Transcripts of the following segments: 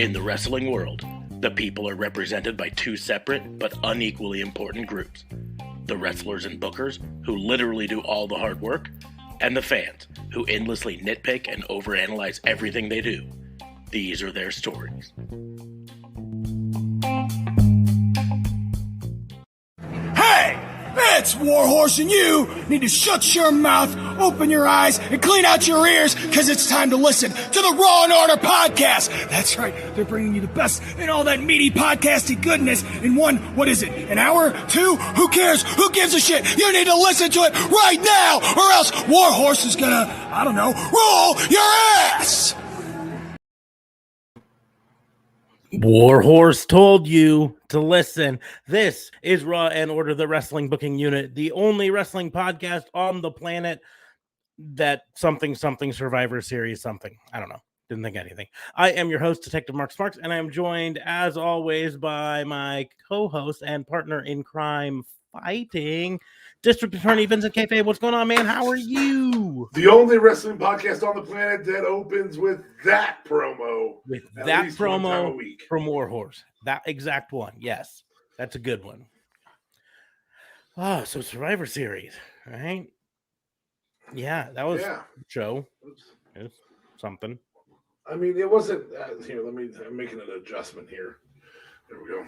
In the wrestling world, the people are represented by two separate but unequally important groups. The wrestlers and bookers, who literally do all the hard work, and the fans, who endlessly nitpick and overanalyze everything they do. These are their stories. Hey! It's Warhorse, and you need to shut your mouth, open your eyes, and clean out your ears, because it's time to listen to the Raw and Order podcast. That's right, they're bringing you the best in all that meaty podcasty goodness in one, what is it, an hour? Two? Who cares? Who gives a shit? You need to listen to it right now, or else Warhorse is gonna, I don't know, roll your ass! Warhorse told you to listen. This is Raw and Order, the wrestling booking unit, the only wrestling podcast on the planet that something Survivor Series something. I don't know. Didn't think anything. I am your host, Detective Mark Sparks, and I am joined, as always, by my co-host and partner in crime fighting, District Attorney Vincent Kayfabe. What's going on, man? How are you? The only wrestling podcast on the planet that opens with that promo. With that promo from Warhorse. That exact one. Yes. That's a good one. Oh, so Survivor Series, right? Yeah, that was a show. It was something. I mean, it wasn't... here, I'm making an adjustment here. There we go.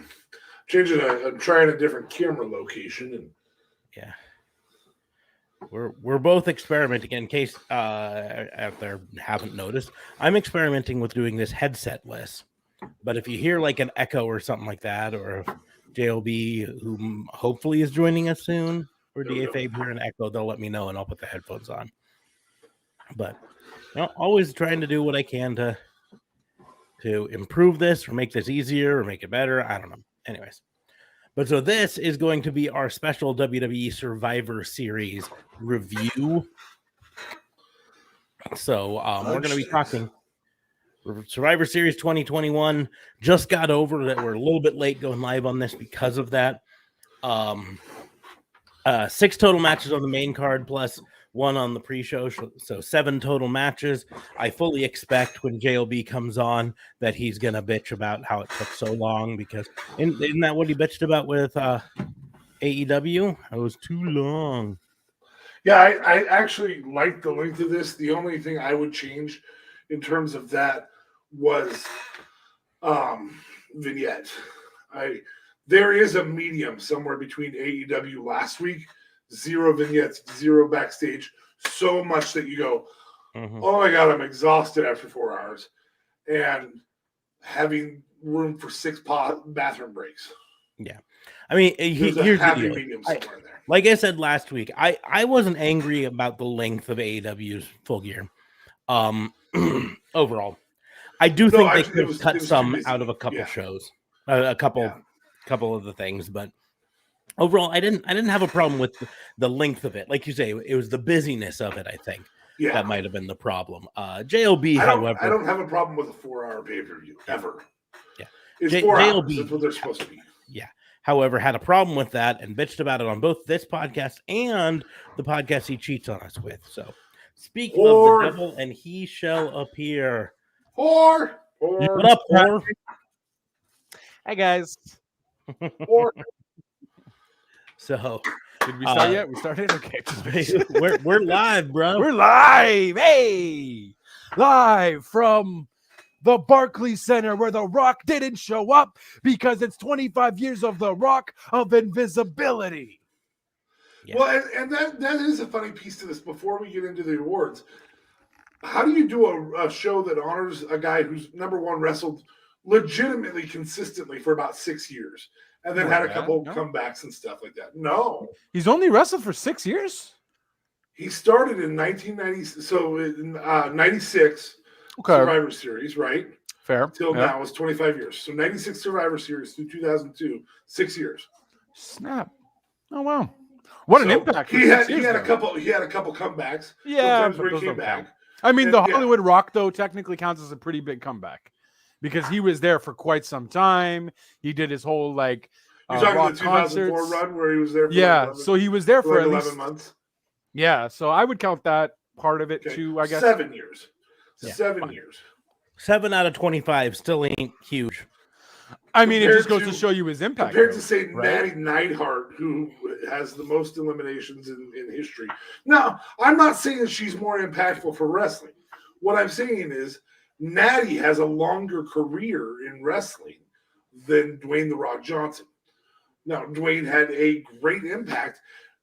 I'm trying a different camera location. And yeah. We're both experimenting. In case out there haven't noticed, I'm experimenting with doing this headset-less. But if you hear like an echo or something like that, or if JLB, who hopefully is joining us soon, or DFA hear an echo, they'll let me know and I'll put the headphones on. But always trying to do what I can to improve this or make this easier or make it better. I don't know. Anyways. But so this is going to be our special WWE Survivor Series review. So we're going to be talking Survivor Series 2021. Just got over that. We're a little bit late going live on this because of that. 6 total matches on the main card plus 1 on the pre-show, so 7 total matches. I fully expect when JLB comes on that he's gonna bitch about how it took so long, because isn't that what he bitched about with AEW? It was too long. yeah, I actually like the length of this. The only thing I would change in terms of that was vignette. There is a medium somewhere between AEW last week. 0 vignettes, 0 backstage, so much that you go, oh my God, I'm exhausted after 4 hours. And having room for 6 bathroom breaks. Yeah. I mean, here's a happy the deal. medium somewhere there. Like I said last week, I wasn't angry about the length of AEW's Full Gear. Overall. I do think they could have cut some out of a couple shows. A couple of the things, but overall, I didn't have a problem with the length of it. Like you say, it was the busyness of it, I think. Yeah. That might have been the problem. JLB, however... I don't have a problem with a 4-hour pay-per-view, ever. Yeah. It's 4 hours. That's what they're supposed to be. Yeah. However, had a problem with that and bitched about it on both this podcast and the podcast he cheats on us with. So, speaking of the devil, and he shall appear. What up, whore? Hi, guys. So, did we start yet? We started? Okay. We're live, bro. We're live. Hey, live from the Barclays Center, where The Rock didn't show up because it's 25 years of The Rock of invisibility. Yeah. Well, and that is a funny piece to this. Before we get into the awards, how do you do a show that honors a guy who's number one wrestled legitimately consistently for about 6 years? And then had a couple comebacks and stuff like that. No. He's only wrestled for 6 years? He started in 1990, so in 96 Survivor Series, right? Fair. Till now is 25 years. So 96 Survivor Series through 2002, 6 years. Snap. Oh, wow. What an impact. He had a couple comebacks. Yeah. Sometimes where he came back. I mean, the Hollywood Rock, though, technically counts as a pretty big comeback. Because he was there for quite some time. He did his whole You're talking the 2004 run where he was there for so he was there for at 11 least months. Yeah, so I would count that part of it too, I guess. 7 years. 7 years. 7 out of 25 still ain't huge. I mean, it just goes Compared to show you his impact. Compared though, to, say, right? Natty Neidhart, who has the most eliminations in history. Now, I'm not saying that she's more impactful for wrestling. What I'm saying is Natty has a longer career in wrestling than Dwayne The Rock Johnson. Now, Dwayne had a great impact.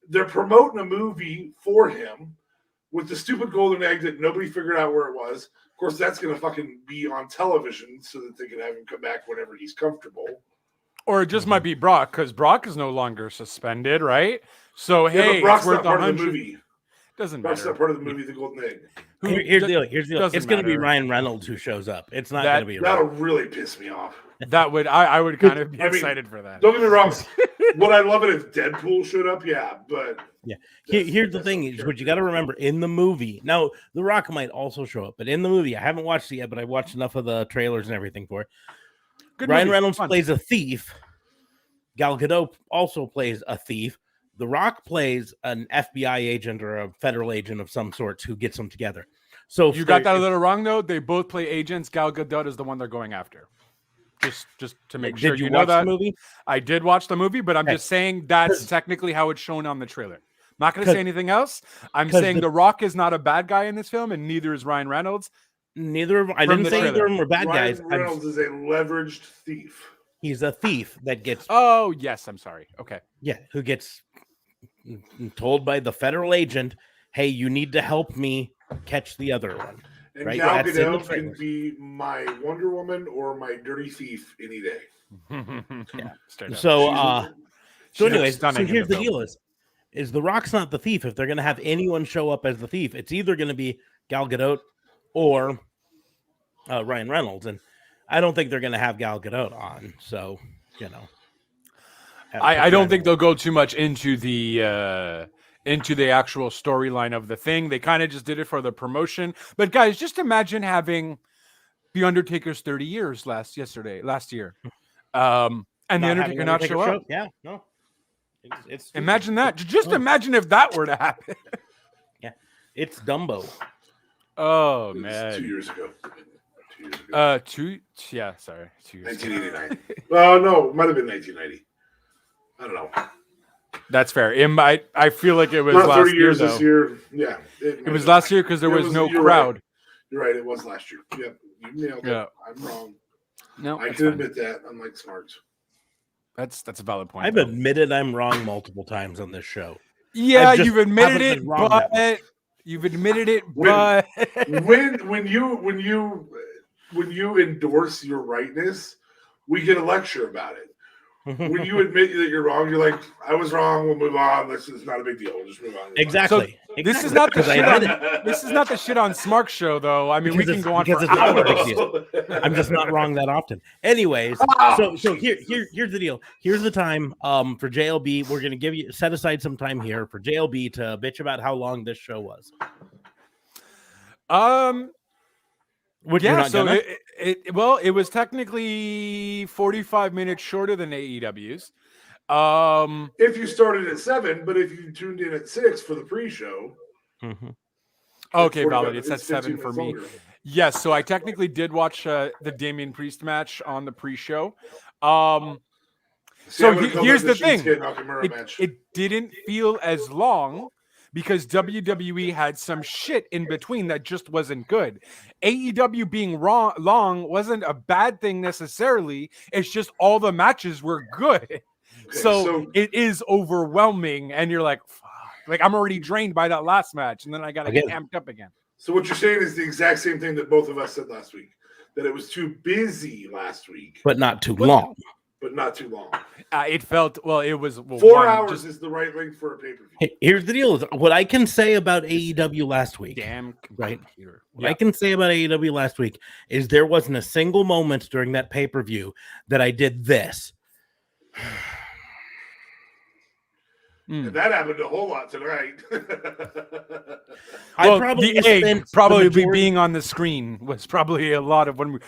They're promoting a movie for him with the stupid golden egg that nobody figured out where it was. Of course, that's going to fucking be on television so that they can have him come back whenever he's comfortable. Or it just might be Brock, because Brock is no longer suspended, right? So, Yeah, hey, but Brock's it's worth not part of 100. the movie. Doesn't Brock's matter. not part of the movie, The Golden Egg. Here's the deal. Here's the deal. doesn't It's going to be matter. Ryan Reynolds who shows up. It's not going to be. That'll really piss me off. That would I would kind of be I mean, excited for that. Don't get me wrong. Would I love it if Deadpool showed up? Yeah, but Yeah. Here's the thing: is what you got to remember in the movie. Now, The Rock might also show up, but in the movie, I haven't watched it yet, but I watched enough of the trailers and everything for it. Good Ryan movie. Reynolds Fun. plays a thief. Gal Gadot also plays a thief. The Rock plays an FBI agent or a federal agent of some sort who gets them together. So You got that a little wrong though. They both play agents. Gal Gadot is the one they're going after. Just to make sure Did you know watch that. the movie? I did watch the movie, but I'm Okay. just saying that's technically how it's shown on the trailer. Not going to 'Cause- say anything else. I'm 'cause saying the Rock is not a bad guy in this film, and neither is Ryan Reynolds. Neither of I From didn't the say either trailer. of them were bad guys. Ryan Reynolds is a leveraged thief. He's a thief that gets Oh yes, I'm sorry. Okay. who gets told by the federal agent, "Hey, you need to help me catch the other one." And Right, Gal that's in the Gadot can trailers. be my Wonder Woman or my dirty thief any day. Yeah. Straight up. So, She's anyways, so stunning in here's the the film. deal: is the Rock's not the thief. If they're going to have anyone show up as the thief, it's either going to be Gal Gadot or Ryan Reynolds, and I don't think they're going to have Gal Gadot on. So, you know, I don't think they'll go too much into the actual storyline of the thing. They kind of just did it for the promotion. But guys, just imagine having the Undertaker's 30 years last year. And the Undertaker not show up. Yeah, no. It's Imagine that. Just imagine if that were to happen. It's Dumbo. Oh It was man. 2 years ago. 2 years ago. 2 years. 1989. Oh no, it might have been 1990. I don't know. That's fair. I feel like it was Not last 30 year years though. this year. Yeah. It was last year because there was no you're crowd. Right. You're right. It was last year. Yep. You nailed it. Yeah. I'm wrong. No, I that's can fine. admit that. Unlike Smarts. That's a valid point. I've though. admitted I'm wrong multiple times on this show. Yeah, I just you've admitted haven't it, been wrong that but you've admitted it, When- but when you endorse your rightness, we get a lecture about it. When you admit that you're wrong, you're like, I was wrong. We'll move on. This is not a big deal. We'll just move on. Exactly. this is not the Because I shit admit on it. this is not the shit on Smark show though. I mean, Because we can it's- go on because for it's not a big hours. deal. I'm just not wrong that often. Anyways, Oh, so here's the deal. Here's the time for JLB. We're gonna set aside some time here for JLB to bitch about how long this show was. Which you're Yeah, not so gonna. it was technically 45 minutes shorter than AEW's. If you started at 7, but if you tuned in at 6 for the pre-show, Mhm. Okay, 45 valid. It said it's 7 15 for minutes me. longer. Yes, so I technically did watch the Damian Priest match on the pre-show. So I'm gonna call here's that the thing. Shinsuke Nakamura It, match. it didn't feel as long because WWE had some shit in between that just wasn't good. AEW being long wasn't a bad thing necessarily. It's just all the matches were good. Okay, So it is overwhelming, and you're like, fuck. Like I'm already drained by that last match, and then I got to get Again. amped up again. So what you're saying is the exact same thing that both of us said last week, that it was too busy last week, But not too long. but not too long. It felt it was 4 hours is the right length for a pay-per-view. Here's the deal: is what I can say about AEW last week. damn Right. computer. What I can say about AEW last week is there wasn't a single moment during that pay-per-view that I did this. And that happened a whole lot tonight. I Well, probably the egg spent probably the majority- being on the screen was probably a lot of when we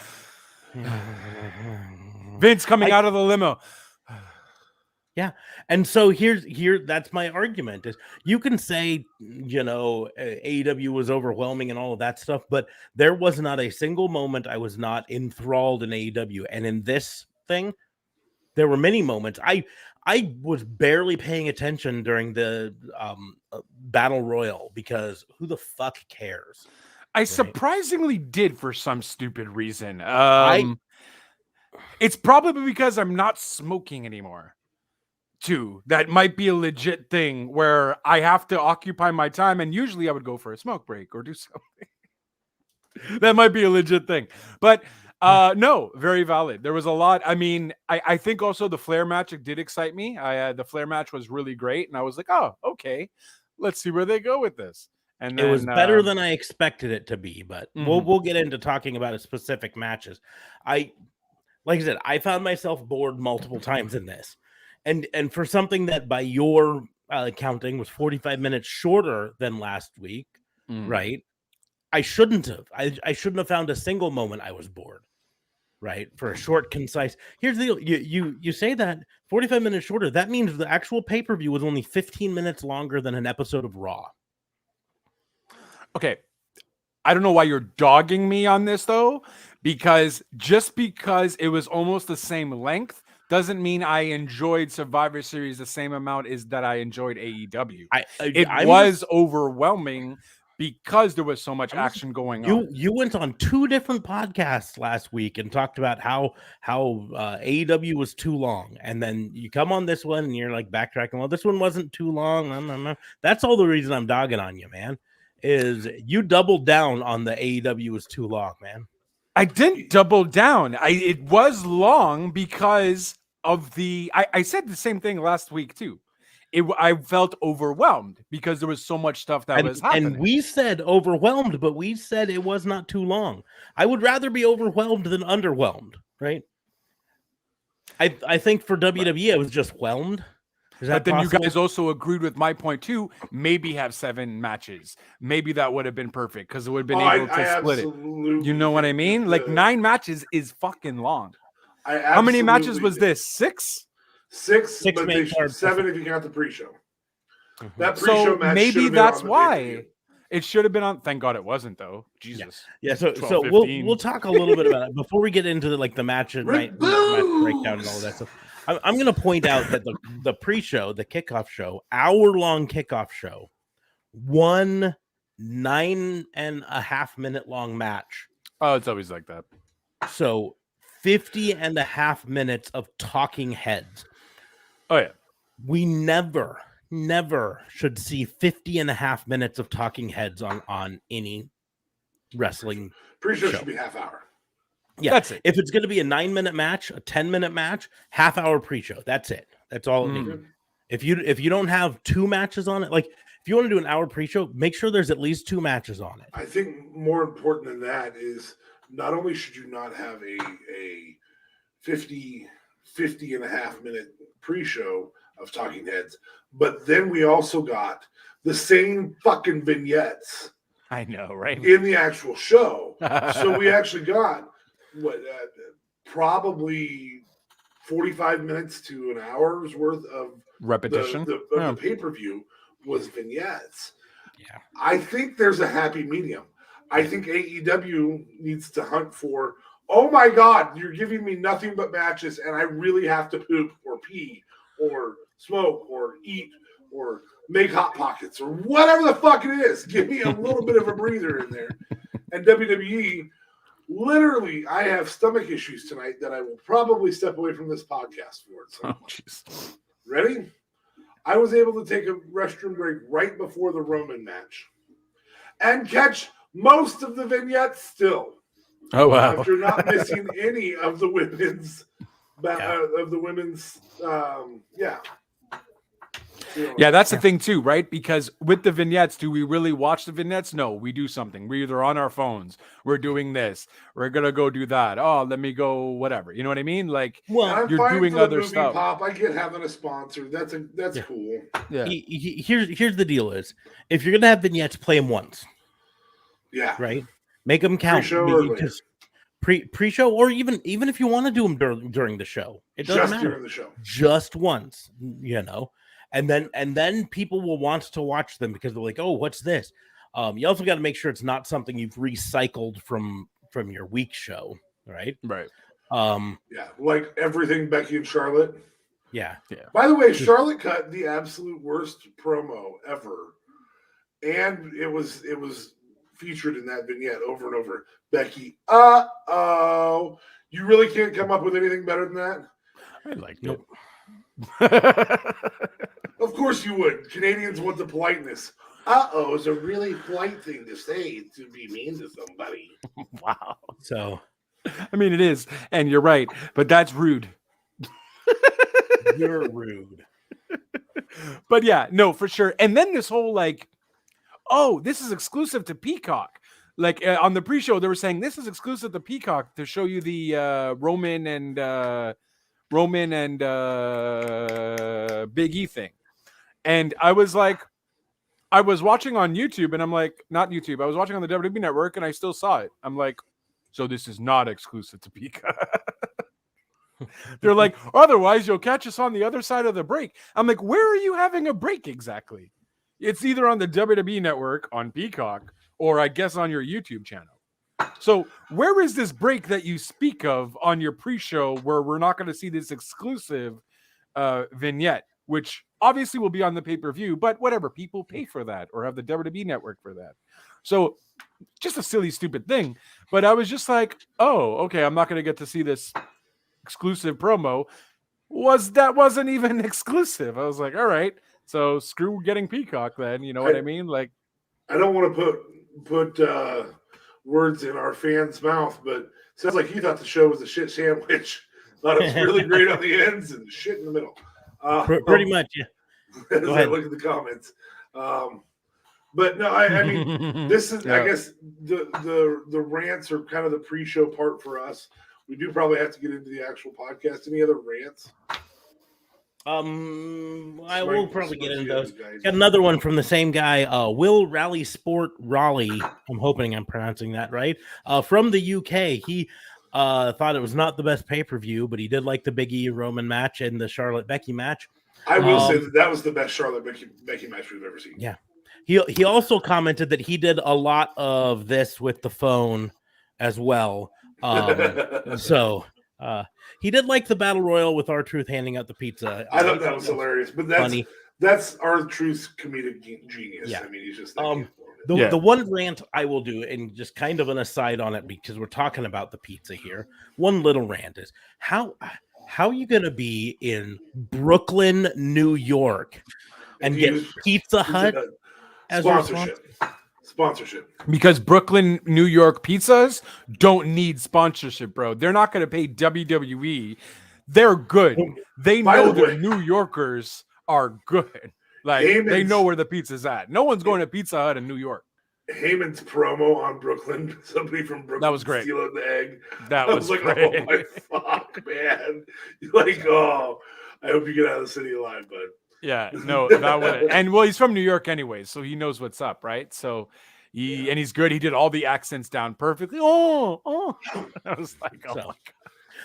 Vince coming out of the limo. Yeah. And so that's my argument is you can say, AEW was overwhelming and all of that stuff, but there was not a single moment I was not enthralled in AEW. And in this thing, there were many moments. I was barely paying attention during the Battle Royal because who the fuck cares? I surprisingly did for some stupid reason. It's probably because I'm not smoking anymore. Too. That might be a legit thing where I have to occupy my time, and usually I would go for a smoke break or do something. That might be a legit thing. But no, very valid. There was a lot. I mean, I think also the Flair match did excite me. The Flair match was really great, and I was like, oh, okay, let's see where they go with this. And then, it was better than I expected it to be, but we'll get into talking about specific matches. Like I said, I found myself bored multiple times in this. And for something that by your counting was 45 minutes shorter than last week, right? I shouldn't have. I shouldn't have found a single moment I was bored, right? For a short, concise. Here's the deal. You say that 45 minutes shorter. That means the actual pay-per-view was only 15 minutes longer than an episode of Raw. Okay. I don't know why you're dogging me on this, though, because just because it was almost the same length doesn't mean I enjoyed Survivor Series the same amount as that I enjoyed AEW. It was overwhelming because there was so much action going on. You went on 2 different podcasts last week and talked about how AEW was too long, and then you come on this one and you're like backtracking. Well, this one wasn't too long. That's all the reason I'm dogging on you, man. Is you doubled down on the AEW was too long, man. I didn't double down. It was long because of I said the same thing last week too. I felt overwhelmed because there was so much stuff that was happening. And we said overwhelmed, but we said it was not too long. I would rather be overwhelmed than underwhelmed, right? I think for WWE, I was just whelmed. But then possible? You guys also agreed with my point too. Maybe have 7 matches. Maybe that would have been perfect because it would have been able to split it. You know what I mean? Like 9 matches is fucking long. How many matches was this? 6? 6, but they 7 if you count the pre-show. That pre-show match. Maybe that's why it should have been on. Thank God it wasn't, though. Jesus. Yeah. So we'll talk a little bit about it before we get into the match and match breakdown and all that stuff. I'm going to point out that the pre-show, the kickoff show, hour-long kickoff show, 1 9.5 minute long match. Oh, it's always like that. So 50.5 minutes of talking heads. Oh, yeah. We never should see 50.5 minutes of talking heads on any wrestling pre-show show. Should be half hour. Yeah, that's it. If it's going to be a 9-minute match, a 10-minute match, half hour pre-show. That's it. That's all it needs. If you don't have 2 matches on it, like if you want to do an hour pre-show, make sure there's at least 2 matches on it. I think more important than that is not only should you not have a 50.5 minute pre-show of talking heads, but then we also got the same fucking vignettes. I know, right? In the actual show. So we actually got probably 45 minutes to an hour's worth of repetition the pay-per-view was vignettes. Yeah. I think there's a happy medium. I think AEW needs to hunt for, oh my God, you're giving me nothing but matches and I really have to poop or pee or smoke or eat or make Hot Pockets or whatever the fuck it is. Give me a little bit of a breather in there. And WWE, literally, I have stomach issues tonight that I will probably step away from this podcast for. So, ready? I was able to take a restroom break right before the Roman match and catch most of the vignettes still. Oh, wow. After not missing any of the women's Yeah, that's the thing too, right? Because with the vignettes, do we really watch the vignettes? No, we do something. We're either on our phones, we're doing this, we're gonna go do that. Oh, let me go, whatever. You know what I mean? Like, well, you're doing other stuff. Pop, I get having a sponsor. That's cool. Yeah. Here's the deal: is if you're gonna have vignettes, play them once. Yeah. Right. Make them count. pre-show, or even if you want to do them during the show, it doesn't matter. During the show, just once, and then people will want to watch them because they're like, oh, what's this? You also got to make sure it's not something you've recycled from your week show, right? Yeah, like everything Becky and Charlotte. Yeah. By the way, Charlotte cut the absolute worst promo ever, and it was featured in that vignette over and over. Becky, you really can't come up with anything better than that? I like nope. Of course you would. Canadians want the politeness. Is a really polite thing to say to be mean to somebody. Wow. So, I mean, it is, and you're right, but that's rude. You're rude. But yeah, no, for sure. And then this whole this is exclusive to Peacock. Like on the pre-show, they were saying this is exclusive to Peacock to show you the Roman and Big E thing. And I was watching on YouTube, and I'm like, not YouTube. I was watching on the WWE Network, and I still saw it. I'm like, so this is not exclusive to Peacock. They're like, otherwise you'll catch us on the other side of the break. I'm like, where are you having a break exactly? It's either on the WWE Network on Peacock, or I guess on your YouTube channel. So where is this break that you speak of on your pre-show where we're not going to see this exclusive vignette, which obviously will be on the pay-per-view, but whatever, people pay for that or have the WWE Network for that. So just a silly, stupid thing. But I was just like, oh, okay, I'm not going to get to see this exclusive promo. Wasn't even exclusive. I was like, all right, so screw getting Peacock then. You know what I mean? Like, I don't want to put words in our fans' mouth, but it sounds like you thought the show was a shit sandwich. Thought it was really great on the ends and shit in the middle. Pretty much, yeah. As I look at the comments. But no, I mean, this is, I guess, the rants are kind of the pre-show part for us. We do probably have to get into the actual podcast. Any other rants? I will probably get into those. Got another one from the same guy, Will Rally Sport Raleigh. I'm hoping I'm pronouncing that right. From the UK. He thought it was not the best pay-per-view, but he did like the Big E Roman match and the Charlotte Becky match. I will say that was the best Charlotte Becky match we've ever seen. Yeah. He also commented that he did a lot of this with the phone as well. So he did like the battle royal with R-Truth handing out the pizza. I thought that was hilarious, but that's R-Truth's comedic genius. Yeah. I mean, he's just the one rant I will do, and just kind of an aside on it because we're talking about the pizza here. One little rant is how are you going to be in Brooklyn, New York, and get Pizza Hut as sponsorship? Because Brooklyn, New York pizzas don't need sponsorship, bro. They're not going to pay WWE. They're good. They know their New Yorkers are good. Like, they know where the pizza's at. No one's going to Pizza Hut in New York. Heyman's promo on Brooklyn, somebody from Brooklyn, that was great. Stealing the egg. That was like, great. Oh my fuck, man! You're like, oh, I hope you get out of the city alive, bud. Yeah, no, that would. And well, he's from New York anyway, so he knows what's up, right? So and he's good. He did all the accents down perfectly. Oh, I was like, oh my God.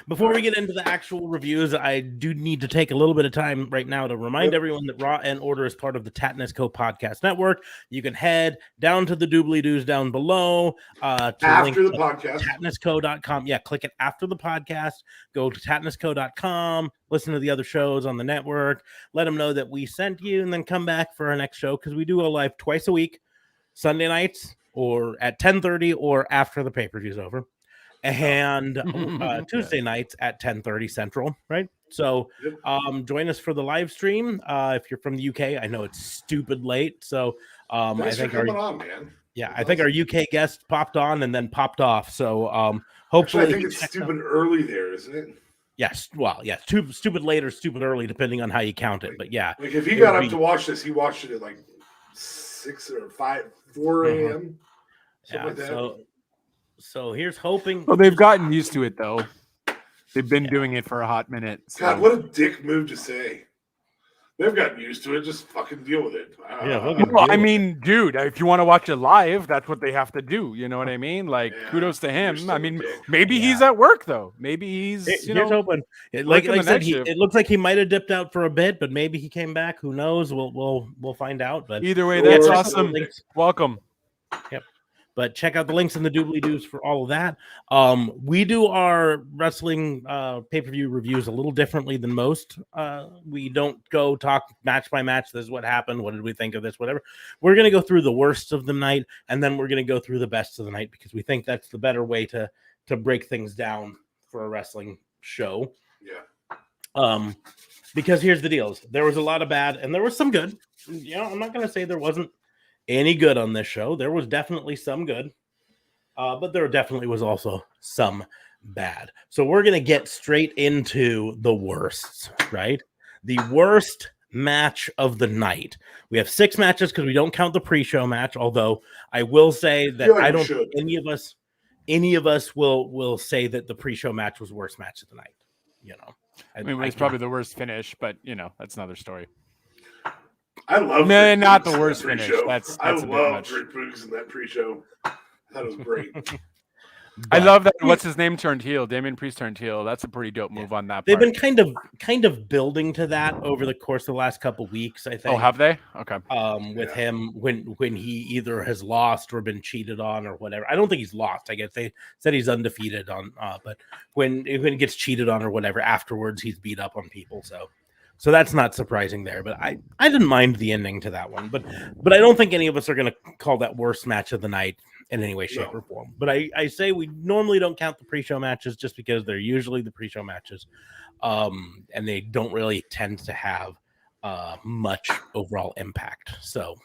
Before we get into the actual reviews, I do need to take a little bit of time right now to remind everyone that Raw and Order is part of the Tatnus Co. podcast network. You can head down to the doobly-doos down below. After the podcast. TatnusCo.com. Yeah, click it after the podcast. Go to TatnusCo.com. Listen to the other shows on the network. Let them know that we sent you, and then come back for our next show because we do go live twice a week, Sunday nights or at 10:30 or after the pay-per-view is over. And Tuesday nights at 10:30 Central, right? So join us for the live stream. If you're from the UK, I know it's stupid late. So I think I think our UK guest popped on and then popped off. So hopefully, actually, I think it's stupid early there, isn't it? Yes. Well, yeah, stupid late or stupid early, depending on how you count it. But yeah, like if he got up to watch this, he watched it at like 6 or 4 a.m. Yeah. Like that. So here's hoping. Well, they've gotten used to it, though. They've been doing it for a hot minute. So. God, what a dick move to say. They've gotten used to it. Just fucking deal with it. Well, I mean, dude, if you want to watch it live, that's what they have to do. You know what I mean? Like, kudos to him. I mean, maybe he's at work though. Maybe he's here's hoping. Like I said, it looks like he might have dipped out for a bit, but maybe he came back. Who knows? We'll find out. But either way, that's awesome. Welcome. Yep. But check out the links in the doobly-doos for all of that. We do our wrestling pay-per-view reviews a little differently than most. We don't go talk match by match. This is what happened. What did we think of this? Whatever. We're going to go through the worst of the night, and then we're going to go through the best of the night because we think that's the better way to break things down for a wrestling show. Yeah. Because here's the deal. There was a lot of bad, and there was some good. You know, I'm not going to say there wasn't any good on this show. There was definitely some good, but there definitely was also some bad. So we're going to get straight into the worsts, right? The worst match of the night. We have 6 matches because we don't count the pre-show match, although I will say that I don't think any of us will say that the pre-show match was the worst match of the night. You know, I mean, it's probably the worst finish, but you know, that's another story. I love not the worst finish. That's I a bit love much. Rick Boogs in that pre-show. That was great. I love that. What's his name turned heel? Damian Priest turned heel. That's a pretty dope move on that. They've been kind of building to that over the course of the last couple weeks. I think. Oh, have they? Okay. With him when he either has lost or been cheated on or whatever. I don't think he's lost. I guess they said he's undefeated on. But when he gets cheated on or whatever, afterwards he's beat up on people. So that's not surprising there, but I didn't mind the ending to that one. But I don't think any of us are going to call that worst match of the night in any way, shape, or form. But I say we normally don't count the pre-show matches just because they're usually the pre-show matches, and they don't really tend to have much overall impact. So,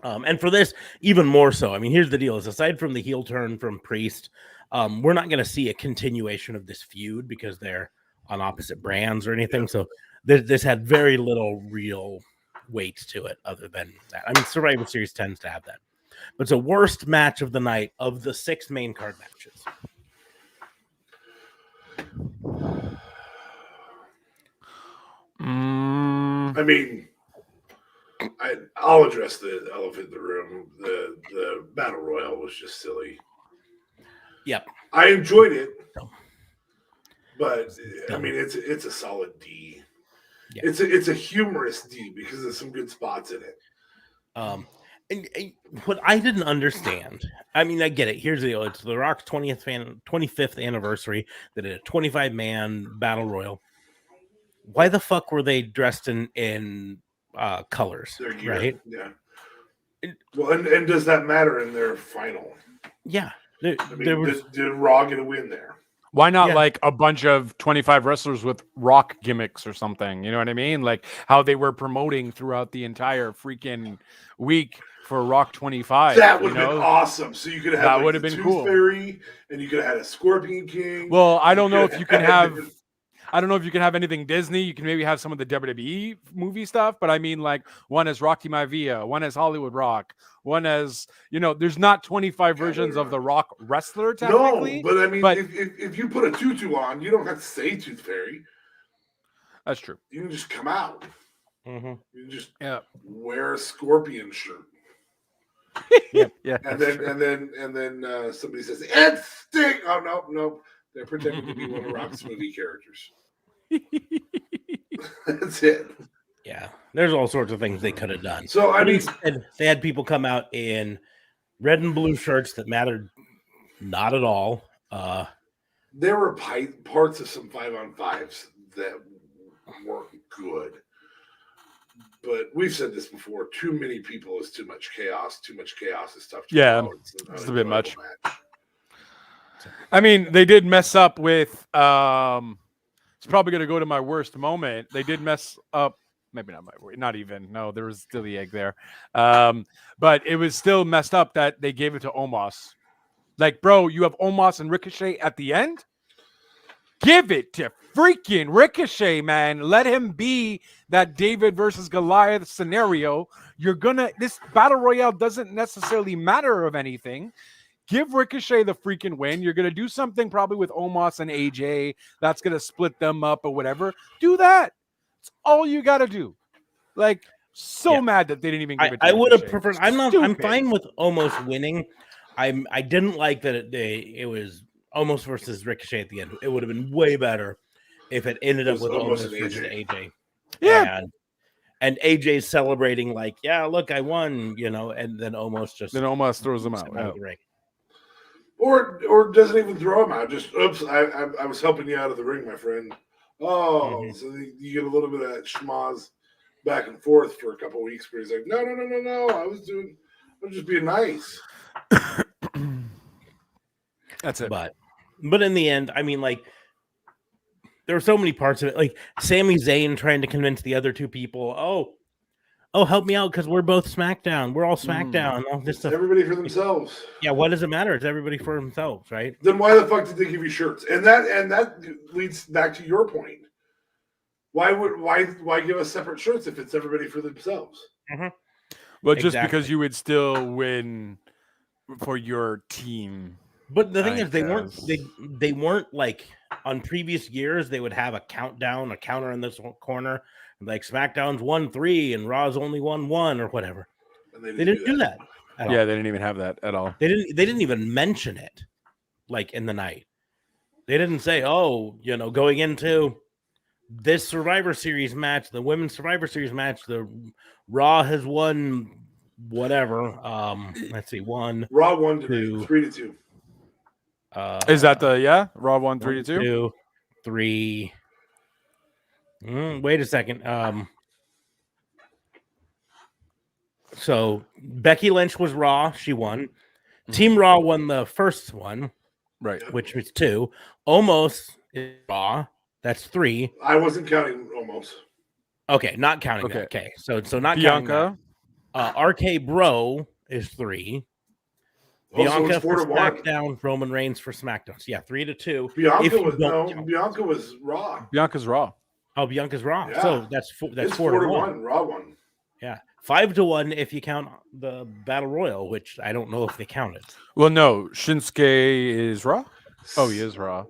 and for this, even more so. I mean, here's the deal: is aside from the heel turn from Priest, we're not going to see a continuation of this feud because they're on opposite brands or anything. So this had very little real weight to it other than that. I mean, Survivor Series tends to have that. But it's a worst match of the night of the 6 main card matches. I mean, I'll address the elephant in the room. The Battle Royal was just silly. Yep. I enjoyed it. But I mean, it's a solid D. Yeah. It's a humorous D because there's some good spots in it. And what I didn't understand, I mean, I get it. Here's the deal: it's The Rock's 25th anniversary. They did a 25-man battle royal. Why the fuck were they dressed in colors? Right? Yeah. Well, and does that matter in their final? Yeah. Did Raw get a win there? Why not like a bunch of 25 wrestlers with Rock gimmicks or something? You know what I mean? Like how they were promoting throughout the entire freaking week for Rock 25. That would have been awesome. So you could have that would have been Tooth cool. Fairy, and you could have had a Scorpion King. Well, I don't know if you can have. I don't know if you can have anything Disney. You can maybe have some of the WWE movie stuff, but I mean, like one as Rocky Maivia, one as Hollywood Rock, one as there's not 25 versions of the Rock wrestler technically. No, but I mean, if you put a tutu on, you don't have to say Tooth Fairy. That's true. You can just come out. Mm-hmm. You can just wear a Scorpion shirt. Yeah. And then somebody says it's Sting. Oh no. They're pretending to be one of Rock's movie characters. That's it. Yeah, there's all sorts of things they could have done. So I mean, instead, they had people come out in red and blue shirts that mattered not at all. There were parts of some 5-on-5s that weren't good. But we've said this before: too many people is too much chaos. Too much chaos is tough to follow. It's a bit much. Match. I mean, they did mess up with. It's probably going to go to my worst moment. They did mess up. Maybe not not even. No, there was still the egg there. But it was still messed up that they gave it to Omos. Like, bro, you have Omos and Ricochet at the end. Give it to freaking Ricochet, man. Let him be that David versus Goliath scenario. This battle royale doesn't necessarily matter of anything. Give Ricochet the freaking win. You're going to do something probably with Omos and AJ that's going to split them up or whatever. Do that. It's all you got to do. Like, so Yeah. mad that they didn't even give it to I would have Ricochet. preferred. I'm Stupid. fine with Omos winning. I didn't like that it was Omos versus Ricochet at the end. It would have been way better if it ended up with Omos Omos and versus AJ. AJ. Yeah. And AJ's celebrating like, yeah, look, I won, and then Omos just Then almost throws them out. of the ring. Or doesn't even throw him out. Just oops, I was helping you out of the ring, my friend. Oh, Mhm. so you get a little bit of that schmoz back and forth for a couple of weeks where he's like, no, I was just being nice. That's it. But in the end, I mean, like, there were so many parts of it, like Sami Zayn trying to convince the other two people, oh, help me out because we're both SmackDown. We're all SmackDown. All this stuff. Everybody for themselves. Yeah, what does it matter? It's everybody for themselves, right? Then why the fuck did they give you shirts? And that leads back to your point. Why give us separate shirts if it's everybody for themselves? Mm-hmm. Well, just because you would still win for your team. But the thing is, they weren't like on previous years. They would have a counter in this corner, like SmackDown's 1-3 and Raw's only 1-1 or whatever. And they didn't do that. They didn't even have that at all. They didn't even mention it, like in the night. They didn't say, going into this Survivor Series match, the Women's Survivor Series match, the Raw has won whatever. Let's see, Raw won 3-2. Is that Raw won 3-2? 2, 3. Wait a second. So Becky Lynch was Raw. She won. Team Raw won the first one, right? Which was 2. Omos is Raw. That's 3. I wasn't counting Omos. Okay, not counting that. Okay, so not Bianca. Counting RK Bro is 3. Bianca for SmackDown, Roman Reigns for SmackDown. So yeah, 3-2. Bianca was Raw. Bianca's Raw. Oh, Bianca's Raw. Yeah. So that's 4-1. Raw won. Yeah, 5-1 if you count the Battle Royal, which I don't know if they counted. Well, no, Shinsuke is Raw. Oh, he is Raw.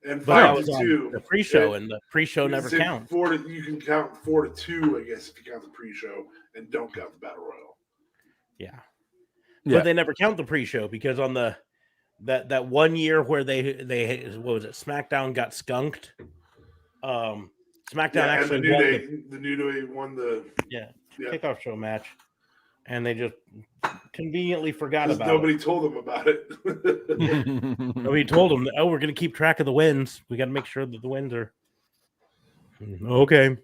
And 5-2 the pre-show, and the pre-show never counts. You can count 4-2, I guess, if you count the pre-show and don't count the Battle Royal. Yeah. But they never count the pre-show because on that 1 year where they what was it? SmackDown got skunked. SmackDown actually the New Day won the kickoff show match, and they just conveniently forgot about nobody told them about it. Nobody told them, we're going to keep track of the wins. We got to make sure that the wins are okay.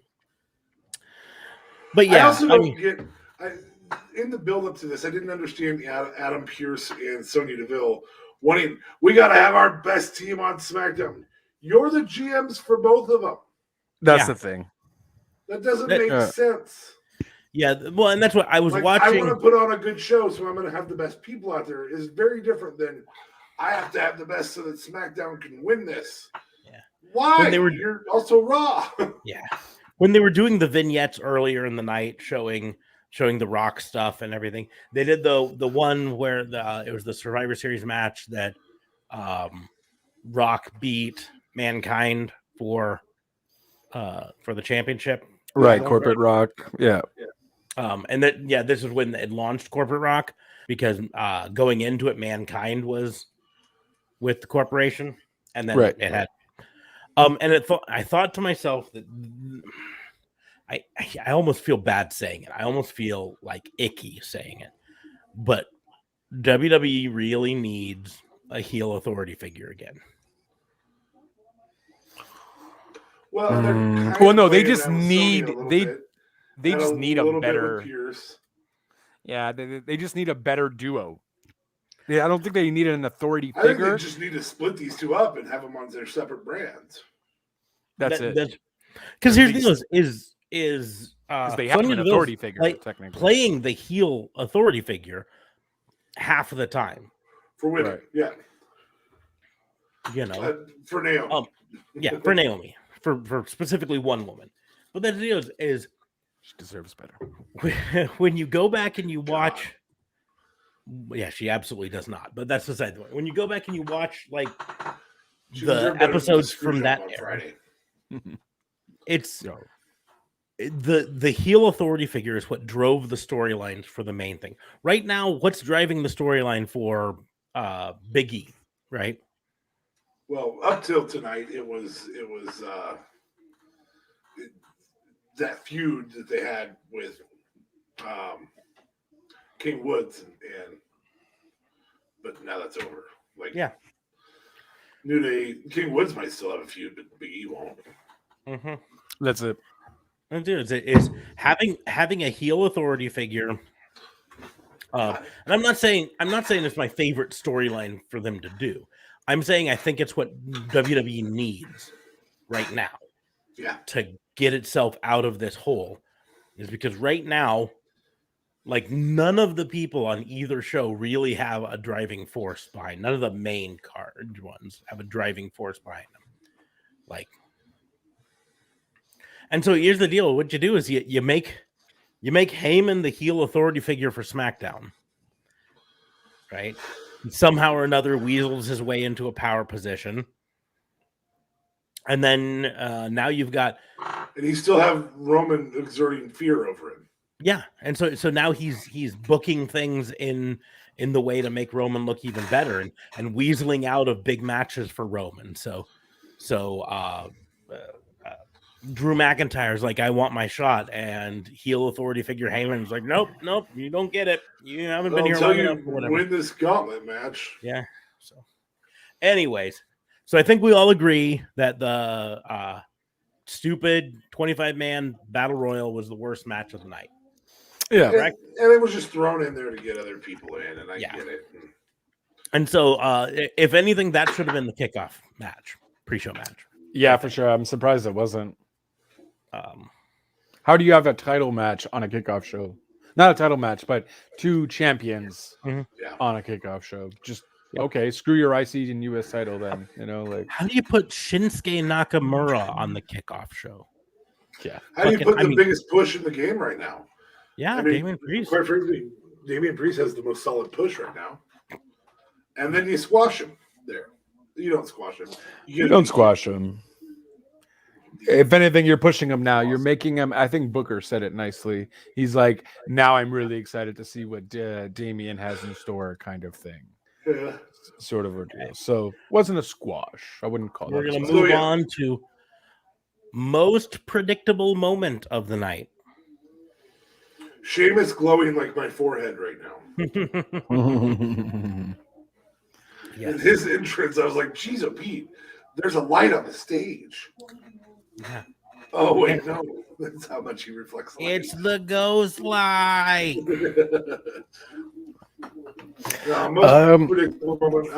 But yeah, I also don't get. In the build-up to this, I didn't understand Adam Pearce and Sonya Deville wanting, we got to have our best team on SmackDown. You're the GMs for both of them. That's the thing. That doesn't make sense. Yeah, well, and that's what I was watching. I want to put on a good show, so I'm going to have the best people out there. Is very different than I have to have the best so that SmackDown can win this. Yeah. Why? You're also Raw. Yeah. When they were doing the vignettes earlier in the night showing the Rock stuff and everything, they did the one where it was the Survivor Series match that Rock beat Mankind for the championship. Right, Corporate Rock. Yeah. And this is when it launched Corporate Rock, because going into it, Mankind was with the corporation, and then it had and I thought to myself that I almost feel bad saying it. I almost feel like icky saying it. But WWE really needs a heel authority figure again. Well, no, they just need they just need a better. Yeah, they just need a better duo. Yeah, I don't think they need an authority figure. I think they just need to split these two up and have them on their separate brands. That's it. Because here's the deal: is they have an authority figure technically playing the heel authority figure half of the time for women. Right. Yeah, for Naomi. For Naomi, for specifically one woman. But the deal is she deserves better. When you go back and you watch, she absolutely does not. But that's beside the point. When you go back and you watch the episodes from that era, Friday. it's the heel authority figure is what drove the storylines for the main thing. Right now, what's driving the storyline for Big E, right? Well, up till tonight, it was that feud that they had with King Woods, and but now that's over. Like, Yeah. New Day, King Woods might still have a feud, but Big E won't. Mm-hmm. That's it. And dude, is having a heel authority figure. And I'm not saying it's my favorite storyline for them to do. I'm saying I think it's what WWE needs right now. Yeah. To get itself out of this hole, is because right now, like, none of the people on either show really have a driving force behind. None of the main card ones have a driving force behind them. Like, and so here's the deal: what you do is you make Heyman the heel authority figure for SmackDown, right? And somehow or another weasels his way into a power position, and then now you've got, and you still have Roman exerting fear over him. Yeah, and so now he's booking things in the way to make Roman look even better, and weaseling out of big matches for Roman. So Drew McIntyre's like, I want my shot, and heel authority figure Heyman's like, nope, you don't get it. You haven't been here long enough. Or whatever. Win this gauntlet match. Yeah. So, anyways, so I think we all agree that the stupid 25-man battle royal was the worst match of the night. Yeah, and it was just thrown in there to get other people in, and I get it. And so, if anything, that should have been the kickoff match, pre-show match. Yeah, for sure. I'm surprised it wasn't. How do you have a title match on a kickoff show? Not a title match, but two champions on a kickoff show. Just okay. Screw your IC and US title, then. Like, how do you put Shinsuke Nakamura on the kickoff show? Yeah. How do you put the biggest push in the game right now? Yeah, Damian Priest. Quite frankly, Damian Priest has the most solid push right now. And then you squash him there. You don't squash him. You don't squash him. If anything, you're pushing him now. You're making him. I think Booker said it nicely. He's like, now I'm really excited to see what Damian has in store, kind of thing. Yeah. Sort of a deal. So, wasn't a squash. I wouldn't call it. We're going to move on to most predictable moment of the night. Sheamus glowing like my forehead right now. Yes. In his entrance, I was like, geez, Pete, there's a light on the stage. Yeah. Oh, wait, no. That's how much he reflects light. It's the ghost light. Most predictable moment.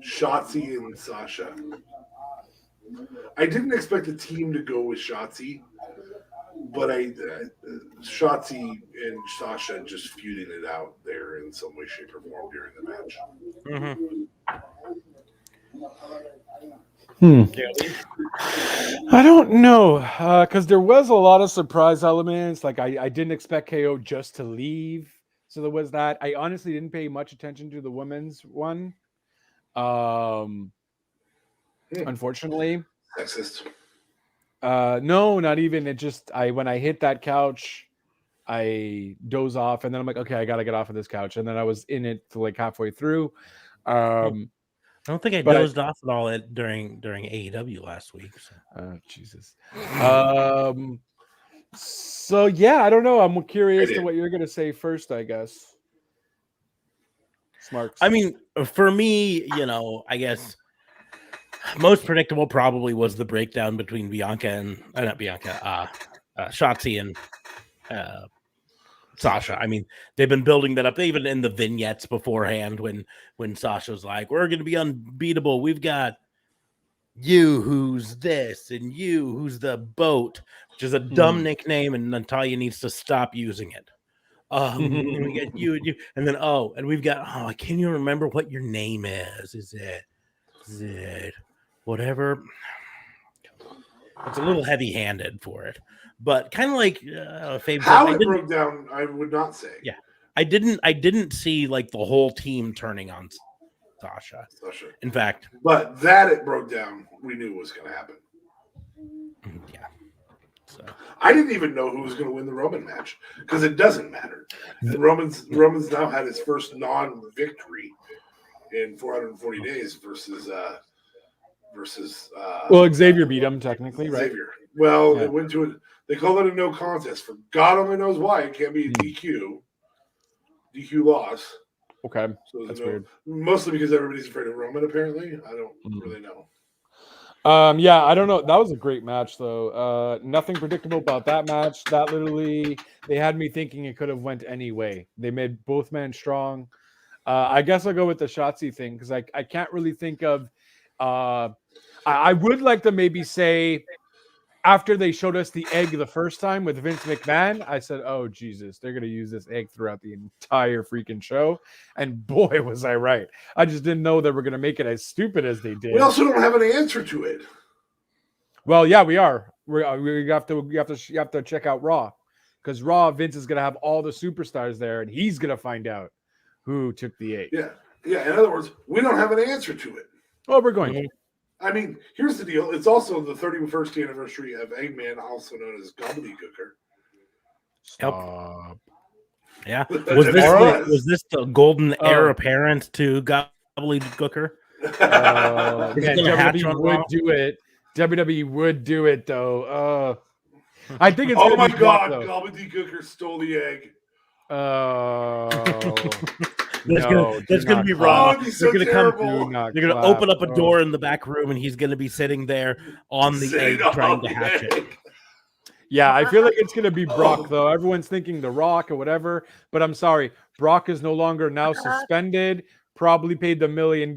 Shotzi and Sasha. I didn't expect the team to go with Shotzi, but Shotzi and Sasha just feuding it out there in some way, shape, or form during the match. I don't know, because there was a lot of surprise elements. Like I didn't expect KO just to leave, so there was that. I honestly didn't pay much attention to the women's one. Unfortunately. Sexist. No, not even. It just when I hit that couch, I doze off, and then I'm like, okay, I gotta get off of this couch, and then I was in it for like halfway through. I don't think I dozed off at all during AEW last week. So. Jesus. So yeah, I don't know. I'm curious to what you're gonna say first, I guess. Smart. I mean, for me, I guess most predictable probably was the breakdown between Bianca and Shotzi and Sasha. I mean, they've been building that up. Even in the vignettes beforehand, when Sasha's like, "We're going to be unbeatable. We've got you, who's this, and you, who's the boat," which is a dumb nickname, and Natalia needs to stop using it. And we got you, and then and we've got I can't even remember what your name is. Is it whatever? It's a little heavy-handed for it, but kind of like how it broke down, I would not say. Yeah, I didn't see like the whole team turning on Sasha. Sasha. In fact, But that it broke down, we knew was going to happen. yeah. So I didn't even know who was going to win the Roman match because it doesn't matter. And Roman's now had his first non-victory in 440 days versus Well, Xavier beat him technically, right? Xavier. Well, Yeah. it went to it. They call it a no contest. For God only knows why. It can't be a DQ loss. Okay, So that's no, weird. mostly because everybody's afraid of Roman. Apparently, I don't really know. Yeah, I don't know. That was a great match, though. Nothing predictable about that match. That literally, they had me thinking it could have went any way. They made both men strong. I guess I'll go with the Shotzi thing because I can't really think of. I would like to maybe say after they showed us the egg the first time with Vince McMahon, I said, "Oh Jesus, they're gonna use this egg throughout the entire freaking show." And boy, was I right! I just didn't know they were gonna make it as stupid as they did. We also don't have an answer to it. Well, yeah, we are. We have to check out Raw because Raw Vince is gonna have all the superstars there, and he's gonna find out who took the egg. Yeah. In other words, we don't have an answer to it. Well, we're going to. I mean, here's the deal. It's also the 31st anniversary of Eggman, also known as Gobbledygooker. Yep. Yeah. Tomorrow? Was this the golden heir apparent to Gobbledygooker? Man, WWE on would Raw? do it. WWE would do it though. I think it's. Oh gonna my be Brock, God! though. Gobbledygooker stole the egg. There's No, gonna do not be Oh, Raw. it'd be so They're gonna come. terrible. Do not They're gonna clap. open up a Oh. door in the back room, and he's gonna be sitting there on the Sitting egg on trying to the hatch it. egg. Yeah, I feel like it's gonna be Brock though. Everyone's thinking The Rock or whatever, but I'm sorry, Brock is no longer now suspended. Probably paid the $1 million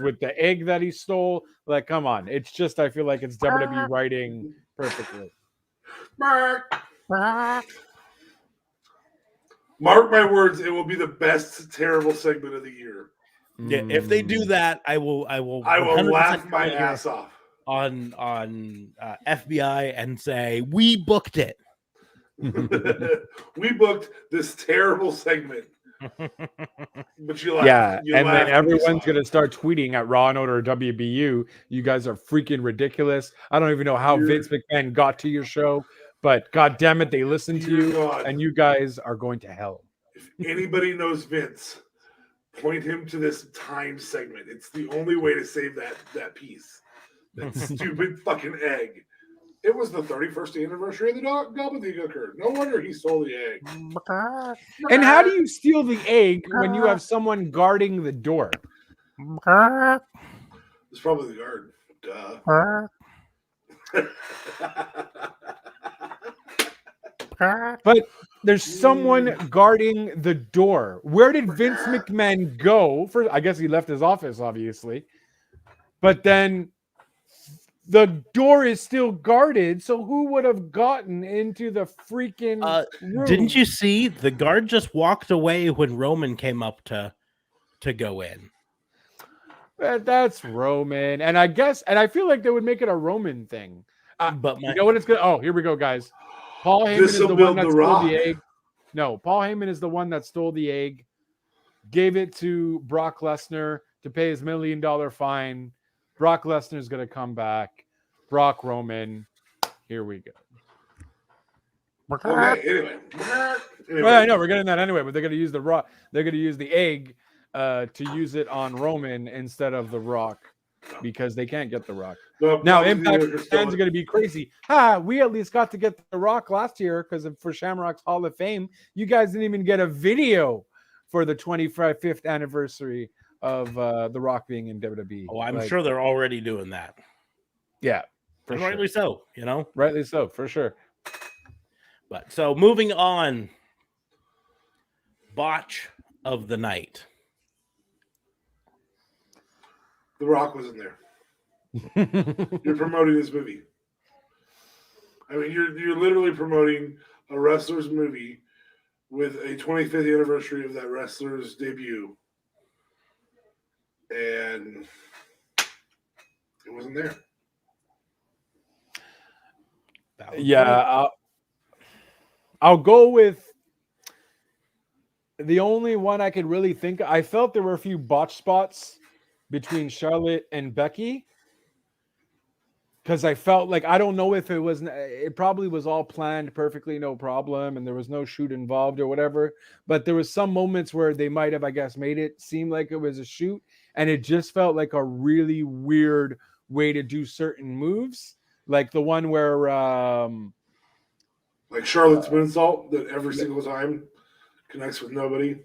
with the egg that he stole. Like, come on, it's just I feel like it's WWE writing perfectly. Mark my words, it will be the best terrible segment of the year. Yeah, if they do that, I will. I will 100% laugh my come here ass off. on FBI and say we booked it. We booked this terrible segment. But you laugh. Yeah, you and laugh then everyone's you gonna start tweeting at Raw and Order WBU. You guys are freaking ridiculous. I don't even know how Vince McMahon got to your show, but god damn it, they listened to Dear you, God. and you guys are going to hell. If anybody knows Vince, point him to this time segment. It's the only way to save that piece. That stupid fucking egg. It was the 31st anniversary of the Gobbledygooker. No wonder he stole the egg. And how do you steal the egg when you have someone guarding the door? It's probably the guard. Duh. But there's someone guarding the door. Where did Vince McMahon go? First, I guess he left his office, obviously. But then the door is still guarded. So who would have gotten into the freaking room? Didn't you see the guard just walked away when Roman came up to go in? That's Roman. And I feel like they would make it a Roman thing. But you know what it's gonna? Oh, here we go, guys. Paul Heyman is the one that stole the egg. No, Paul Heyman is the one that stole the egg, gave it to Brock Lesnar to pay his $1 million fine. Brock Lesnar is going to come back. Brock Roman. Here we go. Okay, anyway. Well, I know we're getting that anyway, but they're going to use the Rock. They're going to use the egg to use it on Roman instead of the Rock because they can't get the Rock. Now, Impact fans are going to be crazy. We at least got to get the Rock last year because for Shamrock's Hall of Fame. You guys didn't even get a video for the 25th anniversary of The Rock being in WWE. Oh, I'm sure they're already doing that. Yeah. And rightly so, you know? Rightly so, for sure. But so moving on. Botch of the night. The Rock wasn't there. You're promoting this movie. I mean, you're literally promoting a wrestler's movie with a 25th anniversary of that wrestler's debut, and it wasn't there. Yeah, I'll go with the only one I could really think. I felt there were a few botch spots between Charlotte and Becky. Because I felt like, I don't know if it probably was all planned perfectly, no problem, and there was no shoot involved or whatever. But there was some moments where they might have, I guess, made it seem like it was a shoot, and it just felt like a really weird way to do certain moves, like the one where, like Charlotte's moonsault that every single time connects with nobody.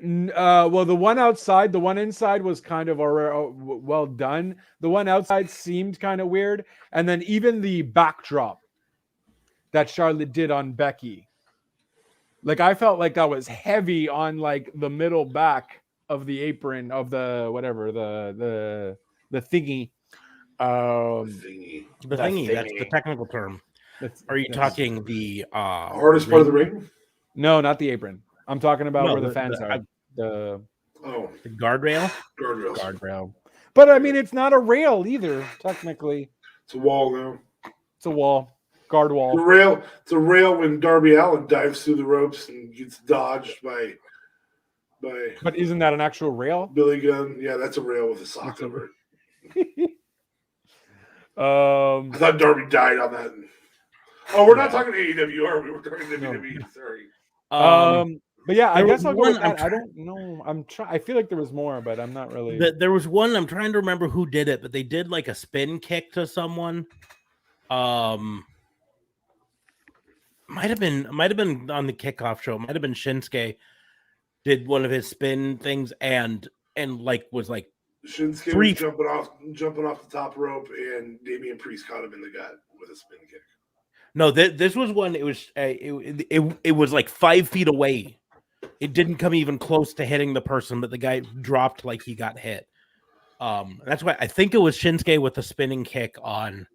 well, the one outside, the one inside was kind of well done. The one outside seemed kind of weird, and then even the backdrop that Charlotte did on Becky, like I felt like that was heavy on like the middle back of the apron of the whatever the thingy. The thingy. That's the technical term. Are you talking the hardest part of the ring? No, not the apron. I'm talking about where the fans are. The guardrail? Guardrail. But I mean, it's not a rail either, technically. It's a wall now. It's a wall. Guard wall. It's a rail when Darby Allin dives through the ropes and gets dodged by But isn't that an actual rail? Billy Gunn. Yeah, that's a rail with a sock over it. I thought Darby died on that. Oh, we're not talking AEW, are we? We're talking WWE. Sorry. But yeah, I guess I'll go with that. I don't know. I feel like there was more, but I'm not really. There was one. I'm trying to remember who did it, but they did like a spin kick to someone. Might have been on the kickoff show. Might have been Shinsuke did one of his spin things and like was like Shinsuke was jumping off the top rope, and Damian Priest caught him in the gut with a spin kick. No, this was one. It was it was like 5 feet away. It didn't come even close to hitting the person, but the guy dropped like he got hit. That's why I think it was Shinsuke with a spinning kick on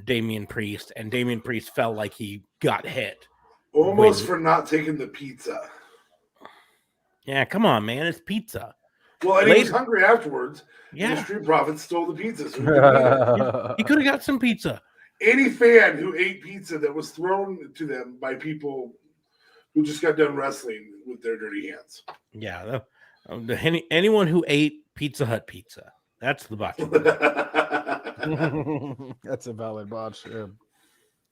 Damian Priest, and Damian Priest felt like he got hit. Almost for not taking the pizza. Yeah, come on, man. It's pizza. Well, and he was hungry afterwards. Yeah. The Street Profits stole the pizza. So he could have got some pizza. Any fan who ate pizza that was thrown to them by people who just got done wrestling with their dirty hands. Yeah. Anyone who ate Pizza Hut pizza. That's the botch. That's a valid botch. Yeah.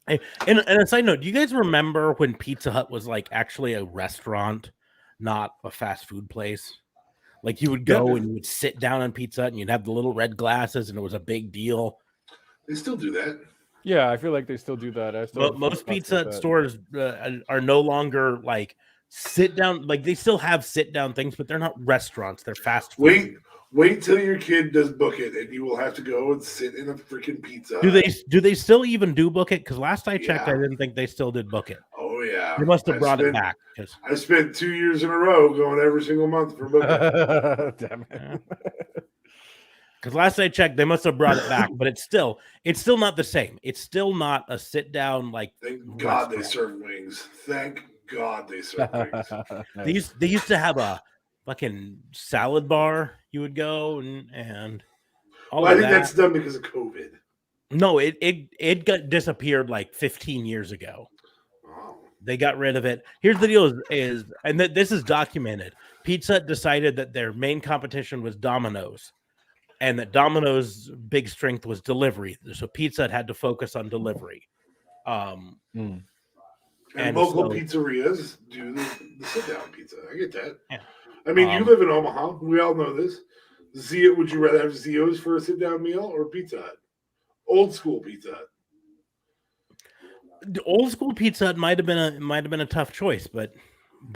Hey, and a side note, do you guys remember when Pizza Hut was like actually a restaurant, not a fast food place? Like you would go and you would sit down on Pizza Hut and you'd have the little red glasses and it was a big deal. They still do that. Yeah, I feel like they still do that. But most Pizza Hut stores are no longer like sit down. Like they still have sit down things, but they're not restaurants. They're fast food. Wait till your kid does book it, and you will have to go and sit in a freaking Pizza Hut. Do they still even do book it? Because last I checked, I didn't think they still did book it. Oh yeah, they must have brought it back. I spent 2 years in a row going every single month for book it. Damn it. Because last I checked, they must have brought it back, but it's still not the same. It's still not a sit down like. Thank God they serve wings. Thank God they serve wings. Nice. They used to have a fucking salad bar. You would go and all. I think that's done because of COVID. No, it got disappeared like 15 years ago. Oh. They got rid of it. Here's the deal: is and this is documented. Pizza Hut decided that their main competition was Domino's. And that Domino's big strength was delivery. So Pizza Hut had to focus on delivery. And local pizzerias do the sit-down pizza. I get that. Yeah. I mean, you live in Omaha. We all know this. Would you rather have Zio's for a sit-down meal or Pizza Hut? Old school Pizza Hut. The old school Pizza Hut might have been a tough choice, but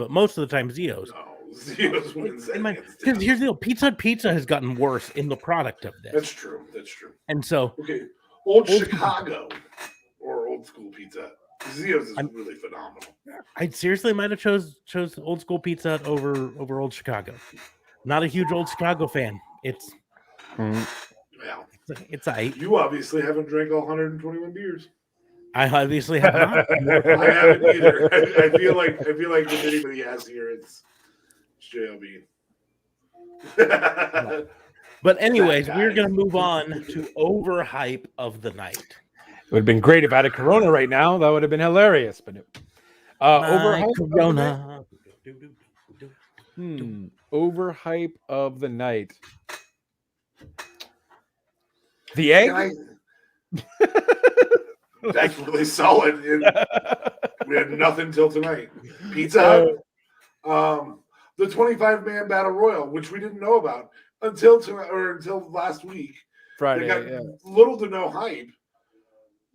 most of the time Zio's. No. Zio's wins that. Because here's the deal: Pizza Hut pizza has gotten worse in the product of this. That's true. And so, okay, old Chicago or old school Pizza Hut. Zio's is really phenomenal. I seriously might have chose old school Pizza Hut over old Chicago. Not a huge old Chicago fan. It's you obviously haven't drank all 121 beers. I obviously have not. I haven't either. I feel like if anybody has here, it's JLB. But anyways, we're going to move on to overhype of the night. It would have been great if I had a Corona right now. That would have been hilarious. But overhype Corona. Overhype of the night. The egg? That's really solid. And we had nothing till tonight. Pizza Hut. The 25-man battle royal, which we didn't know about until tonight or until last week. Friday. They got little to no hype,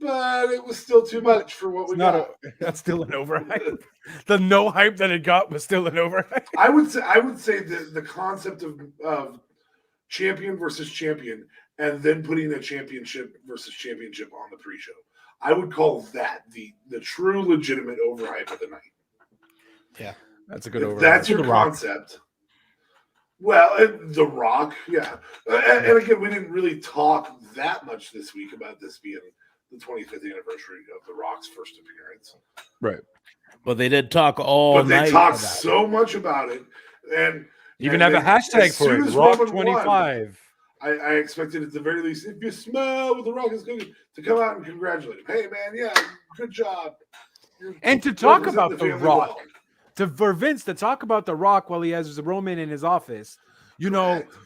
but it was still too much for what we got. That's still an overhype. The no hype that it got was still an overhype. I would say the concept of champion versus champion, and then putting a championship versus championship on the pre-show. I would call that the true legitimate overhype of the night. Yeah. That's a good overhype. That's your concept. Well, The Rock, yeah. And again, we didn't really talk that much this week about this being the 25th anniversary of The Rock's first appearance. Right. But they did talk all night. But they talked so much about it. And even have a hashtag for it, Rock25. I expected at the very least, if you smell what The Rock is cooking, to come out and congratulate him. Hey, man, yeah, good job. And to talk about The Rock. For Vince to talk about The Rock while he has Roman in his office,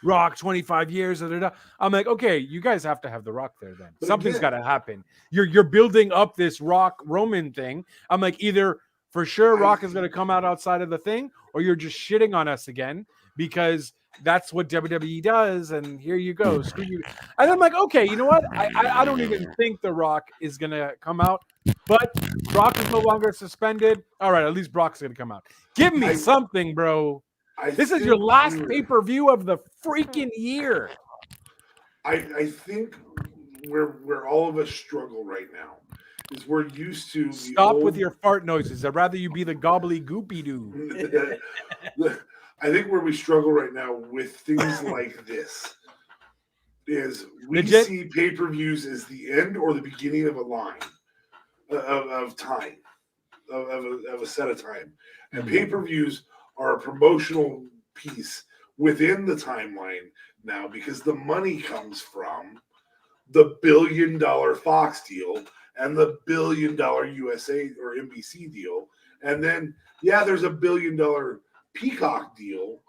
Rock 25 years. I'm like, okay, you guys have to have The Rock there then. But something's got to happen. You're building up this Rock Roman thing. I'm like, either for sure Rock is going to come out outside of the thing, or you're just shitting on us again because that's what WWE does. And here you go, screw you. And I'm like, okay, you know what? I don't even think The Rock is going to come out. But Brock is no longer suspended. All right, at least Brock's going to come out. Give me something, bro. This is your last pay-per-view of the freaking year. I think where all of us struggle right now is we're used to with your fart noises. I'd rather you be the gobbly goopy doo. I think where we struggle right now with things like this is we see pay-per-views as the end or the beginning of a line. Of time, of a set of time. And pay-per-views are a promotional piece within the timeline now because the money comes from the $1 billion Fox deal and the $1 billion USA or NBC deal. And then, there's a $1 billion Peacock deal,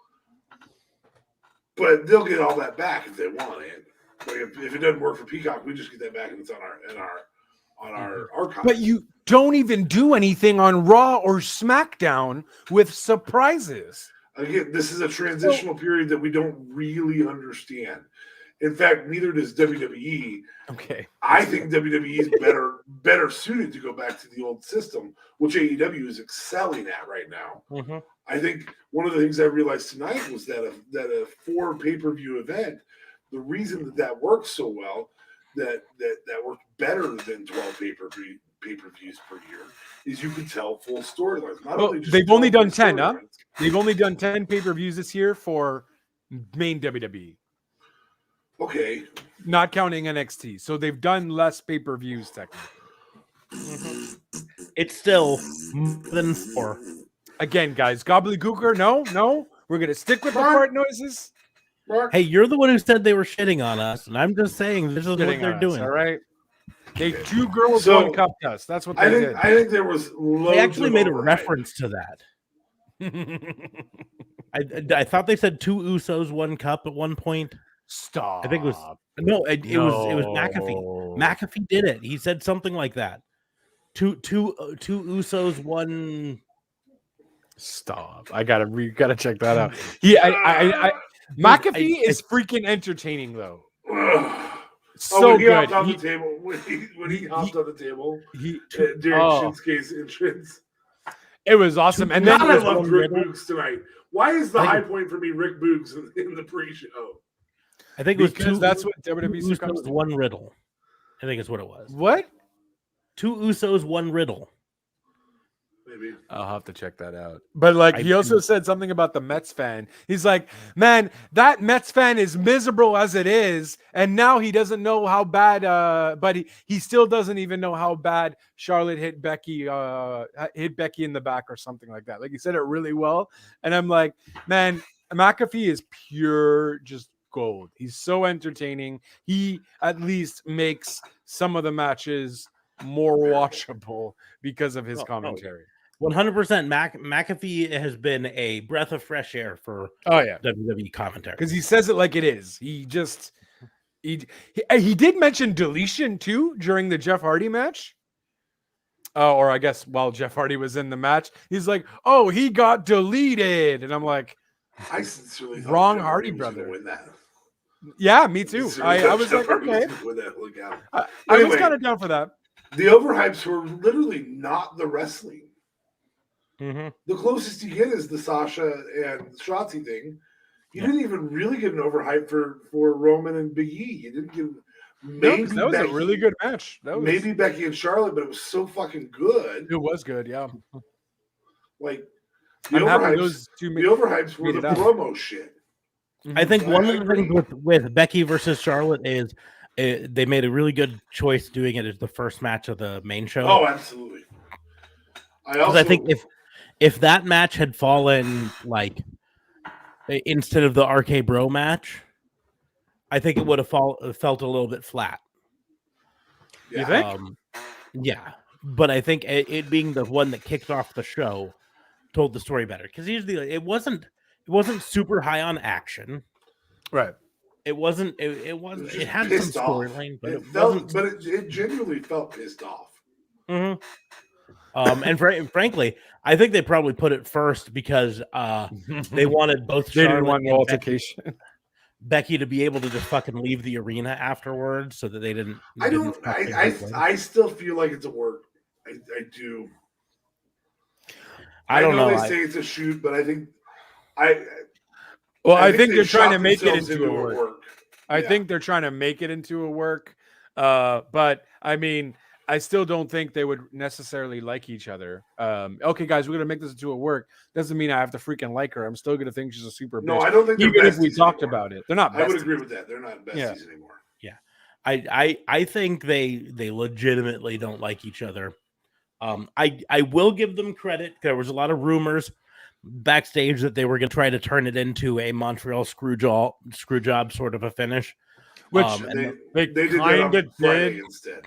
but they'll get all that back if they want it. But if it doesn't work for Peacock, we just get that back and it's on our archive. But you don't even do anything on Raw or SmackDown with surprises. Again, this is a transitional period that we don't really understand. In fact, neither does WWE. Okay. I think WWE is better suited to go back to the old system, which AEW is excelling at right now. Mm-hmm. I think one of the things I realized tonight was that a 4 pay-per-view event, the reason that works so well, that worked better than 12 pay-per-views per year is you can tell full storylines. They've only done 10, huh? They've only done 10 pay-per-views this year for main WWE. Okay. Not counting NXT. So they've done less pay-per-views technically. Mm-hmm. It's still more than 4. Again, guys, gobbledygooker, no. We're going to stick with the fart noises. Hey, you're the one who said they were shitting on us, and I'm just saying this is what they're doing. All right. They 2 girls, 1 cupped us. That's what they did. I think there was loads. They actually made a reference to that. I thought they said 2 Usos, 1 cup at one point. Stop. I think it was was McAfee. McAfee did it. He said something like that. 2 Usos, 1. Stop. We gotta check that out. McAfee is freaking entertaining though. So when he good. Hopped on the table, when he hopped on the table during Shinsuke's entrance. It was awesome. And then I loved Rick Boogs tonight. Why is the high point for me Rick Boogs in the pre-show? I think it was because that's what WWE Usos, 1 Riddle. I think is what it was. What? 2 Usos, 1 Riddle. Maybe. I'll have to check that out. But he also said something about the Mets fan. He's like, man, that Mets fan is miserable as it is, and now he doesn't know how bad. But he still doesn't even know how bad Charlotte hit Becky in the back or something like that. Like he said it really well, and I'm like, man, McAfee is pure just gold. He's so entertaining. He at least makes some of the matches more watchable because of his commentary. 100%. McAfee has been a breath of fresh air for WWE commentary because he says it like it is. He did mention deletion too during the Jeff Hardy match. Or I guess while Jeff Hardy was in the match, he's like, "Oh, he got deleted," and I'm like, I sincerely thought wrong Jeff Hardy was brother. gonna win that. Yeah, me too. I was Jeff like, Hardy okay. was gonna win that. Look out. I was kind of down for that. The overhypes were literally not the wrestling. Mhm. The closest you get is the Sasha and Shotzi thing. You didn't even really get an overhype for Roman and Big E. You didn't give maybe that was Becky, a really good match. Maybe Becky and Charlotte, but it was so fucking good. It was good, yeah. Like the overhypes were the promo shit. I think one of the things with Becky versus Charlotte is they made a really good choice doing it as the first match of the main show. Oh, absolutely. I think if that match had fallen like instead of the RK Bro match, I think it would have felt a little bit flat. You think? Yeah, but I think it being the one that kicked off the show told the story better because usually it wasn't super high on action, right? It wasn't. It had some storyline, but it genuinely felt pissed off. Mm-hmm. And frankly, I think they probably put it first because they wanted both. They didn't want no altercation. Becky to be able to just fucking leave the arena afterwards, so that they didn't. I still feel like it's a work. I do. I don't know. They say it's a shoot, but I think I think they're trying to make it into a work. I think they're trying to make it into a work. But I mean, I still don't think they would necessarily like each other. Okay, guys, we're gonna make this into a work. Doesn't mean I have to freaking like her. I'm still gonna think she's a super bitch. No, I don't think even if we talked about it. They're not besties. I would agree with that. They're not besties anymore. Yeah. I think they legitimately don't like each other. I will give them credit. There was a lot of rumors backstage that they were going to try to turn it into a Montreal screw job sort of a finish, which they kind of did instead.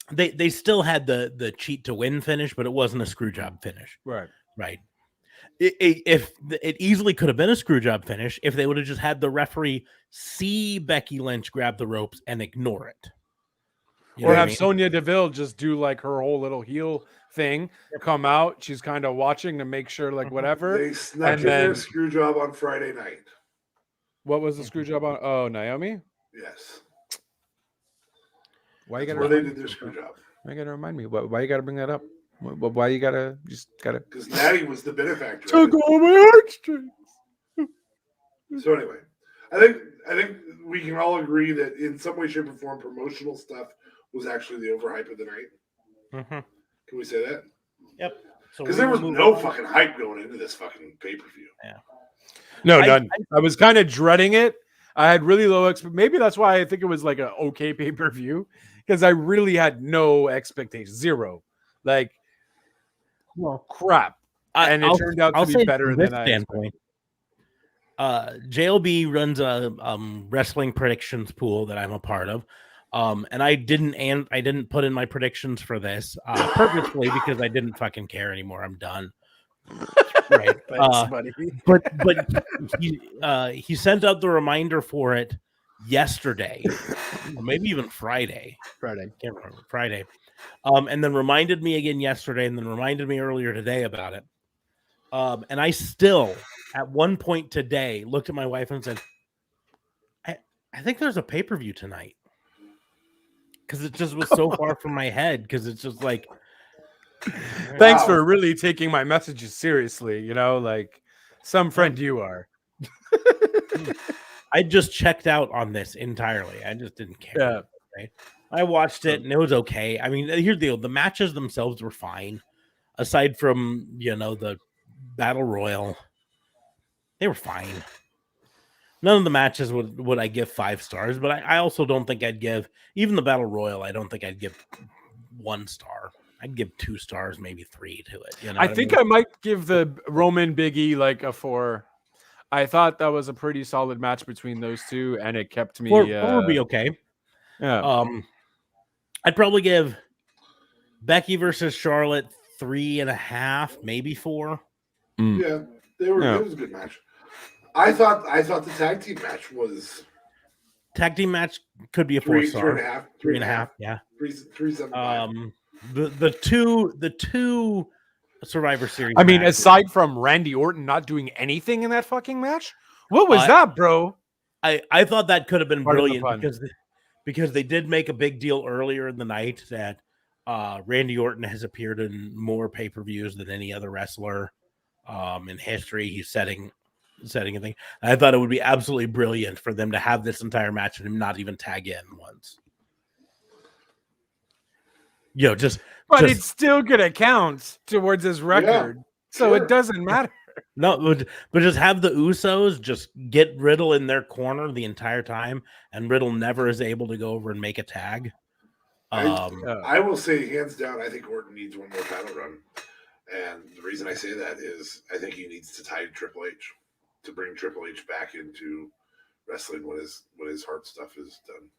They still had the cheat to win finish, but it wasn't a screw job finish. Right. If it easily could have been a screw job finish if they would have just had the referee see Becky Lynch grab the ropes and ignore it. Or have Sonya Deville just do like her whole little heel thing, come out. She's kind of watching to make sure, like, whatever. They snuck in their screw job on Friday night. What was the screw job on? Oh, Naomi? Yes. Why you gotta? Where they did their screw job. Why you gotta remind me? Why you gotta bring that up? Why you gotta Because Natty was the benefactor. Took all my heartstrings. So anyway, I think we can all agree that in some way, shape, or form, promotional stuff was actually the overhype of the night. Mm-hmm. Can we say that? Yep. Because there was no fucking hype going into this fucking pay-per-view. Yeah. No, none. I was kind of dreading it. I had really low expectations. Maybe that's why I think it was like an okay pay-per-view, because I really had no expectations. Zero. Like, well, crap. And it turned out to be better than I expected. JLB runs a wrestling predictions pool that I'm a part of. And I didn't put in my predictions for this purposefully because I didn't fucking care anymore. I'm done. Right. Thanks, buddy. But he sent out the reminder for it yesterday, or maybe even Friday. Can't remember. Friday. And then reminded me again yesterday, and then reminded me earlier today about it. And I still, at one point today, looked at my wife and said, I think there's a pay-per-view tonight. Because it just was so far from my head. Because it's just like, thanks for really taking my messages seriously. You know, like some friend you are. I just checked out on this entirely. I just didn't care. Yeah. Right? I watched it and it was okay. I mean, here's the deal: the matches themselves were fine, aside from the Battle Royal. They were fine. None of the matches would I give 5 stars, but I also don't think I'd give even the Battle Royal. I don't think I'd give 1 star. I'd give 2 stars, maybe 3 to it. You know, I think I might give the Roman Big E like a 4. I thought that was a pretty solid match between those two, and it kept me. 4 would be okay. Yeah. I'd probably give Becky versus Charlotte 3.5, maybe 4. Yeah, they were. Yeah. It was a good match. I thought the tag team match was Tag team match could be a 4-star. 3.5. Yeah. 3.75. The two Survivor Series. I mean, matches, aside from Randy Orton not doing anything in that fucking match, what was I- that, bro? I thought that could have been Pardon the brilliant pun. because they did make a big deal earlier in the night that Randy Orton has appeared in more pay-per-views than any other wrestler in history. He's setting a thing. I thought it would be absolutely brilliant for them to have this entire match and him not even tag in once. But it's still gonna count towards his record, so sure. it doesn't matter. No, but just have the Usos just get Riddle in their corner the entire time, and Riddle never is able to go over and make a tag. I will say, hands down, I think Orton needs one more title run, and the reason I say that is I think he needs to tie Triple H to bring Triple H back into wrestling when his heart stuff is done.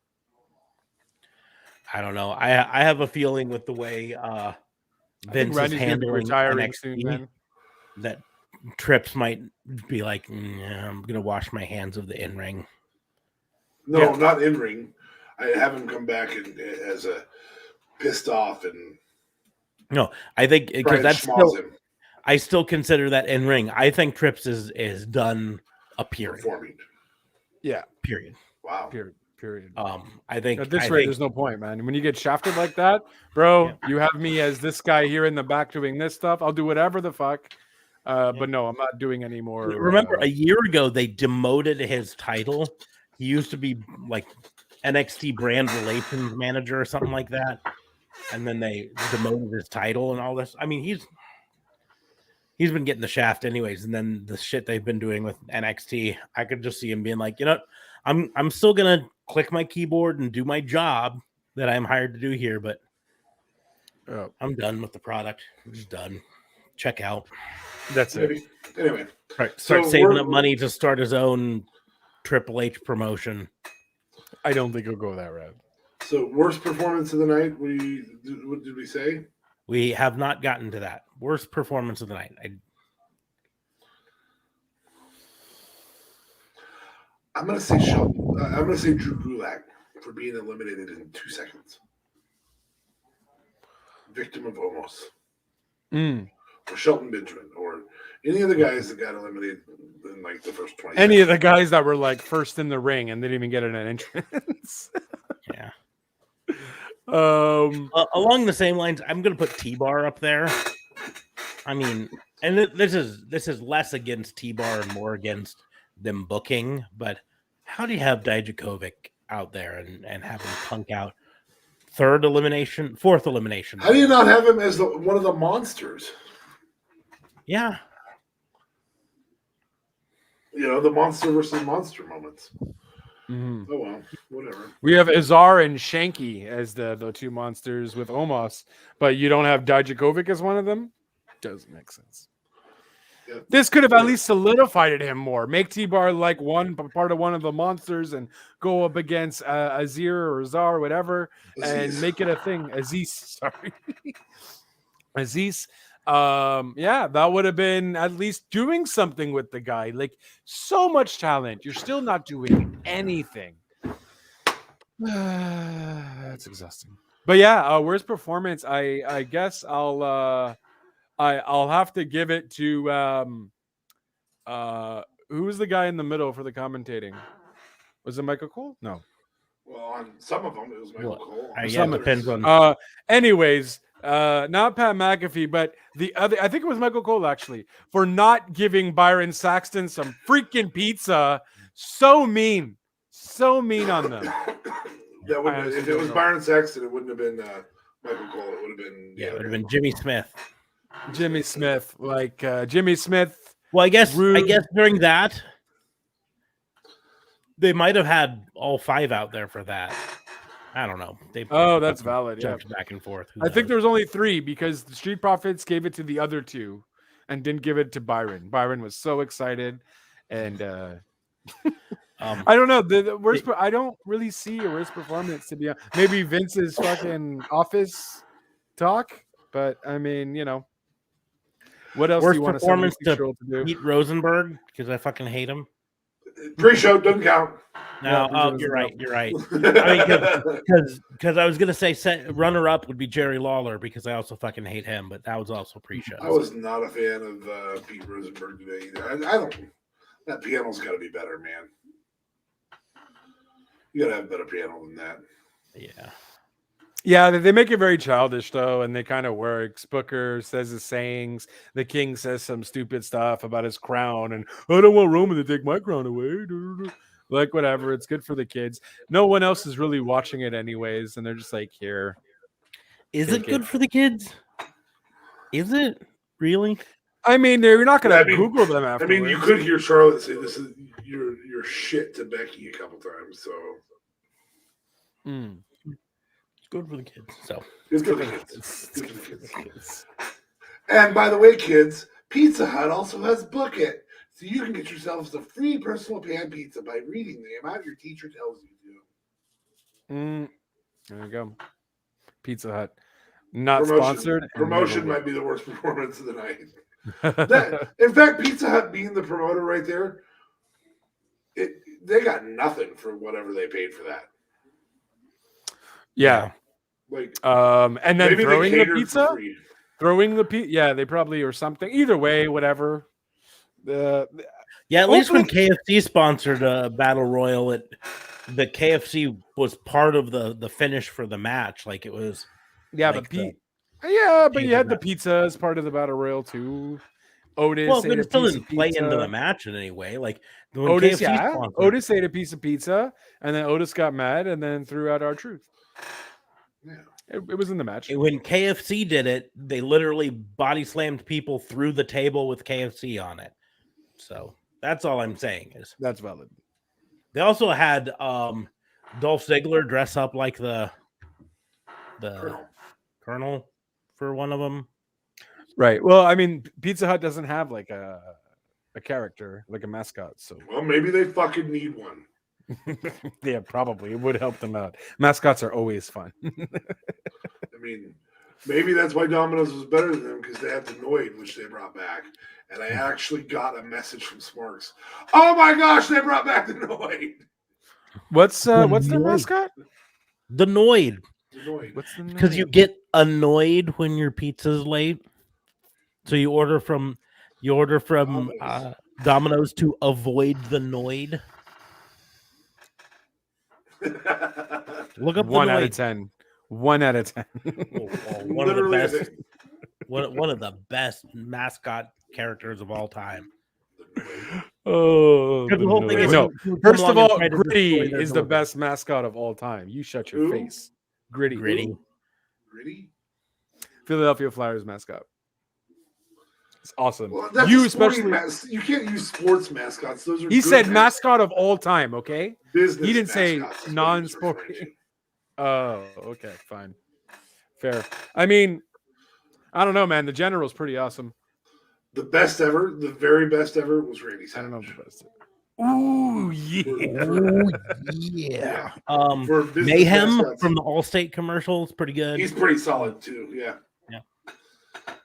I don't know. I have a feeling with the way Vince is handling retiring NXT soon, man. that Trips might be like, I'm gonna wash my hands of the in-ring. No, not in ring. I have him come back as a pissed off and no. I think because that's still, him. I still consider that in-ring. I think Trips is done appearing. Performing. Yeah. Period. Wow. Period. I think At this rate, there's no point, man. When you get shafted like that, bro, you have me as this guy here in the back doing this stuff. I'll do whatever the fuck. But no, I'm not doing any more. Remember, a year ago they demoted his title. He used to be like NXT brand relations manager or something like that, and then they demoted his title and all this. I mean, he's been getting the shaft anyways, and then the shit they've been doing with NXT, I could just see him being like, I'm still gonna click my keyboard and do my job that I'm hired to do here, but I'm done with the product. I'm just done. Check out. That's it. Anyway, right. Start saving up money to start his own Triple H promotion. I don't think he'll go that route. So worst performance of the night. What did we say? We have not gotten to that. Worst performance of the night. I'm gonna say Shelton. I'm gonna say Drew Gulak for being eliminated in 2 seconds. Victim of Omos. Or Shelton Benjamin, or any of the guys that got eliminated in like the first 20 Any seconds. of the guys that were like first in the ring and didn't even get an entrance. Yeah. Along the same lines, I'm going to put T-Bar up there. I mean, and this is less against T-Bar and more against them booking. But how do you have Dijakovic out there and have him Punk out? Fourth elimination. How do you not have him as one of the monsters? Yeah. The monster versus monster moments. Mm-hmm. Oh, well, whatever. We have Azar and Shanky as the two monsters with Omos, but you don't have Dijakovic as one of them? Doesn't make sense. Yeah. This could have at least solidified him more. Make T-Bar like part of one of the monsters and go up against Azir or Azar or whatever and make it a thing. Aziz, sorry. Aziz. That would have been at least doing something with the guy. Like, so much talent. You're still not doing anything. That's exhausting. But yeah, worst performance. I guess I'll have to give it to who was the guy in the middle for the commentating? Was it Michael Cole? No. Well, on some of them it was Michael Cole. Yeah, it depends on. Anyways, not Pat McAfee, but the other. I think it was Michael Cole actually for not giving Byron Saxton some freaking pizza. So mean on them. If it was Byron Saxton, it wouldn't have been Michael Cole. It would have been it would have been Jimmy Smith. Jimmy Smith. Well, I guess during that, they might have had all 5 out there for that. I don't know. That's valid. Yeah, back and forth. I think there was only 3 because the Street Profits gave it to the other 2 and didn't give it to Byron. Byron was so excited, and I don't know. The worst. I don't really see a worst performance to be honest. Maybe Vince's fucking office talk. But I mean, what else do Worst you want a performance to 76-year-old to do? Pete Rosenberg, because I fucking hate him. Pre-show doesn't count. No, Yeah, you're right. You're right. I mean, because I was gonna say runner-up would be Jerry Lawler because I also fucking hate him, but that was also pre-show. I was not a fan of Pete Rosenberg today either. I don't. That piano's got to be better, man. You got to have a better piano than that. Yeah. Yeah, they make it very childish though, and they kind of works. Booker says his sayings. The king says some stupid stuff about his crown, and I don't want Roman to take my crown away. Like whatever, it's good for the kids. No one else is really watching it anyways, and they're just like, here. Is it good for the kids? Is it really? I mean, you're not going to Google them afterwards. I mean, you could hear Charlotte say, "This is your shit" to Becky a couple times. So. Good for the kids. So it's good for the kids. And by the way, kids, Pizza Hut also has Book It, so you can get yourselves a free personal pan pizza by reading the amount your teacher tells you to. There you go. Pizza Hut, not sponsored. Promotion might be the worst performance of the night. In fact, Pizza Hut being the promoter right there, they got nothing for whatever they paid for that. Yeah. Like, and then throwing the pizza, yeah, they probably or something. Either way, whatever. At least when KFC sponsored a battle royal, the KFC was part of the finish for the match. Like it was. Yeah, like but you had the pizza as part of the battle royal too. Otis, well, but it still didn't play into the match in any way. Like Otis, Otis ate a piece of pizza, and then Otis got mad, and then threw out R-Truth. Yeah, it was in the match. When KFC did it, they literally body slammed people through the table with KFC on it. So that's all I'm saying is that's valid. They also had Dolph Ziggler dress up like the Colonel for one of them. Right. Well, I mean, Pizza Hut doesn't have like a character, like a mascot. So well, maybe they fucking need one. Yeah, probably it would help them out. Mascots are always fun. I mean, maybe that's why Domino's was better than them because they had the Noid, which they brought back. And I actually got a message from Smarks. Oh my gosh, they brought back the Noid. What's their mascot? The Noid. What's the because you get annoyed when your pizza's late, so you order from Domino's to avoid the Noid. Look up 1 out of 10. 1 out of 10. One of the best. One of the best mascot characters of all time. Oh, the whole thing is first of all, Gritty is the best mascot of all time. You shut your face. Gritty. Philadelphia Flyers mascot. It's awesome. Well, you especially you can't use sports mascots. Those are he said mascot of all time, okay? Business he didn't say non-sport. Oh, okay, fine. Fair. I mean, I don't know, man. The General's pretty awesome. The best ever, the very best ever was Randy Savage. I don't know the best. Ooh, yeah. Mayhem from the Allstate commercial is pretty good. He's pretty solid too. Yeah.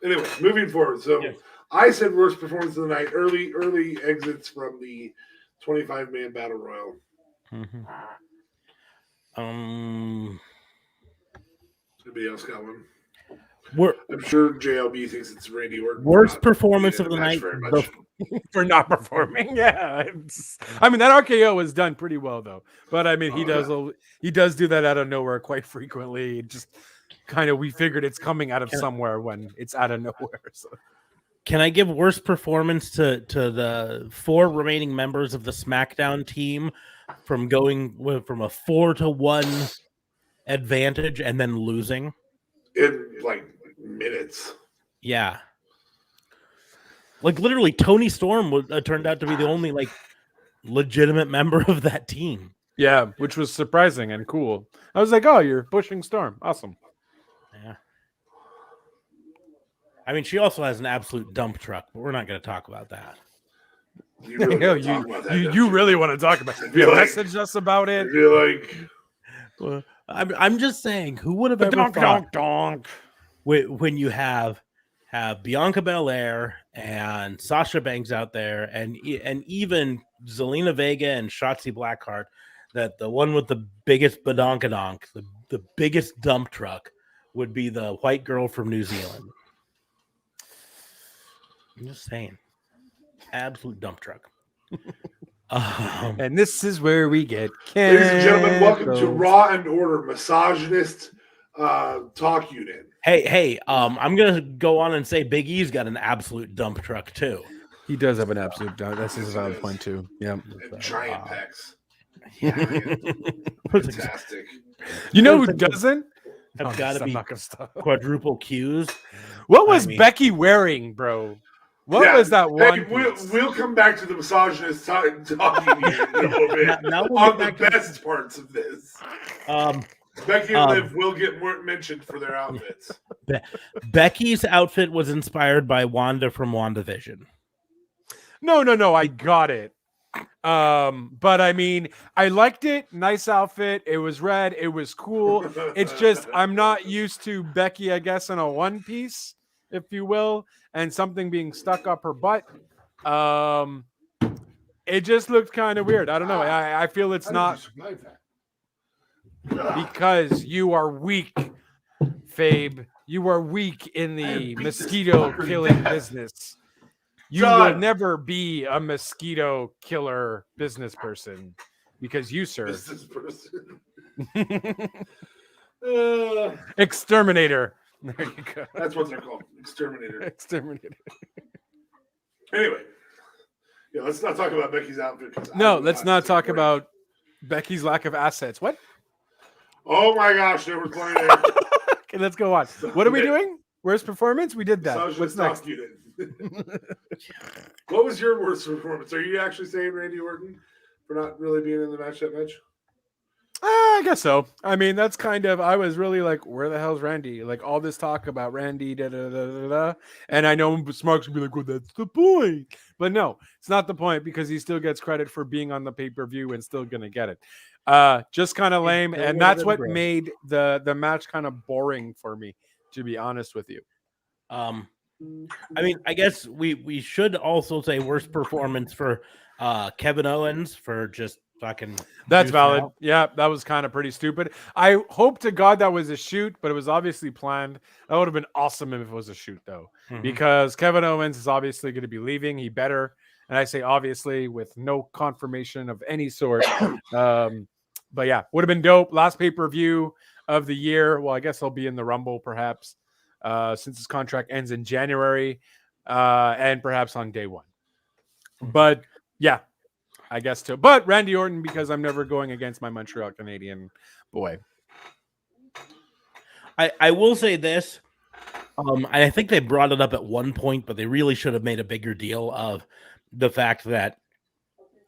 Anyway, moving forward. So I said worst performance of the night. Early exits from the 25-man battle royal. Mm-hmm. Anybody else got one? I'm sure JLB thinks it's Randy Orton. Worst performance of the night for not performing. Yeah, I mean that RKO was done pretty well though. But I mean he does do that out of nowhere quite frequently. Just kind of we figured it's coming out of somewhere when it's out of nowhere. So. Can I give worst performance to the 4 remaining members of the SmackDown team from going from a 4-1 advantage and then losing in like minutes? Yeah, like literally Tony Storm turned out to be the only like legitimate member of that team. Yeah, which was surprising and cool. I was like, oh, you're pushing Storm. Awesome. Yeah. I mean, she also has an absolute dump truck, but we're not going to talk about that. You really want to talk about it? You message us about it. You're like, well, I'm just saying, who would have ever thought? Donk. when you have Bianca Belair and Sasha Banks out there, and even Zelina Vega and Shotzi Blackheart, that the one with the biggest badonkadonk, the biggest dump truck, would be the white girl from New Zealand. I'm just saying, absolute dump truck. And this is where we get ladies and gentlemen, welcome to Raw and Order Misogynist Talk Unit. Hey, I'm gonna go on and say Big E's got an absolute dump truck too. He does have an absolute dump. That's his valid point too. Yeah, and giant pecs. Yeah, fantastic. You know who doesn't? Have got to be not gonna stop. quadruple Qs. What was Becky wearing, bro? What was that one? We'll come back to the misogynist talking here in a little bit now on the best parts of this. Becky and Liv will get mentioned for their outfits. Becky's outfit was inspired by Wanda from WandaVision. No, I got it. But I mean, I liked it. Nice outfit. It was red. It was cool. It's just I'm not used to Becky, I guess, in a one piece, if you will, and something being stuck up her butt. It just looked kind of weird. I don't know. I feel it's not because you are weak, Fabe. You are weak in the mosquito killing business. You will never be a mosquito killer business person because you, sir. Business person. Exterminator. There you go. That's what they're called. Exterminator. Exterminator. Anyway. Yeah, let's not talk about Becky's outfit. No, let's not talk about Becky's lack of assets. What? Oh my gosh, there was plenty there. Okay, let's go on. What are we doing? Worst performance? We did that. What's next? What was your worst performance? Are you actually saying Randy Orton for not really being in the match that much? I guess so. I mean, that's kind of, I was really like, where the hell's Randy? Like all this talk about Randy, and I know Smarks would be like, well, that's the point. But no, it's not the point because he still gets credit for being on the pay-per-view and still going to get it. Just kind of lame. And that's what made the match kind of boring for me, to be honest with you. I mean, I guess we should also say worst performance for Kevin Owens for just fucking. That's valid. Yeah, that was kind of pretty stupid. I hope to God that was a shoot, but it was obviously planned. That would have been awesome if it was a shoot, though, because Kevin Owens is obviously going to be leaving. He better, and I say obviously with no confirmation of any sort. But yeah, would have been dope. Last pay-per-view of the year. Well, I guess I'll be in the Rumble perhaps. Since his contract ends in January, and perhaps on day one. But yeah, I guess too. But Randy Orton, because I'm never going against my Montreal Canadian boy. I will say this. I think they brought it up at one point, but they really should have made a bigger deal of the fact that,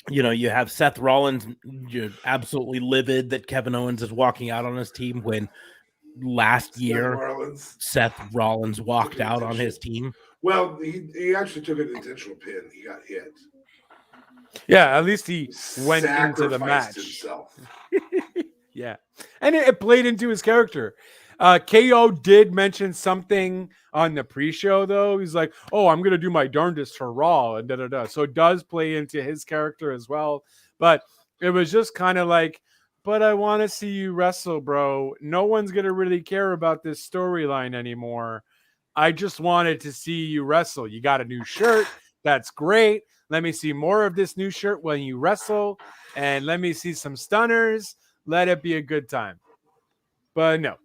you know, you have Seth Rollins, you're absolutely livid that Kevin Owens is walking out on his team when last year Seth Rollins walked out on his team. Well, he actually took an intentional pin. He got hit. Yeah, at least he went into the match himself. Yeah, and it played into his character. KO did mention something on the pre-show, though. He's like, "Oh, I'm gonna do my darndest for Raw," and So it does play into his character as well. But it was just kind of like, but I want to see you wrestle, bro. No one's going to really care about this storyline anymore. I just wanted to see you wrestle. You got a new shirt. That's great. Let me see more of this new shirt when you wrestle. And let me see some stunners. Let it be a good time. But no.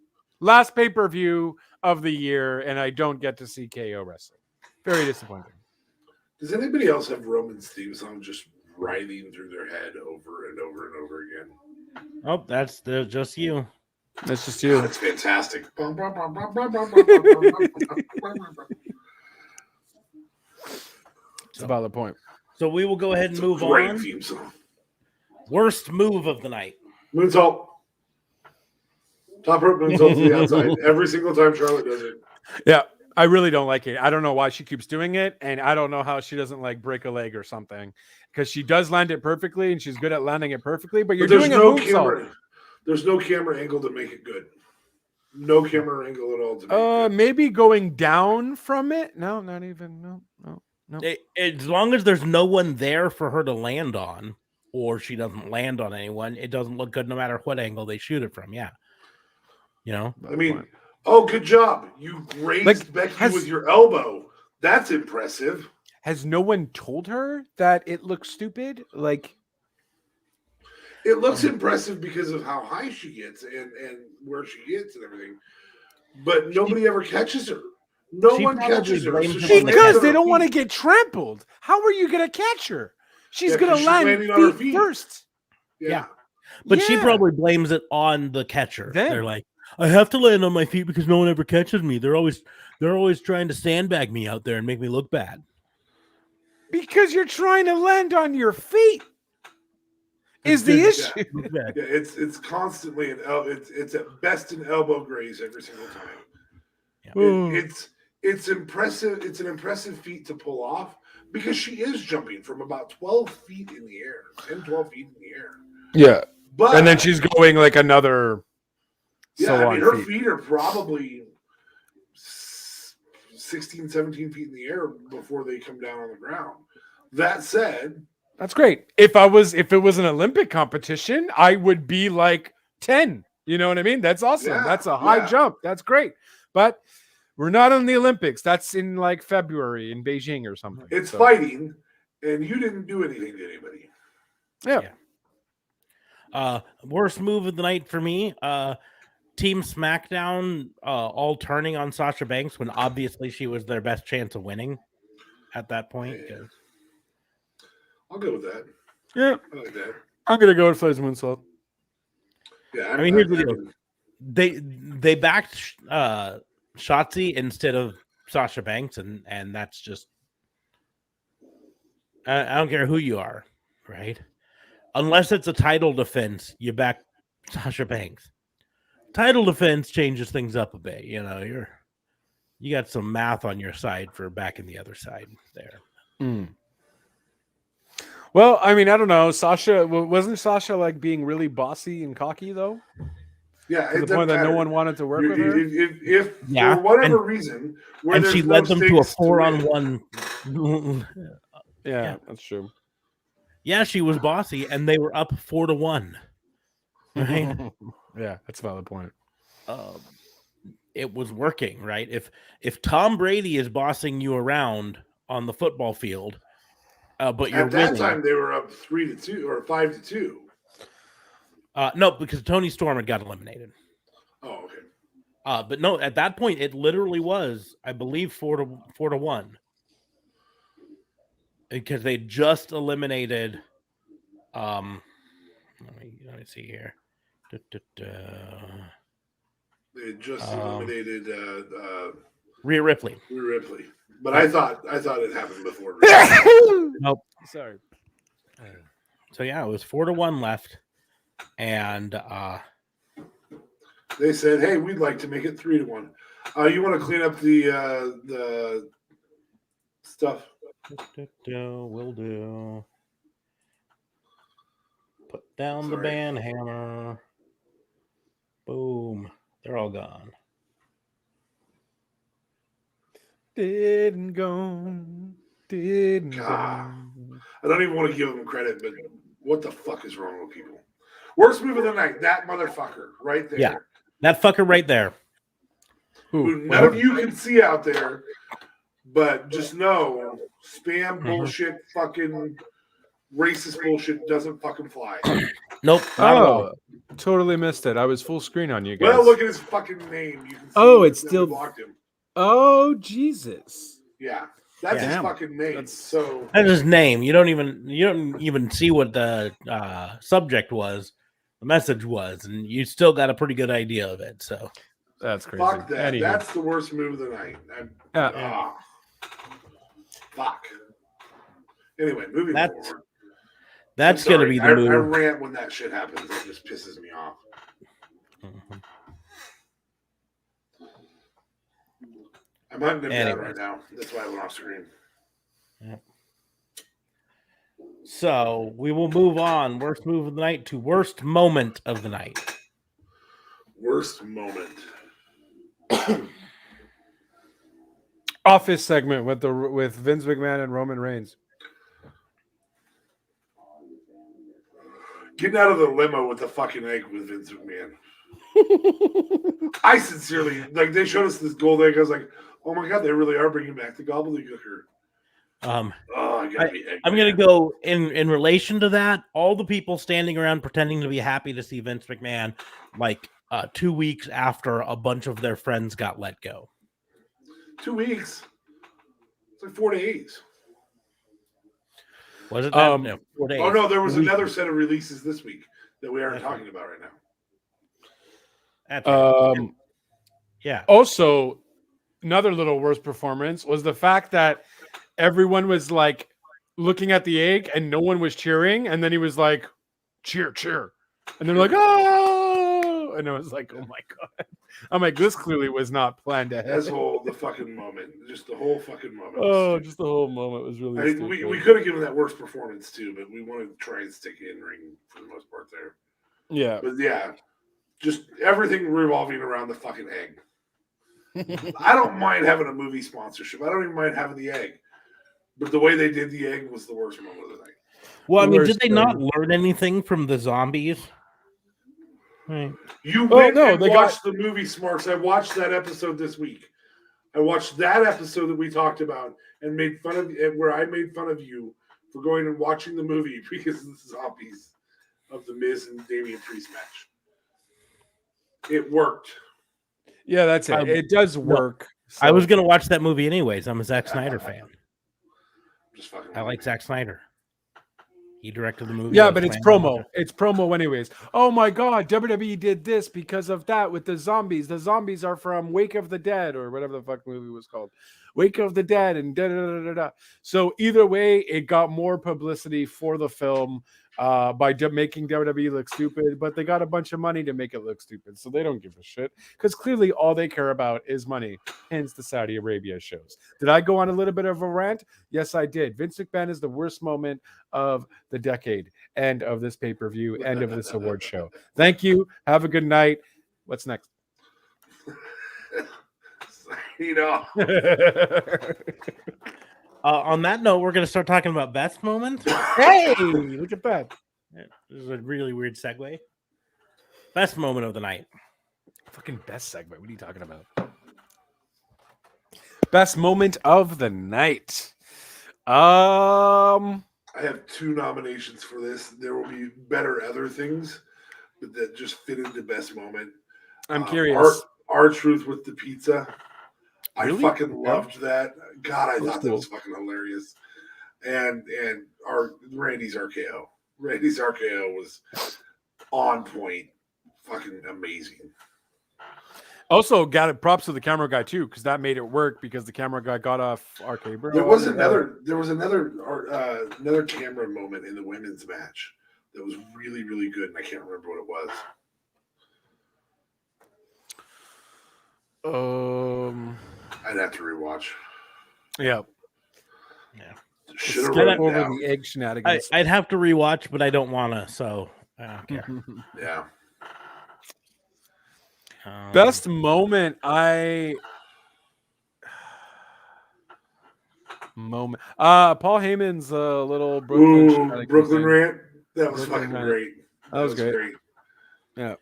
Last pay-per-view of the year, and I don't get to see KO wrestle. Very disappointing. Does anybody else have Roman's theme song just writhing through their head over and over and over again? Oh, that's just you. That's just you. That's fantastic. It's a valid point. So we will go ahead and move on. Great theme song. Worst move of the night. Moonsault. Top rope moonsault to the outside. Every single time Charlotte does it. Yeah, I really don't like it. I don't know why she keeps doing it, and I don't know how she doesn't like break a leg or something. Because she does land it perfectly, and she's good at landing it perfectly. But you're doing a moonsault. There's no camera angle to make it good. No camera angle at all. To me. Maybe going down from it. No, not even. No. As long as there's no one there for her to land on, or she doesn't land on anyone, it doesn't look good no matter what angle they shoot it from. Yeah. You know? I mean, oh, good job. You raised Becky with your elbow. That's impressive. Has no one told her that it looks stupid? Like, it looks impressive because of how high she gets and where she gets and everything. But nobody ever catches her. No one catches her. Because they don't want to get trampled. How are you going to catch her? She's going to land feet first. Yeah. But she probably blames it on the catcher. They're like, I have to land on my feet because no one ever catches me. They're always trying to sandbag me out there and make me look bad. Because you're trying to land on your feet. Is the issue? Yeah, it's constantly it's at best an elbow graze every single time. Yeah. It's impressive. It's an impressive feat to pull off because she is jumping from about 12 feet in the air, 10, 12 feet in the air. Yeah, and then she's going like another. Her feet are probably 16, 17 feet in the air before they come down on the ground. That said, that's great. If it was an Olympic competition, I would be like 10. You know what I mean? That's awesome. Yeah, that's a high jump. That's great. But we're not on the Olympics. That's in like February in Beijing or something. It's fighting, and you didn't do anything to anybody. Yeah. Worst move of the night for me. Team SmackDown all turning on Sasha Banks when obviously she was their best chance of winning at that point. Yeah. I'll go with that. Yeah. I like that. I'm going to go with Flames Moonsault. Yeah. I mean, here's the deal. They backed Shotzi instead of Sasha Banks, and that's just I don't care who you are, right? Unless it's a title defense, you back Sasha Banks. Title defense changes things up a bit. You know, you got some math on your side for backing the other side there. Well, I mean, I don't know. Wasn't Sasha like being really bossy and cocky though? Yeah, to the point that no one wanted to work with her. If for whatever reason, and she led them to a 4-on-1. Yeah, that's true. Yeah, she was bossy, and they were up 4-1. Right? Yeah, that's a valid point. It was working, right? If Tom Brady is bossing you around on the football field, but you're at that winning, time they were up 3-2 or 5-2. No, because Tony Storm had got eliminated. Oh, okay. But no, at that point it literally was, I believe, 4-1. Because they just eliminated. Let me see here. They just eliminated Rhea Ripley. But I thought it happened before. Nope. Sorry. So yeah, it was 4-1 left, and they said, "Hey, we'd like to make it 3-1. You want to clean up the stuff?" Will do. Put down the band hammer. Boom. They're all gone. Didn't go. I don't even want to give them credit, but what the fuck is wrong with people? Worst move of the night, that motherfucker right there. Yeah, that fucker right there. Who none of you can see out there, but just know spam bullshit, fucking racist bullshit doesn't fucking fly. Nope. Totally missed it. I was full screen on you guys. Well, look at his fucking name. You can see it's still blocked him. Oh, Jesus. Yeah. That's his fucking name. That's his name. You don't even see what the subject was, the message was, and you still got a pretty good idea of it. So that's crazy. Fuck that. Anywho. That's the worst move of the night. Fuck. Anyway, moving forward. That's going to be the move. I rant when that shit happens. It just pisses me off. Mm-hmm. I'm hunting him down right now. That's why I went off screen. Yeah. So we will move on. Worst move of the night to worst moment of the night. Worst moment. Office segment with Vince McMahon and Roman Reigns. Getting out of the limo with the fucking egg with Vince McMahon. I sincerely, like, they showed us this gold egg. I was like, oh my God, they really are bringing back the gobbledygooker. I'm I'm going to go in relation to that. All the people standing around pretending to be happy to see Vince McMahon, like 2 weeks after a bunch of their friends got let go. 2 weeks. It's like 4 days. Was it that? No, 4 days. Oh no, there was another set of releases this week that we aren't talking about right now. That's right. Yeah. Also, another little worse performance was the fact that everyone was like looking at the egg and no one was cheering, and then he was like, cheer, cheer. And they're like, oh, and I was like, oh my God. I'm like, this clearly was not planned ahead. The fucking moment. Just the whole fucking moment. Oh, just the whole moment was really stupid. We could have given that worst performance too, but we wanted to try and stick in ring for the most part there. Yeah. But yeah, just everything revolving around the fucking egg. I don't mind having a movie sponsorship. I don't even mind having the egg. But the way they did the egg was the worst moment of the night. Well, I mean, did they not learn anything from the zombies? Right. You went and watched the movie Smarks. I watched that episode this week. I watched that episode that we talked about and made fun of, where I made fun of you for going and watching the movie because of the zombies of the Miz and Damian Priest match. It worked. Yeah, that's it. It does work. So. I was going to watch that movie anyways. I'm a Zack Snyder fan. I like Zack Snyder. He directed the movie. Yeah, but it's promo. It's promo anyways. Oh my God, WWE did this because of that with the zombies. The zombies are from Wake of the Dead or whatever the fuck movie was called. Wake of the Dead and da da da da da. So either way, it got more publicity for the film by making WWE look stupid, but they got a bunch of money to make it look stupid. So they don't give a shit because clearly all they care about is money. Hence the Saudi Arabia shows. Did I go on a little bit of a rant? Yes, I did. Vince McMahon is the worst moment of the decade and of this pay-per-view and of this award show. Thank you. Have a good night. What's next? On that note, we're going to start talking about best moments. Hey, look at that. This is a really weird segue. Best moment of the night. Fucking best segue. What are you talking about? Best moment of the night. I have 2 nominations for this. There will be better other things, but that just fit into best moment. I'm curious. R-Truth with the pizza. Really? I fucking loved that. God, I thought that was fucking hilarious. And Randy's RKO. Randy's RKO was on point. Fucking amazing. Also, got it. Props to the camera guy too, because that made it work. Because the camera guy got off RK Bro. There was another camera moment in the women's match that was really, really good, and I can't remember what it was. I'd have to rewatch. Yeah. Should have wrote over the egg shenanigans. I'd have to rewatch, but I don't want to, so I don't care. Yeah. Best moment, Paul Heyman's little Brooklyn rant. That was fucking great. That was great. Yeah.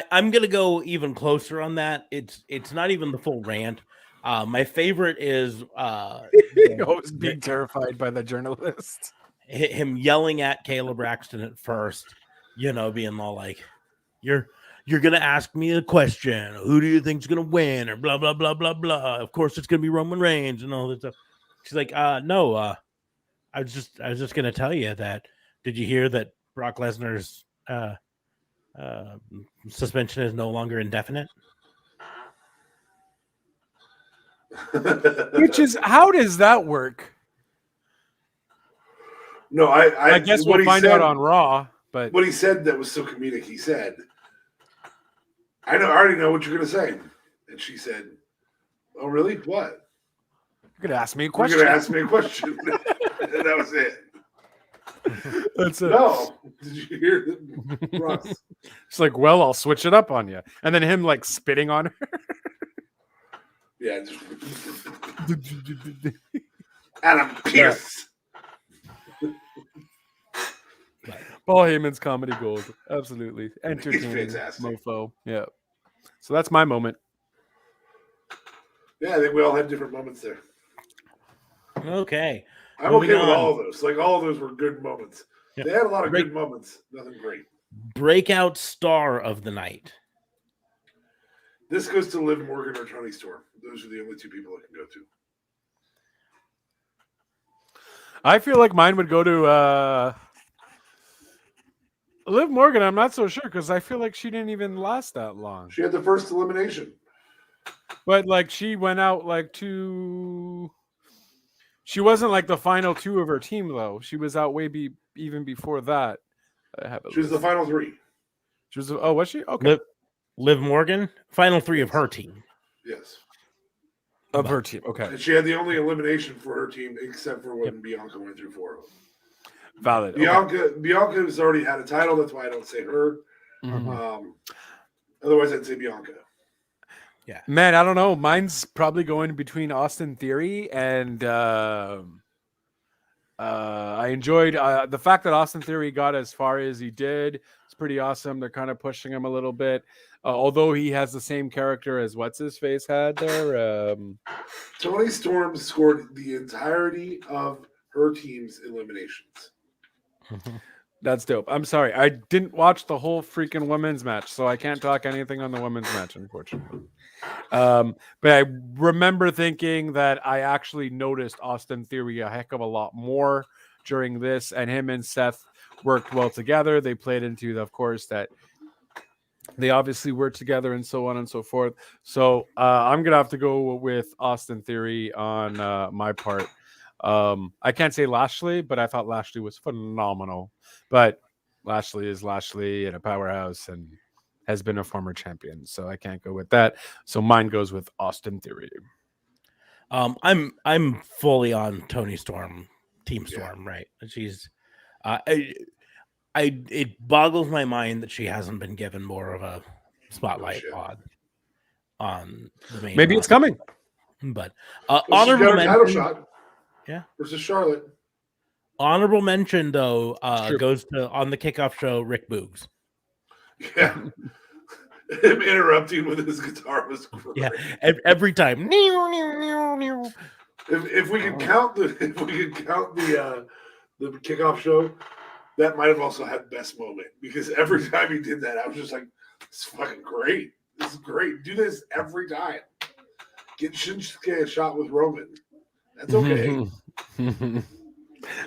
I'm gonna go even closer on that. It's not even the full rant. My favorite is always being terrified by the journalist. Him yelling at Caleb Braxton at first, being all like, "You're gonna ask me a question. Who do you think's gonna win?" Or blah blah blah blah blah. Of course, it's gonna be Roman Reigns and all this stuff. She's like, no. I was just gonna tell you that. Did you hear that Brock Lesnar's suspension is no longer indefinite? Which is, how does that work? No, I guess we'll find out on Raw. But what he said that was so comedic, he said, I already know what you're gonna say. And she said, "Oh, really? What? You're gonna ask me a question." You're gonna ask me a question. And that was it. That's it. No, did you hear Russ? It's like, well, I'll switch it up on you, and then him like spitting on her. Yeah. Adam Pierce. Paul Heyman's comedy gold, absolutely entertaining, fantastic. mofo. Yeah. So that's my moment. Yeah, I think we all had different moments there. Okay. I'm Moving okay with on. all of those. Like all of those were good moments. Yeah. They had a lot of good moments. Nothing great. Breakout star of the night. This goes to Liv Morgan or Toni Storm. Those are the only two people I can go to. I feel like mine would go to Liv Morgan. I'm not so sure because I feel like she didn't even last that long. She had the first elimination. But like she went out like she wasn't like the final two of her team though. She was out way even before that. She was the final three. She was was she? Okay. Liv Morgan, final three of her team. Yes. Of her team. Okay. And she had the only elimination for her team except for when Bianca went through 4 of them. Valid. Bianca's already had a title, that's why I don't say her. Mm-hmm. Otherwise I'd say Bianca. Yeah. Man, I don't know. Mine's probably going between Austin Theory and I enjoyed the fact that Austin Theory got as far as he did. It's pretty awesome. They're kind of pushing him a little bit. Although he has the same character as what's-his-face had there. Toni Storm scored the entirety of her team's eliminations. That's dope. I'm sorry. I didn't watch the whole freaking women's match, so I can't talk anything on the women's match, unfortunately. But I remember thinking that I actually noticed Austin Theory a heck of a lot more during this, and him and Seth worked well together. They played into, of course, that they obviously worked together and so on and so forth. So I'm going to have to go with Austin Theory on my part. I can't say Lashley, but I thought Lashley was phenomenal. But Lashley is Lashley and a powerhouse and has been a former champion, so I can't go with that. So mine goes with Austin Theory. I'm fully on Toni Storm, Team Storm, right? She's it boggles my mind that she hasn't been given more of a spotlight on the main. Maybe it's coming, but honorable mention. Shot. Yeah, versus Charlotte. Honorable mention though goes to on the kickoff show Rick Boogs. Yeah, him interrupting with his guitar was great. Yeah, every time. If we could count the kickoff show, that might have also had best moment because every time he did that, I was just like, "This is fucking great. This is great. Do this every time. Get Shinsuke a shot with Roman. That's okay."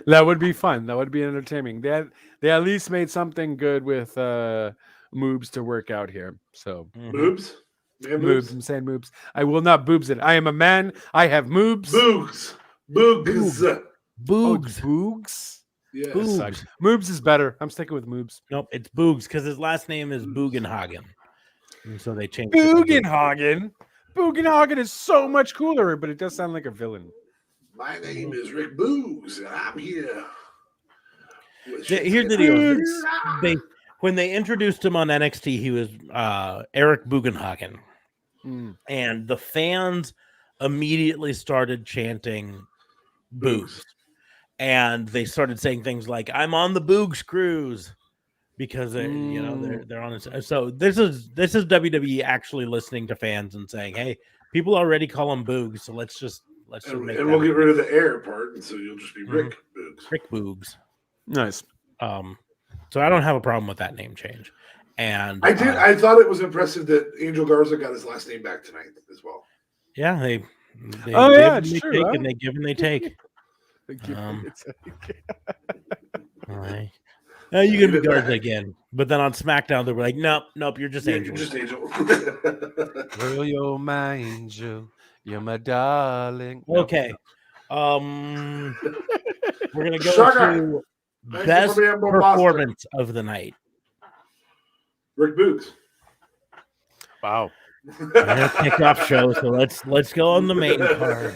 That would be fun. That would be entertaining. They at least made something good with moobs to work out here. So moobs? Moobs. I'm saying moobs. I will not boobs it. I am a man. I have moobs. Boogs. Boogs. Boogs. Yeah. Boogs. Moobs is better. I'm sticking with moobs. Nope, it's Boogs because his last name is Bugenhagen. And so they changed Bugenhagen. Bugenhagen is so much cooler, but it does sound like a villain. My name is Rick Boogs, and I'm here. Here's the deal. When they introduced him on NXT, he was Eric Bugenhagen. And the fans immediately started chanting Boogs. And they started saying things like, "I'm on the Boogs cruise," because they're on it. So this is WWE actually listening to fans and saying, "Hey, people already call him Boogs, so let's just make we'll get rid of the air part, and so you'll just be Rick Boogs." Rick Boogs. Nice. So I don't have a problem with that name change. And I thought it was impressive that Angel Garza got his last name back tonight as well. Yeah, they it's true. Take, and they give and they take. You can be Garza again, but then on SmackDown they were like, "Nope, you're just Angel. You're just Angel." Well, you're my angel. You're my darling. Okay. We're gonna go to best performance of the night. Rick Boogs. Wow. Kickoff show, so let's go on the main card.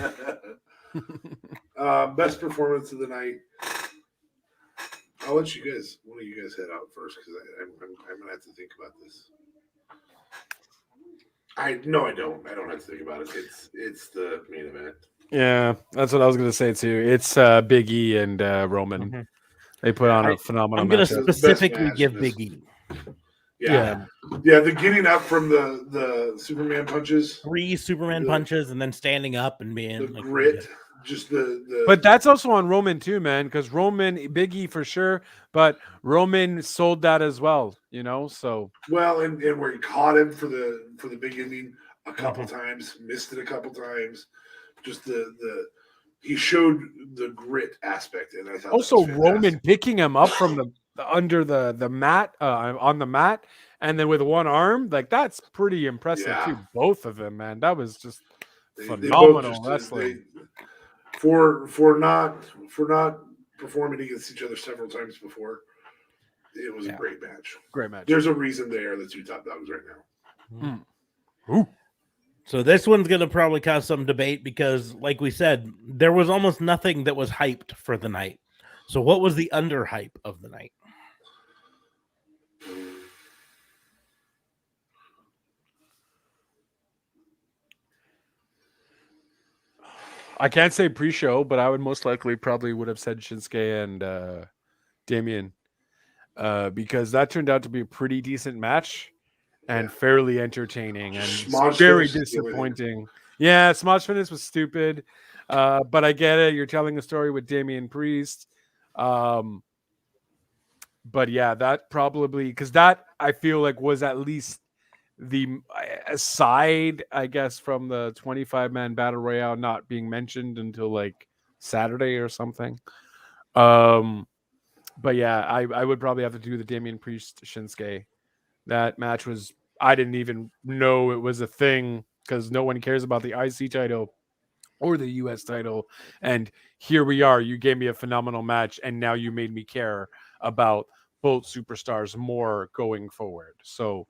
Best performance of the night. I'll let you guys. One of you guys head out first because I'm gonna have to think about this. I don't. I don't have to think about it. It's the main event. Yeah, that's what I was going to say too. It's Big E and Roman. Mhm. They put on a I'm phenomenal going to matchup. specifically match give in Big this. E Yeah. The getting up from the Superman punches, 3 Superman punches, and then standing up and being the like, grit, just the. But that's also on Roman too, man, because Roman, Big E for sure, but Roman sold that as well, so. Well, and where he caught him for the big ending a couple Mhm. times, missed it a couple times. Just he showed the grit aspect, and I thought Also, that was Roman fantastic. picking him up from the under the mat, on the mat, and then with one arm, like that's pretty impressive Yeah. too. Both of them, man, that was just They both phenomenal just wrestling. for not performing against each other several times before. It was a great match. Great match. There's a reason they are the 2 top dogs right now. Ooh. So this one's going to probably cause some debate because, like we said, there was almost nothing that was hyped for the night. So what was the underhype of the night? I can't say pre-show, but I would most likely probably would have said Shinsuke and Damien, because that turned out to be a pretty decent match and fairly entertaining and Smosh very finish is the only thing. disappointing. Yeah, Smosh finish was stupid, but I get it. You're telling a story with Damien Priest. But yeah, that probably, because that I feel like was at least the aside, I guess, from the 25-man battle royale not being mentioned until like Saturday or something. But yeah, I would probably have to do the Damian Priest Shinsuke. That match was, I didn't even know it was a thing because no one cares about the IC title or the US title. And here we are. You gave me a phenomenal match, and now you made me care about both superstars more going forward. So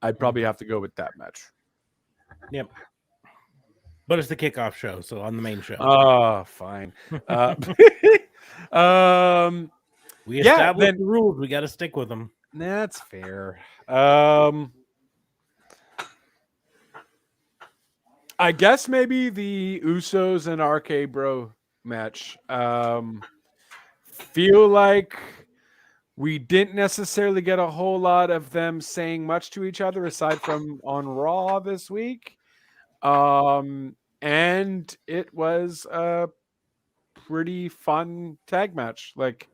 I'd probably have to go with that match. Yep. But it's the kickoff show, so on the main show. Oh, fine. We established the rules. We got to stick with them. That's fair. I guess maybe the Usos and RK Bro match. Feel like we didn't necessarily get a whole lot of them saying much to each other aside from on Raw this week. And it was a pretty fun tag match. Like,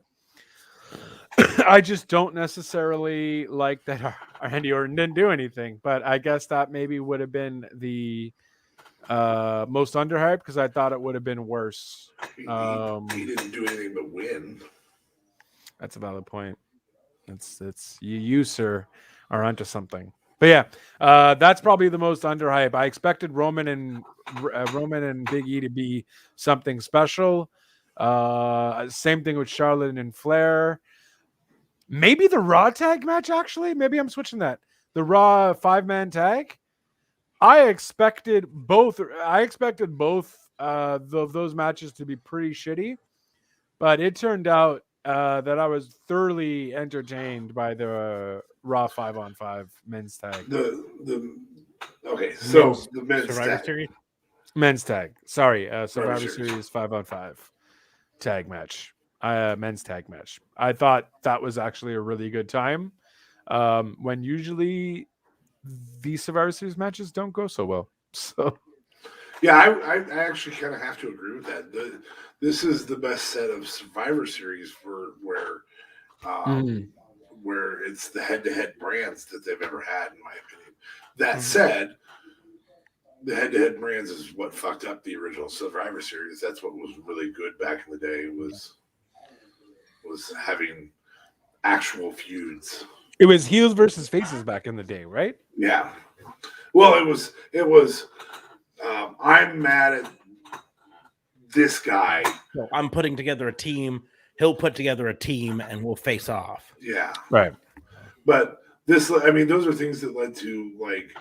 I just don't necessarily like that Randy Orton didn't do anything, but I guess that maybe would have been the most underhyped because I thought it would have been worse. He didn't do anything but win. That's a valid point. It's you sir are onto something. But yeah, that's probably the most underhype. I expected Roman and Big E to be something special. Same thing with Charlotte and Flair. Maybe the Raw tag match, actually. Maybe I'm switching that. The Raw 5-man tag. I expected both of those matches to be pretty shitty, but it turned out that I was thoroughly entertained by the Raw 5-on-5 men's tag. The men's Survivor tag. Series. Men's tag. Sorry, Survivor Series 5-on-5 tag match. Men's tag match. I thought that was actually a really good time. When usually the Survivor Series matches don't go so well. So yeah, I actually kind of have to agree with that. This is the best set of Survivor Series for where it's the head-to-head brands that they've ever had, in my opinion. That said, the head-to-head brands is what fucked up the original Survivor Series. That's what was really good back in the day was having actual feuds. it was heels versus faces back in the day, right? Yeah. Well, it was. I'm mad at this guy. So I'm putting together a team. He'll put together a team, and we'll face off. Yeah. Right. But those are things that led to like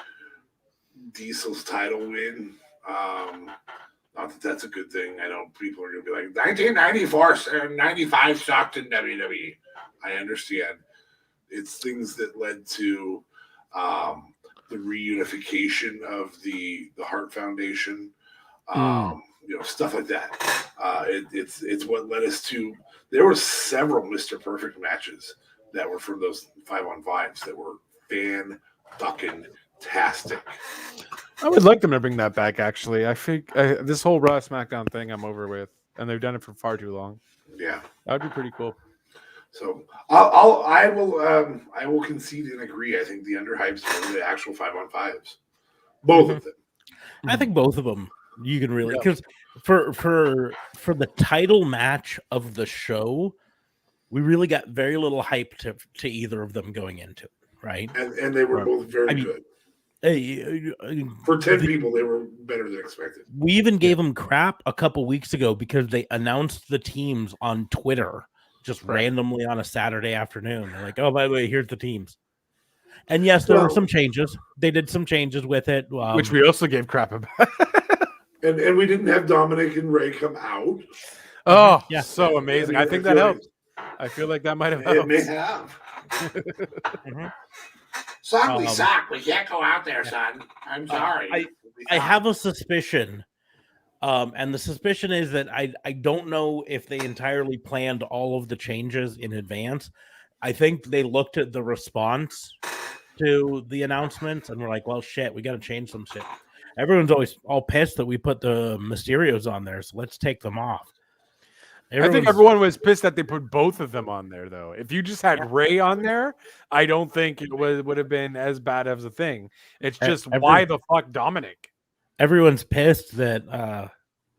Diesel's title win. Not that that's a good thing. I know people are going to be like, 1994 and 95 sucked in WWE. I understand. It's things that led to the reunification of the Hart Foundation, stuff like that. It's what led us to. There were several Mr. Perfect matches that were from those 5-on-5s that were fan-fucking-tastic. I would like them to bring that back. Actually, I think this whole Raw SmackDown thing I'm over with, and they've done it for far too long. Yeah, that would be pretty cool. So I will concede and agree. I think the underhypes are the actual 5-on-5s, both of them. I think both of them. You can really because for the title match of the show, we really got very little hype to either of them going into it, right? And they were both very good. For 10 people, they were better than expected. We even gave them crap a couple weeks ago because they announced the teams on Twitter just randomly on a Saturday afternoon. They're like, oh, by the way, here's the teams. And yes, there were some changes. They did some changes with it. Which we also gave crap about. and we didn't have Dominic and Ray come out. Oh, yeah. So amazing. I think that helped. I feel like that might have helped. It may have. Son, we suck. We can't go out there, son. I'm sorry. I have a suspicion. And the suspicion is that I don't know if they entirely planned all of the changes in advance. I think they looked at the response to the announcements and were like, well, shit, we got to change some shit. Everyone's always all pissed that we put the Mysterios on there, so let's take them off. I think everyone was pissed that they put both of them on there, though. If you just had Ray on there, I don't think it would have been as bad as a thing. It's just why the fuck Dominic? Everyone's pissed that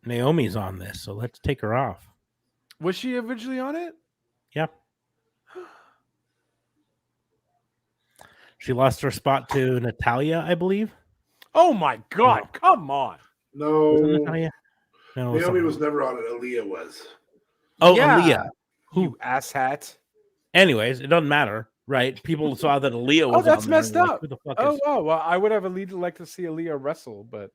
Naomi's on this, so let's take her off. Was she originally on it? Yeah. She lost her spot to Natalia, I believe. Oh my God! No. Come on. No. Natalia? No. Naomi was never on it. Aaliyah was. Oh, yeah. Aaliyah. You asshat. Anyways, it doesn't matter, right? People saw that Aaliyah was. Oh, that's on there messed up. like, who the fuck oh, is... wow. Well, I would have liked to see Aaliyah wrestle, but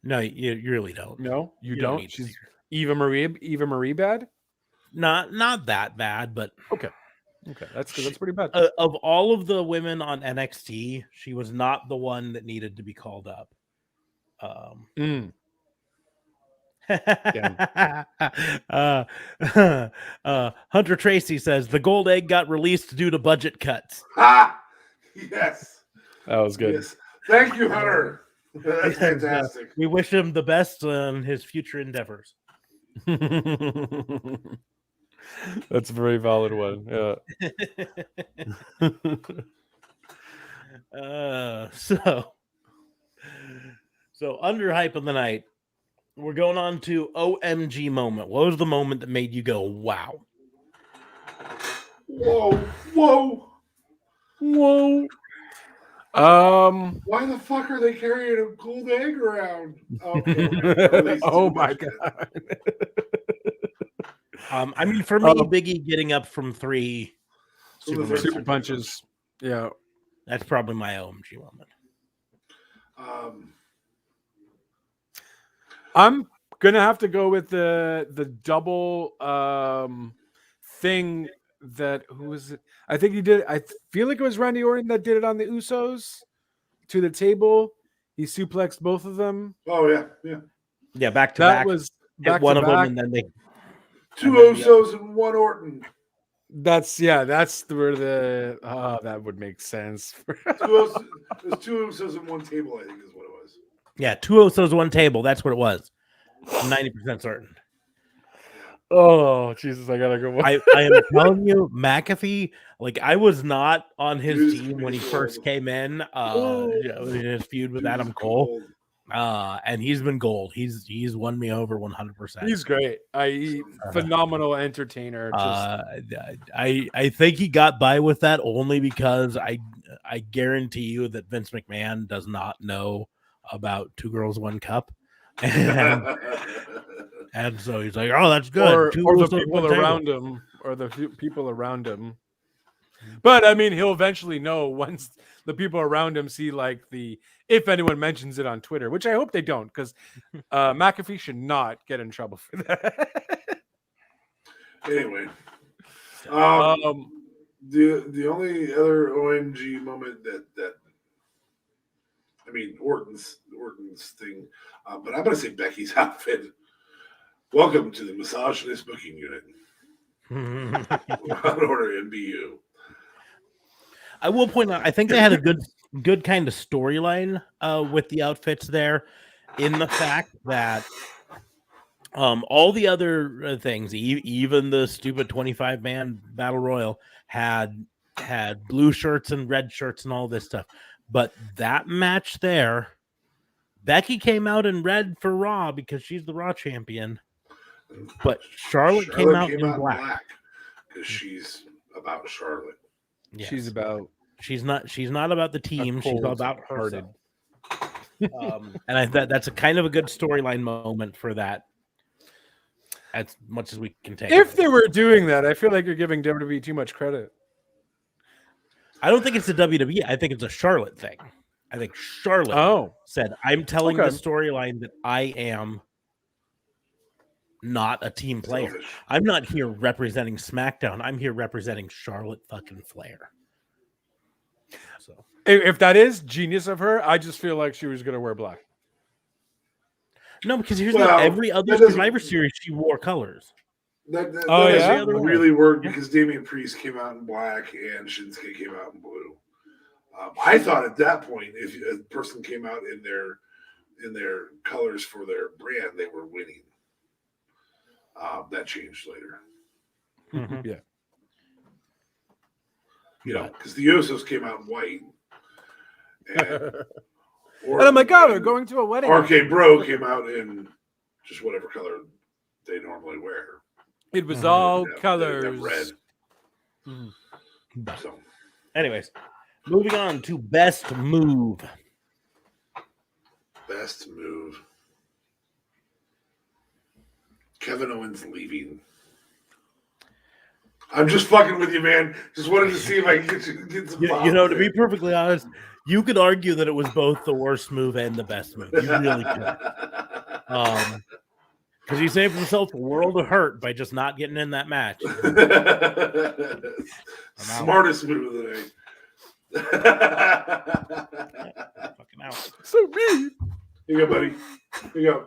no, you really don't. No, you don't. She's Eva Marie bad. Not that bad, but okay, that's pretty bad. Of all of the women on NXT, she was not the one that needed to be called up. Hunter Tracy says the gold egg got released due to budget cuts. Yes, that was good. Yes. Thank you, Hunter. That's fantastic. We wish him the best on his future endeavors. That's a very valid one. Yeah. So underhype of the night. We're going on to OMG moment. What was the moment that made you go, wow? Whoa. Why the fuck are they carrying a gold egg around? Oh my God. I mean, for me, Biggie getting up from 3 super punches. Yeah. That's probably my OMG moment. I'm gonna have to go with the double thing that who was it? I think he did. I feel like it was Randy Orton that did it on the Usos to the table. He suplexed both of them. Oh yeah. Back to back. That was back one to of back. them, and then they 2 Usos and 1 Orton. That's where the that would make sense. There's 2 Usos and 1 table, I think is what it was. Yeah, 2 Usos, 1 table. That's what it was. I'm 90% certain. Oh Jesus, I gotta go. I am telling you, McAfee. Like I was not on his team when he first came in. In his feud with Adam Cole. And he's been gold. He's won me over 100%. He's great. Phenomenal entertainer. I think he got by with that only because I guarantee you that Vince McMahon does not know about 2 Girls 1 Cup, and so he's like, oh, that's good. Or the people around him, But I mean, he'll eventually know once the people around him see like if anyone mentions it on Twitter, which I hope they don't, because McAfee should not get in trouble for that. Anyway, the only other OMG moment that I mean Orton's thing, but I'm gonna say Becky's outfit. Welcome to the misogynist booking unit. On order MBU. I will point out, I think they had a good kind of storyline with the outfits there, in the fact that all the other things, even the stupid 25-man battle royal, had blue shirts and red shirts and all this stuff. But that match there, Becky came out in red for Raw because she's the Raw champion. But Charlotte came out in black because she's about Charlotte. Yes. She's not about the team. She's about herself. And that's a kind of a good storyline moment for that. As much as we can take. If they were doing that, I feel like you're giving WWE too much credit. I don't think it's a WWE. I think it's a Charlotte thing. I think Charlotte said, "I'm telling the storyline that I am not a team player. Selfish. I'm not here representing SmackDown. I'm here representing Charlotte fucking Flair." So, if that is genius of her, I just feel like she was going to wear black. No, because here's every other Survivor Series she wore colors. That really worked because Damian Priest came out in black and Shinsuke came out in blue. I thought at that point, if a person came out in their colors for their brand, they were winning. That changed later. Mm-hmm. Yeah. You know, because the Usos came out in white. And I'm like, they're going to a wedding. RK Bro came out in just whatever color they normally wear. It was all colors. Red. Mm-hmm. So, anyways, moving on to best move. Best move. Kevin Owens leaving. I'm just fucking with you, man. Just wanted to see if I can get some. You know, to be perfectly honest, you could argue that it was both the worst move and the best move. You really could. Because he saved himself a world of hurt by just not getting in that match. Smartest move of the night. Fucking out. So mean. Here you go, buddy. Here you go.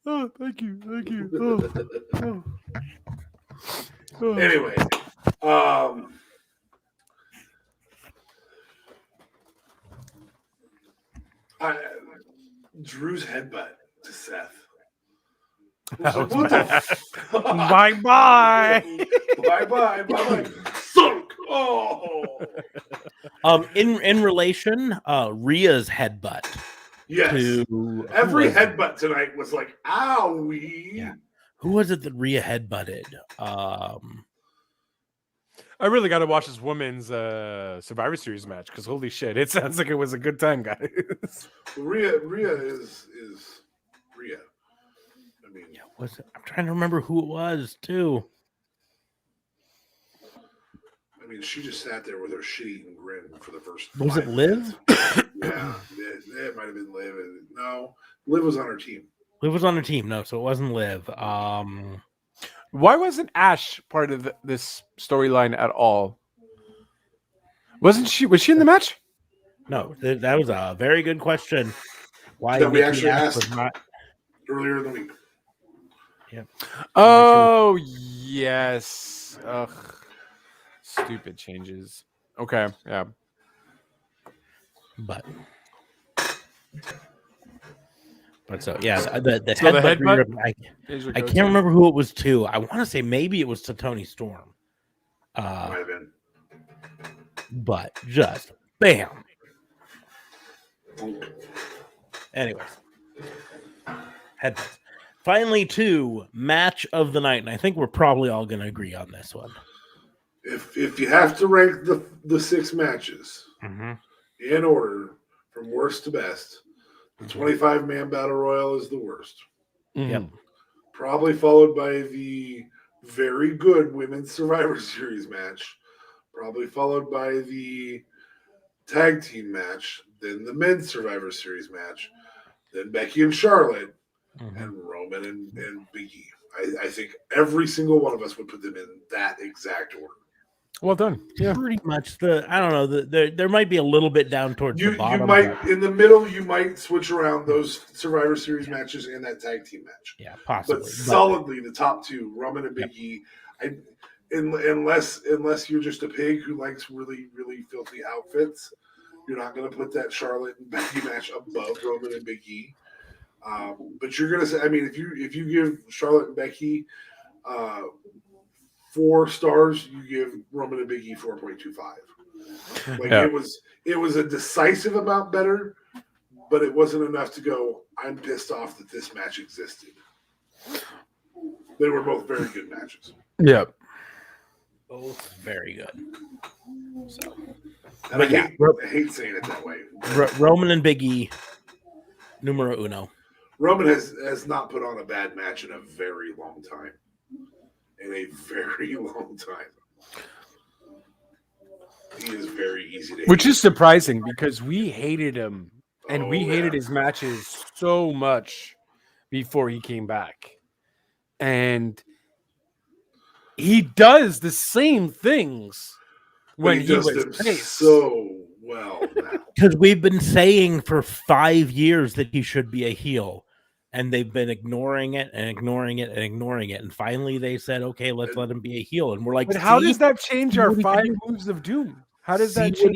Oh, thank you. Anyway, Drew's headbutt to Seth. Bye. Bye. Sunk. Oh. In relation, Rhea's headbutt. Yes. Every headbutt tonight was like, owie. Yeah. Who was it that Rhea headbutted? I really got to watch this women's Survivor Series match because holy shit, it sounds like it was a good time, guys. Rhea is Rhea. I mean, yeah, I'm trying to remember who it was too. I mean, she just sat there with her shit-eating grin for the first. Was it Liv? Yeah, it might have been Liv. No, Liv was on her team. Liv was on her team. No, so it wasn't Liv. Why wasn't Ash part of this storyline at all? Wasn't she? Was she in the match? No, that was a very good question. Why that we Nikki actually Ash asked was not earlier in the week. Yeah. Oh yes. Ugh. Stupid changes. Okay. Yeah. But so yeah, the headbutt. I can't remember who it was to. I want to say maybe it was to Tony Storm. Might have been. But just bam. Anyways, headbutts. Finally, to match of the night, and I think we're probably all going to agree on this one. If you have to rank the 6 matches in order from worst to best, the 25-man battle royal is the worst. Yep. Probably followed by the very good women's Survivor Series match. probably followed by the tag team match, then the men's Survivor Series match, then Becky and Charlotte, and Roman and Big E. I think every single one of us would put them in that exact order. Well done. Yeah. Pretty much I don't know, there might be a little bit down towards the bottom. You might, in the middle, you might switch around those Survivor Series matches and that tag team match. Yeah, possibly. But solidly, the top two, Roman and Big E. Unless you're just a pig who likes really, really filthy outfits, you're not going to put that Charlotte and Becky match above Roman and Big E. But you're going to say, I mean, if you give Charlotte and Becky 4 stars, you give Roman and Big E 4.25. Like it was a decisive amount better, but it wasn't enough to go, I'm pissed off that this match existed. They were both very good matches. Yeah. Both very good. So, and I hate saying it that way. Roman and Big E, numero uno. Roman has not put on a bad match in a very long time. In a very long time. He is very easy to hate. Which is surprising because we hated him and we hated his matches so much before he came back. And he does the same things when he was face. So well now. Because we've been saying for 5 years that he should be a heel. And they've been ignoring it and ignoring it and ignoring it. And finally they said, okay, let's let him be a heel. And we're like, but how does that change our 5 moves of doom? How does that change?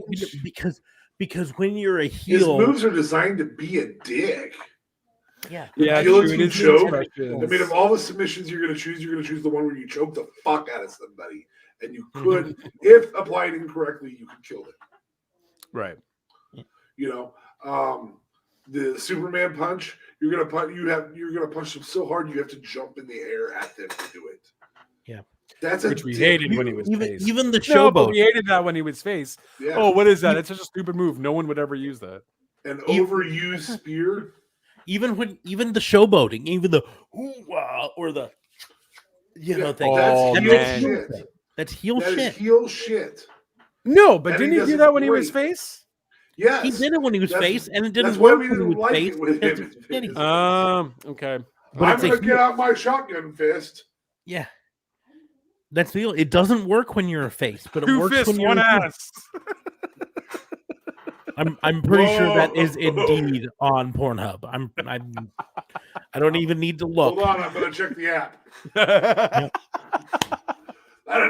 Because when you're a heel, his moves are designed to be a dick. Yeah. You choke. I mean, of all the submissions you're going to choose the one where you choke the fuck out of somebody. And you could, if applied incorrectly, you could kill it. Right. You know, the Superman punch, you're gonna punch them so hard you have to jump in the air at them to do it. Yeah, which we hated when he was face. Even the showboat, we hated that when he was face. Yeah. Oh, what is that? It's such a stupid move. No one would ever use that. An overused spear. Even the showboating, even the or the thing. That's heel shit. Is heel shit. No, but didn't he do that when he was face? Yes. He did it when he was face, and it didn't work when he was face. Okay. But I'm going to get out my shotgun fist. Yeah. That's the deal. It doesn't work when you're a face, but it works when you're one ass. I'm pretty sure that is indeed on Pornhub. I don't even need to look. Hold on, I'm going to check the app.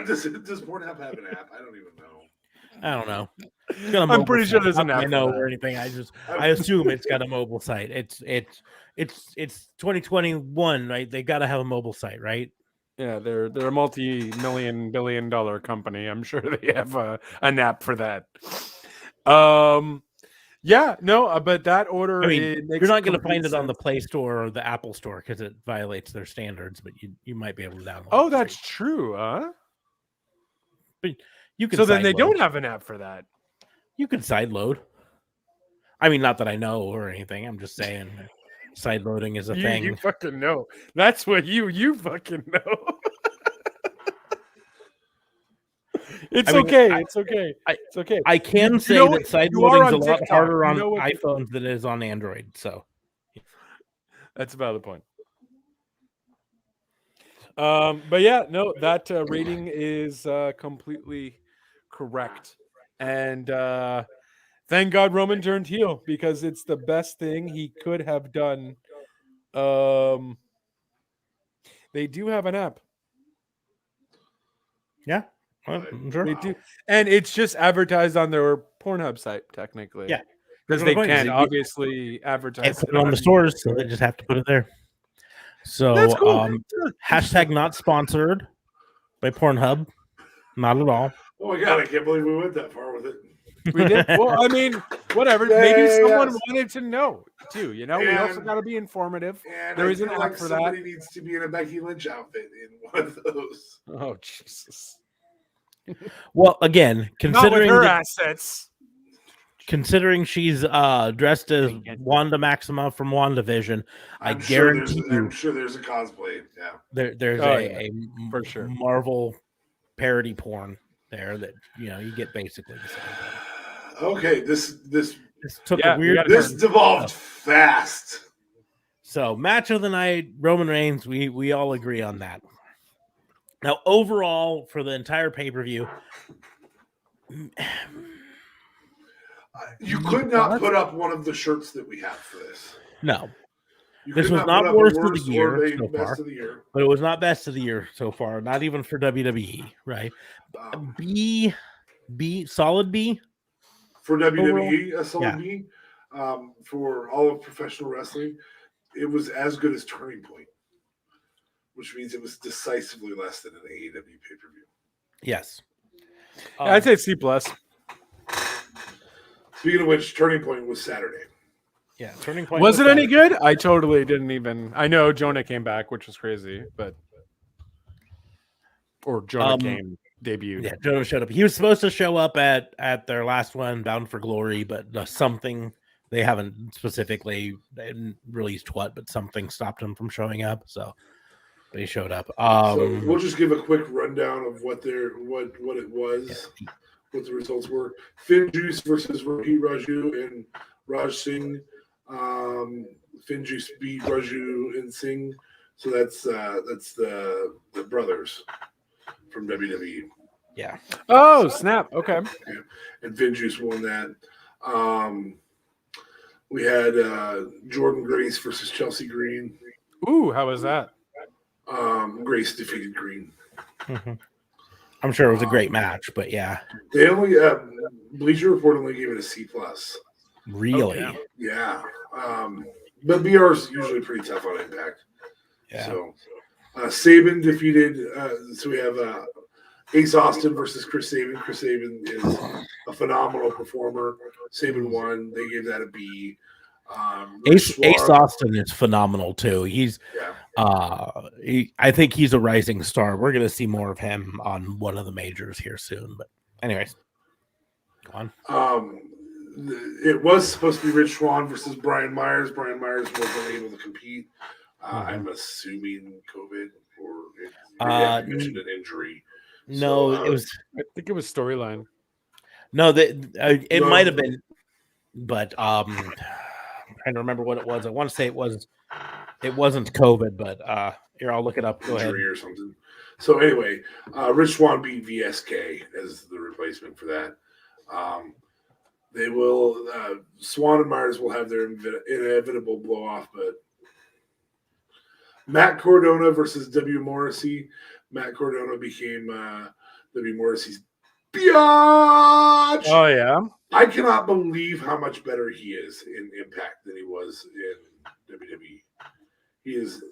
Does Pornhub have an app? I don't even know. I don't know. I'm pretty sure there's an app. I know or anything. I assume it's got a mobile site. It's 2021, right? They got to have a mobile site, right? Yeah, they're a multi-million billion-dollar company. I'm sure they have an app for that. Yeah, no, but that order. I mean, you're not going to find it on the Play Store or the Apple Store because it violates their standards. But you might be able to download. Oh, that's true, huh? But you can. So then they don't have an app for that. You can sideload. I mean, not that I know or anything. I'm just saying, sideloading is a thing. You fucking know. That's what you fucking know. It's okay. It's okay. I can say that sideloading is a lot harder on iPhones than it is on Android. So that's a valid point. But yeah, no, that rating is completely correct. And thank God Roman turned heel because it's the best thing he could have done. They do have an app. Yeah. Well, sure. They do. And it's just advertised on their Pornhub site, technically. Yeah. Because they can't obviously advertise it on the stores, so they just have to put it there. So that's cool. Hashtag not sponsored by Pornhub. Not at all. Oh my God, I can't believe we went that far with it. We did. Well, I mean, whatever. Maybe someone wanted to know too. You know, we also got to be informative. There is an app for that. Somebody needs to be in a Becky Lynch outfit in one of those. Oh Jesus. Well, again, considering her assets, considering she's dressed as Wanda Maximoff from WandaVision, I guarantee you. I'm sure there's a cosplay. Yeah, there's a for sure Marvel parody porn there that you get basically the same thing. Okay, this This took a weird. This devolved fast. So match of the night, Roman Reigns. We all agree on that. Now, overall, for the entire pay-per-view, you could not put up one of the shirts that we have for this. No. You this was not worst of the year so far, but it was not best of the year so far. Not even for WWE, right? Solid B for WWE, a solid B. For all of professional wrestling, it was as good as Turning Point, which means it was decisively less than an AEW pay-per-view. Yes, I'd say C+. Speaking of which, Turning Point was Saturday. Yeah, Turning Point was it any good? I totally didn't even. I know Jonah came back, which was crazy, or Jonah debuted. Yeah, Jonah showed up. He was supposed to show up at their last one, Bound for Glory, but something they haven't specifically released but something stopped him from showing up. So, but he showed up. So we'll just give a quick rundown of what it was, what the results were. Finn Juice versus Rohit Raju and Raj Singh. Finn Juice beat Raju and Singh, so that's the brothers from WWE. Yeah. Oh snap! Okay. Yeah. And Finn Juice won that. We had Jordan Grace versus Chelsea Green. Ooh, how was that? Grace defeated Green. Mm-hmm. I'm sure it was a great match, but yeah. They only Bleacher Report only gave it a C+. Really? Okay. Yeah. But BR is usually pretty tough on Impact. Yeah. So Sabin defeated. So we have Ace Austin versus Chris Sabin. Chris Sabin is a phenomenal performer. Sabin won. They gave that a B. Ace Austin is phenomenal too. He's I think he's a rising star. We're gonna see more of him on one of the majors here soon. But anyways, go on. It was supposed to be Rich Swann versus Brian Myers. Brian Myers wasn't able to compete. I'm assuming COVID or mentioned an injury. No, so, it was. I think it was storyline. No, it might have been, but I'm trying to remember what it was. I want to say it wasn't COVID, but here I'll look it up. Go ahead. Or something. So anyway, Rich Swann beat VSK as the replacement for that. They will Swan and Myers will have their inevitable blow off, but Matt Cardona versus W. Morrissey. Matt Cardona became W. Morrissey's biatch. Oh yeah. I cannot believe how much better he is in Impact than he was in WWE. He is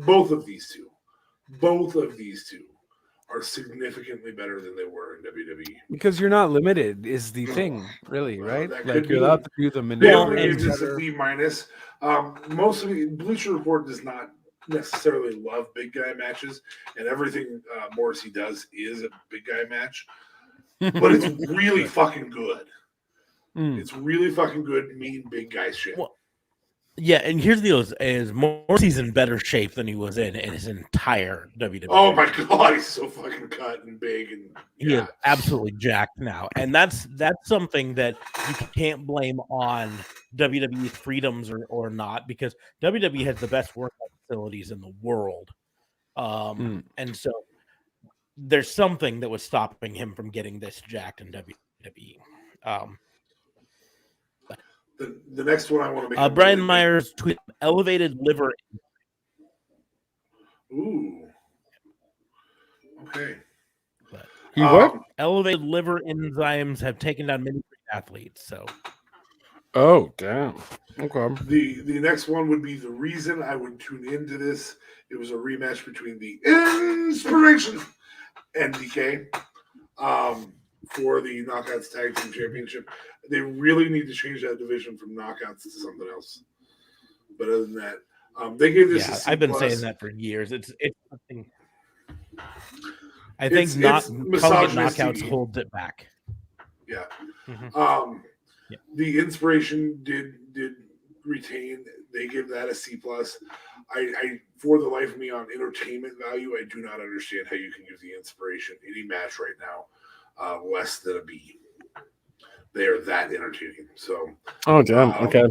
both of these two are significantly better than they were in WWE. Because you're not limited is the thing, really, right? Like you're allowed to do the manipulation. This a B minus. Most of Bleacher Report does not necessarily love big guy matches, and everything Morrissey does is a big guy match. But it's really fucking good. It's really fucking good, mean big guy shit. Well, yeah, and here's the deal: is Morrissey's in better shape than he was in his entire WWE. Oh my god, he's so fucking cut and big, and he is absolutely jacked now, and that's something that you can't blame on WWE's freedoms or not, because WWE has the best workout facilities in the world, and so there's something that was stopping him from getting this jacked in WWE. The next one I want to make. Brian Myers tweeted elevated liver. Ooh. Okay. What? Elevated liver enzymes have taken down many athletes. So. Oh damn. Okay. The next one would be the reason I would tune into this. It was a rematch between the Inspiration and DK. For the Knockouts Tag Team Championship. They really need to change that division from Knockouts to something else. But other than that, they gave this. Yeah, I've been saying that for years. It's something. I think Knockouts holds it back. Yeah. Mm-hmm. The Inspiration did retain. They give that a C+. I for the life of me on entertainment value, I do not understand how you can give the Inspiration any match right now less than a B. They are that entertaining. So, oh damn, okay.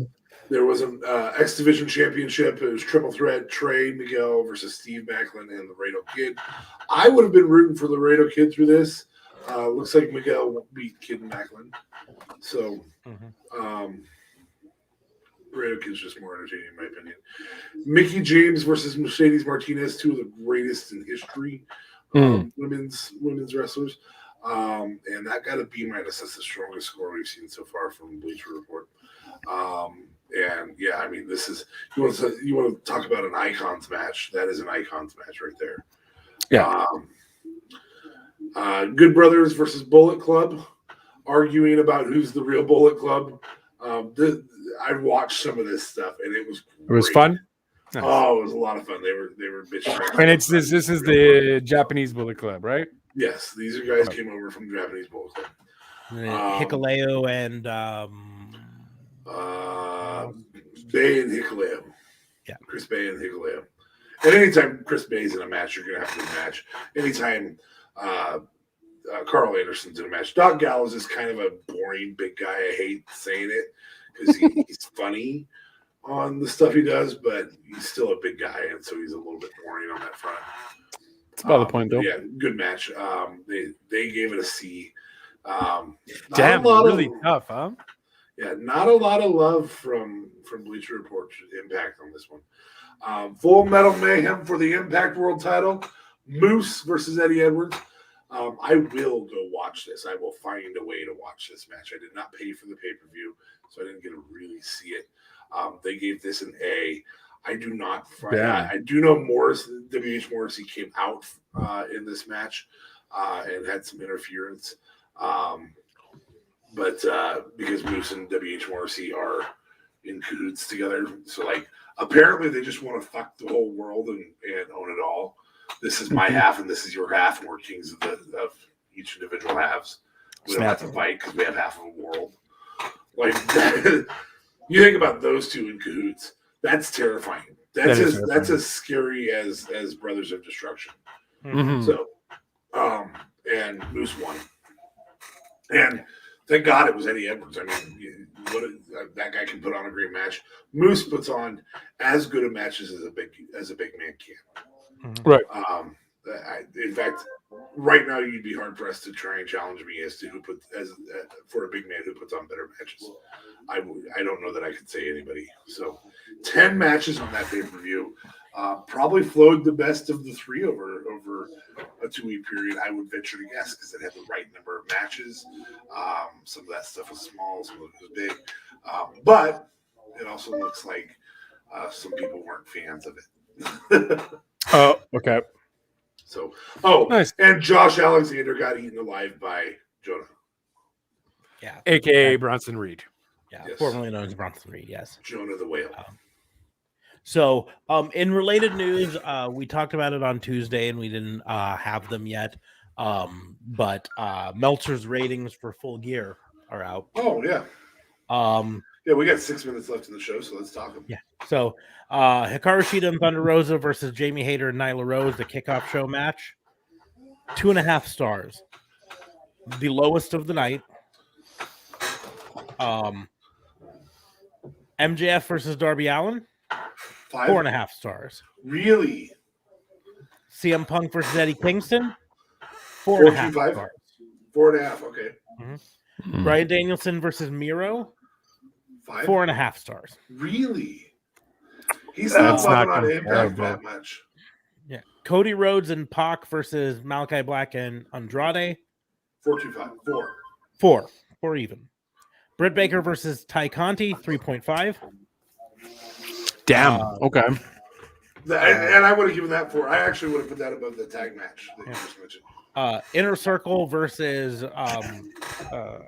There was an X Division Championship. It was triple threat: Trey Miguel versus Steve Macklin and Laredo Kid. I would have been rooting for Laredo Kid through this. Looks like Miguel beat Kid Macklin. So, Laredo Kid's just more entertaining, in my opinion. Mickey James versus Mercedes Martinez, two of the greatest in history, women's wrestlers. And that got a B-. That's the strongest score we've seen so far from Bleacher Report. And yeah, I mean, this is you want to talk about an icons match. That is an icons match right there. Yeah. Good Brothers versus Bullet Club, arguing about who's the real Bullet Club. I watched some of this stuff and it was great. It was fun. Nice. Oh, it was a lot of fun. They were bitching. And it's this is the Japanese Bullet Club, right? Yes, these are guys came over from the Japanese Bullet Club. Hikuleo and Bay and Hikuleo. Yeah. Chris Bay and Hikuleo. And anytime Chris Bay's in a match, you're going to have a good match. Anytime Carl Anderson's in a match. Doc Gallows is kind of a boring big guy. I hate saying it because he's funny on the stuff he does, but he's still a big guy, and so he's a little bit boring on that front. That's about the point, though. Yeah, good match. They gave it a C. Damn, really tough, huh? Yeah, not a lot of love from Bleacher Report's Impact on this one. Full Metal Mayhem for the Impact World Title. Moose versus Eddie Edwards. I will go watch this. I will find a way to watch this match. I did not pay for the pay-per-view, so I didn't get to really see it. They gave this an A. I do not find. I do know W.H. Morrissey came out in this match and had some interference. But because Moose and W.H. Morrissey are in cahoots together, so like apparently they just want to fuck the whole world and own it all. This is my half and this is your half, and we're kings of each individual halves. We don't have to fight because we have half of the world. Like you think about those two in cahoots, that's terrifying. That's as scary as Brothers of Destruction. Mm-hmm. So, and Moose won. And thank God it was Eddie Edwards. I mean, that guy can put on a great match. Moose puts on as good a matches as a big man can. Right. In fact, right now you'd be hard pressed to try and challenge me as to for a big man who puts on better matches. I don't know that I could say anybody. So, 10 matches on that pay-per-view. Probably flowed the best of the three over a 2-week period, I would venture to guess, because it had the right number of matches. Some of that stuff was small, some of it was big. But it also looks like some people weren't fans of it. Oh, okay. So, nice. And Josh Alexander got eaten alive by Jonah. Yeah. AKA Bronson Reed. Yeah, Yes. formerly known as Bronson Reed, yes. Jonah the Whale. So, in related news, we talked about it on Tuesday, and we didn't have them yet. But Meltzer's ratings for Full Gear are out. Oh, yeah. Yeah, we got 6 minutes left in the show, so let's talk them. Yeah. So, Hikaru Shida and Thunder Rosa versus Jamie Hayter and Nyla Rose, the kickoff show match. 2.5 stars. The lowest of the night. MJF versus Darby Allin. 4.5 stars. Really? CM Punk versus Eddie Kingston. 4.5 stars. 4.5. Okay. Mm-hmm. Bryan Danielson versus Miro. 5. 4.5 stars. Really? He's not on Impact that much. Yeah. Cody Rhodes and Pac versus Malachi Black and Andrade. 4.25. 4 even. Britt Baker versus Ty Conti. 3.5. Damn. Okay. And I would have given that 4. I actually would have put that above the tag match that you just mentioned. Inner Circle versus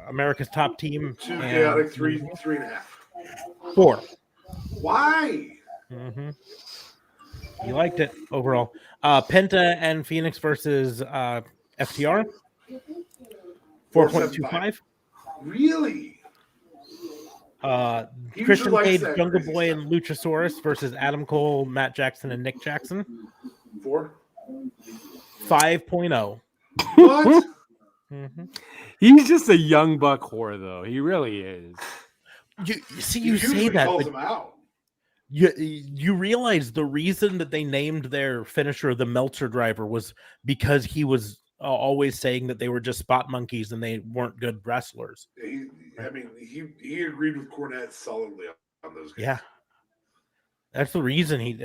America's Top Team. 2 chaotic, 3.5. 4. Why? Mm-hmm. You liked it overall. Penta and Phoenix versus FTR. 4.25. Really? Christian Cage, Jungle Boy, and Luchasaurus versus Adam Cole, Matt Jackson, and Nick Jackson. 4. 5.0. What? Mm-hmm. He's just a young buck whore, though. He really is. You say that, calls but him out. you realize the reason that they named their finisher the Meltzer driver was because he was always saying that they were just spot monkeys and they weren't good wrestlers. He agreed with Cornette solidly on those guys. Yeah. That's the reason he,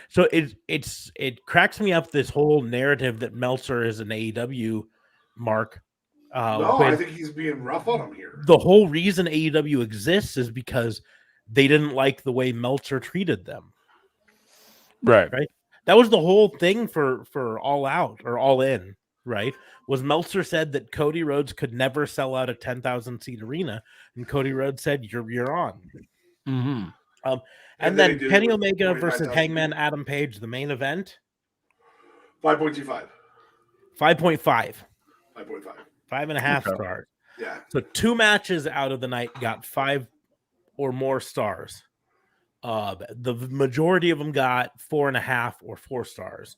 so it cracks me up, this whole narrative that Meltzer is an AEW mark. No, I think he's being rough on him here. The whole reason AEW exists is because they didn't like the way Meltzer treated them. Right. That was the whole thing for All Out or All In, right? Was Meltzer said that Cody Rhodes could never sell out a 10,000 seat arena, and Cody Rhodes said, "You're on." Mm-hmm. And then Kenny Omega versus Hangman Adam Page, the main event. 5.25. 5.5. 5.5. 5.5 stars. Yeah. So 2 matches out of the night got 5 or more stars. The majority of them got 4.5 or 4 stars.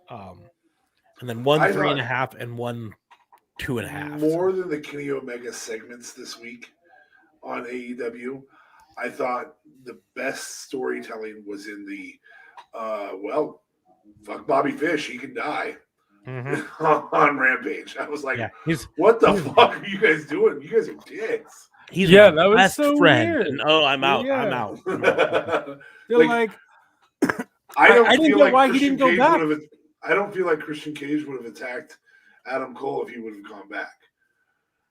And then 1 3.5 and 1 2.5. More than the Kenny Omega segments this week on AEW, I thought the best storytelling was in the fuck Bobby Fish, he can die. Mm-hmm. on Rampage. I was like, what the fuck are you guys doing? You guys are dicks. He's that was best so friend. weird. And, I'm out. Yeah. I'm out. Like I didn't get why he didn't go back. I don't feel like Christian Cage would have attacked Adam Cole if he would have gone back.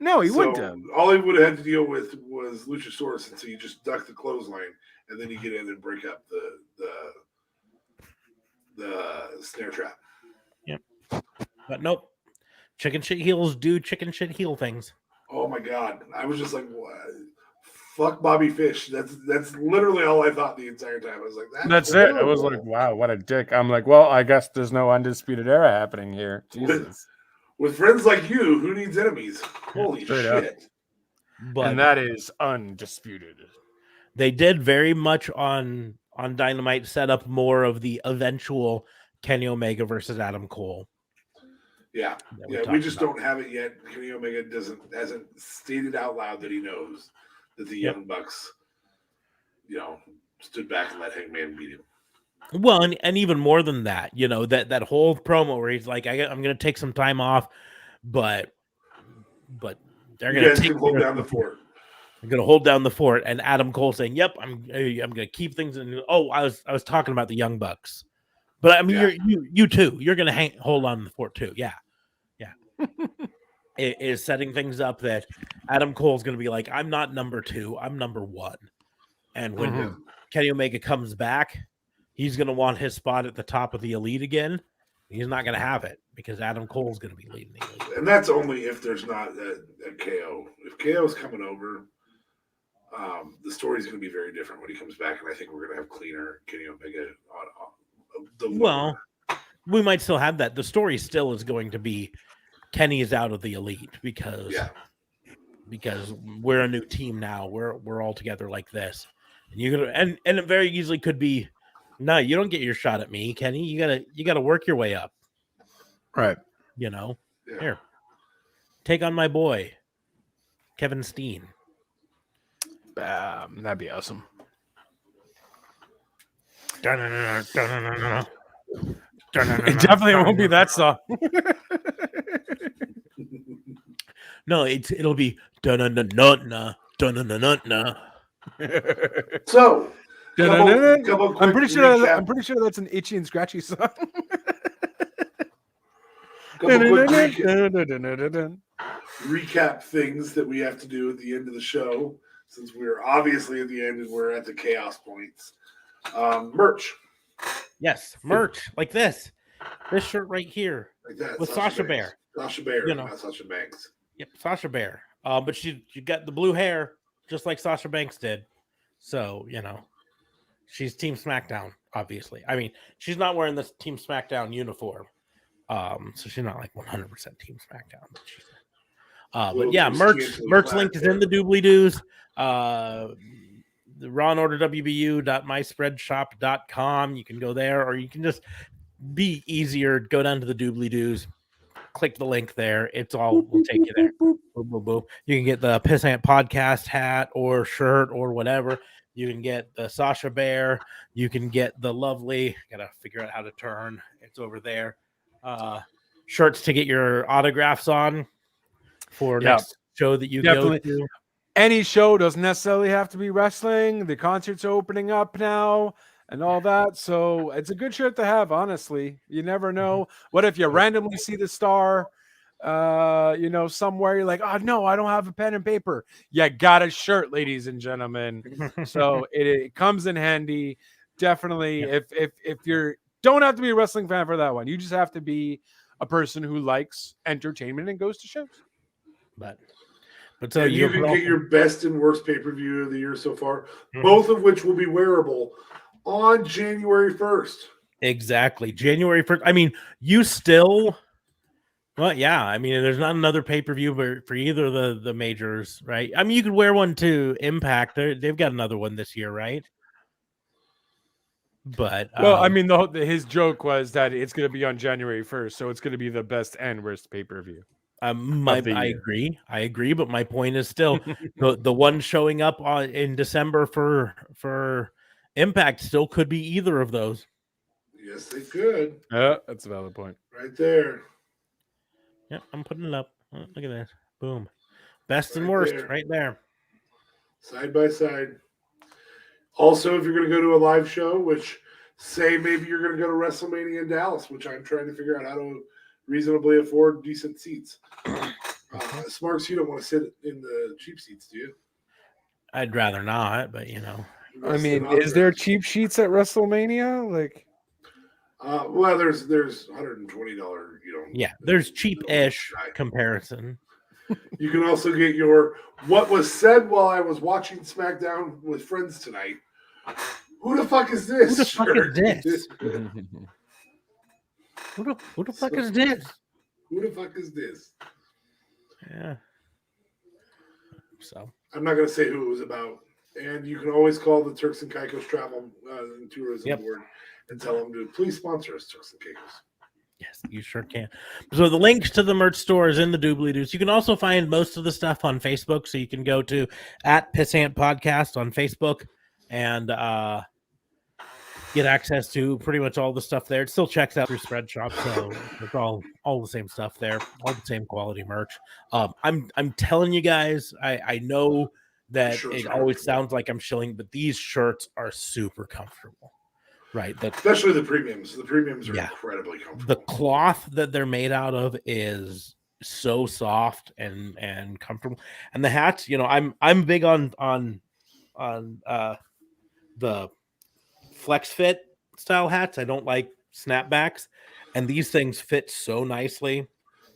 No, he wouldn't have. All he would have had to deal with was Luchasaurus, and so you just duck the clothesline, and then you get in and break up the snare trap. Yep. But nope. Chicken shit heels do chicken shit heel things. Oh my god. I was just like, what? Fuck Bobby Fish. That's literally all I thought the entire time. I was like, that's it. I was like, wow, what a dick. I'm like, well, I guess there's no Undisputed Era happening here. Jesus. With friends like you, who needs enemies? Holy shit. But, and that is undisputed. They did very much on Dynamite set up more of the eventual Kenny Omega versus Adam Cole. Yeah, we just don't have it yet. Kenny Omega hasn't stated out loud that he knows that the Young Bucks, stood back and let Hangman beat him. Well, and even more than that, that whole promo where he's like, I'm going to take some time off, but they're going to hold down the fort. I'm going to hold down the fort, and Adam Cole saying, "Yep, I'm going to keep things." And I was talking about the Young Bucks, but I mean, you too. You're going to hold on to the fort too. Yeah. It is setting things up that Adam Cole's going to be like, I'm not number 2, I'm number 1. And when Kenny Omega comes back, he's going to want his spot at the top of the Elite again. He's not going to have it because Adam Cole's going to be leading the Elite. And that's only if there's not a KO. If KO is coming over, the story's going to be very different when he comes back. And I think we're going to have cleaner Kenny Omega on the lower. Well, we might still have that. The story still is going to be Kenny is out of the Elite because we're a new team now. We're all together like this, and you're gonna and it very easily could be, no, you don't get your shot at me, Kenny. You gotta work your way up, right? Here, take on my boy, Kevin Steen. That'd be awesome. It definitely won't be that song. No, it'll be dun-dun-dun-dun-na, dun-dun-dun-dun-na. So, I'm pretty sure that's an Itchy and Scratchy song. Recap things that we have to do at the end of the show, since we're obviously at the end and we're at the chaos points. Merch. Yes, merch like this. This shirt right here, like that, with Sasha Bear. Sasha Bear, not Sasha Banks. Yep, Sasha Bear. But she got the blue hair just like Sasha Banks did. So, she's Team SmackDown, obviously. I mean, she's not wearing the Team SmackDown uniform. So she's not like 100% Team SmackDown. But yeah, merch link is in the doobly-doos. The Raw and Order WBU.myspreadshop.com. You can go there, or you can just be easier, go down to the doobly-doos, click the link there. It's all will take you there. Boom, boom, boom. You can get the Pissant Podcast hat or shirt or whatever. You can get the Sasha Bear. You can get the lovely. Gotta figure out how to turn. It's over there. Shirts to get your autographs on for next show that you definitely go to. Any show doesn't necessarily have to be wrestling. The concerts are opening up now and all that. So it's a good shirt to have, honestly. You never know. What if you randomly see the star, somewhere you're like, oh, no, I don't have a pen and paper. You got a shirt, ladies and gentlemen. So it comes in handy. Definitely. If you're don't have to be a wrestling fan for that one. You just have to be a person who likes entertainment and goes to shows. But so and you can get your best and worst pay-per-view of the year so far, both of which will be wearable on January 1st. Exactly. January 1st. I mean, you still, well, yeah. I mean, there's not another pay-per-view for either of the majors, right? I mean, you could wear one to Impact. They've got another one this year, right? But well, I mean, his joke was that it's going to be on January 1st, so it's going to be the best and worst pay-per-view. I agree, but my point is still the one showing up in December for Impact still could be either of those. Yes, they could. That's a valid point. Right there. Yeah, I'm putting it up. Oh, look at that. Boom. Best and worst right there. Side by side. Also, if you're going to go to a live show, which say maybe you're going to go to WrestleMania in Dallas, which I'm trying to figure out how to reasonably afford decent seats. Smarks, you don't want to sit in the cheap seats, do you? I'd rather not, but I mean, is there cheap seats at WrestleMania? Like, well, there's $120. Yeah, there's cheap-ish comparison. You can also get what was said while I was watching SmackDown with friends tonight. Who the fuck is this? Who the fuck is this? Who the fuck is this? Who the fuck is this? Yeah. So I'm not going to say who it was about. And you can always call the Turks and Caicos Travel and Tourism Board and tell them to please sponsor us, Turks and Caicos. Yes, you sure can. So the links to the merch store is in the doobly-doos. You can also find most of the stuff on Facebook. So you can go to @Pissant Podcast on Facebook and get access to pretty much all the stuff there. It still checks out through Spreadshop, so it's all the same stuff there, all the same quality merch. I'm telling you guys, I know that it always sounds like I'm shilling, but these shirts are super comfortable. Right, especially the premiums. The premiums are incredibly comfortable. The cloth that they're made out of is so soft and comfortable. And the hats, I'm big on the flex fit style hats. I don't like snapbacks, and these things fit so nicely.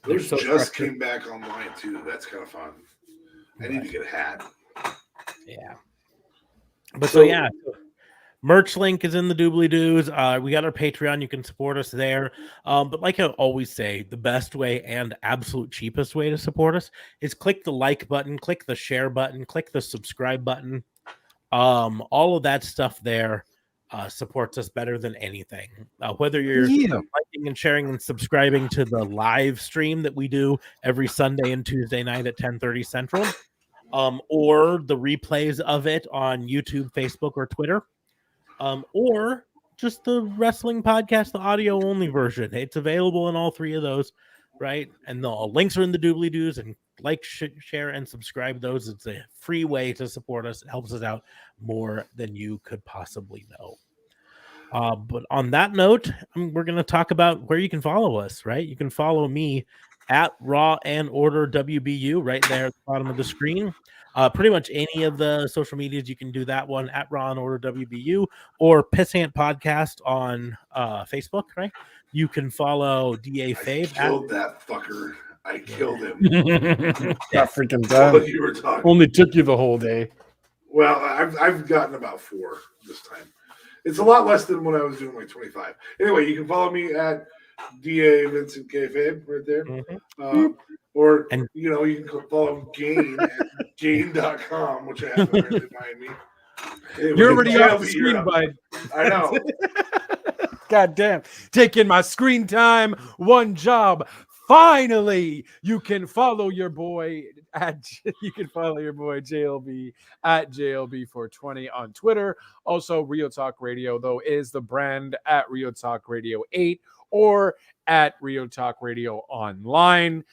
Those just came back online too. That's kind of fun. I need to get a hat. Yeah, but so merch link is in the doobly-doos. We got our Patreon. You can support us there. But like I always say, the best way and absolute cheapest way to support us is click the like button, click the share button, click the subscribe button. All of that stuff there supports us better than anything. Whether you're liking and sharing and subscribing to the live stream that we do every Sunday and Tuesday night at 10:30 Central, or the replays of it on YouTube, Facebook, or Twitter. Or just the wrestling podcast, the audio only version. It's available in all three of those, right? And the links are in the doobly-doos, and like, share, and subscribe those. It's a free way to support us. It helps us out more than you could possibly know. But on that note, we're going to talk about where you can follow us, right? You can follow me at Raw and Order WBU right there at the bottom of the screen. Pretty much any of the social medias, you can do that one at Raw and Order WBU or Pissant Podcast on Facebook, right? You can follow DA Fave. I killed that fucker. I killed him. Got freaking done. You were talking. Only took you the whole day. Well, I've gotten about 4 this time. It's a lot less than when I was doing like 25. Anyway, you can follow me at DA Vincent Kayfabe right there. Or, you can follow Gain at gain.com, which I have right behind me. Anyway, you're already off the screen, bud. I know. God damn. Taking my screen time, one job, finally, you can follow your boy JLB at JLB420 on Twitter. Also, Real Talk Radio, though, is the brand at Real Talk Radio 8 or at Real Talk Radio Online.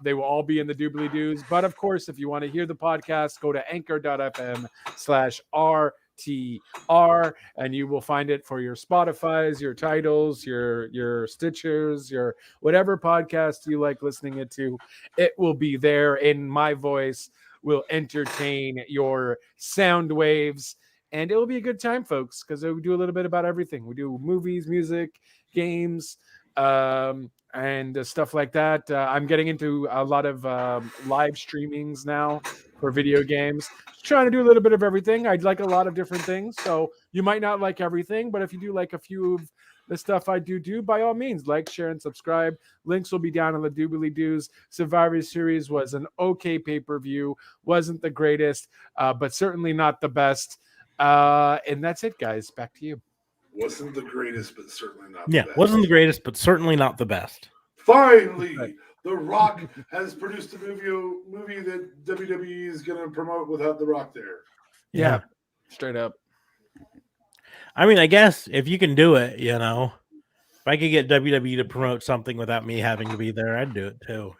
They will all be in the doobly-doos. But of course, if you want to hear the podcast, go to anchor.fm/RTR, and you will find it for your Spotify's, your Titles, your Stitchers, your whatever podcast you like listening it to. It will be there in my voice. Will entertain your sound waves, and it will be a good time, folks, because we do a little bit about everything. We do movies, music, games, and stuff like that. I'm getting into a lot of live streamings now for video games. Just trying to do a little bit of everything. I'd like a lot of different things, so you might not like everything, but if you do like a few of the stuff I do, by all means, like, share, and subscribe. Links will be down in the doobly-doos. Survivor Series was an okay pay-per-view. Wasn't the greatest, but certainly not the best. And that's it, guys. Back to you. Wasn't the greatest, but certainly not the best. Wasn't the greatest, but certainly not the best. Finally, The Rock has produced a movie that WWE is going to promote without The Rock there. Yeah, straight up. I mean, I guess if you can do it, if I could get WWE to promote something without me having to be there, I'd do it too,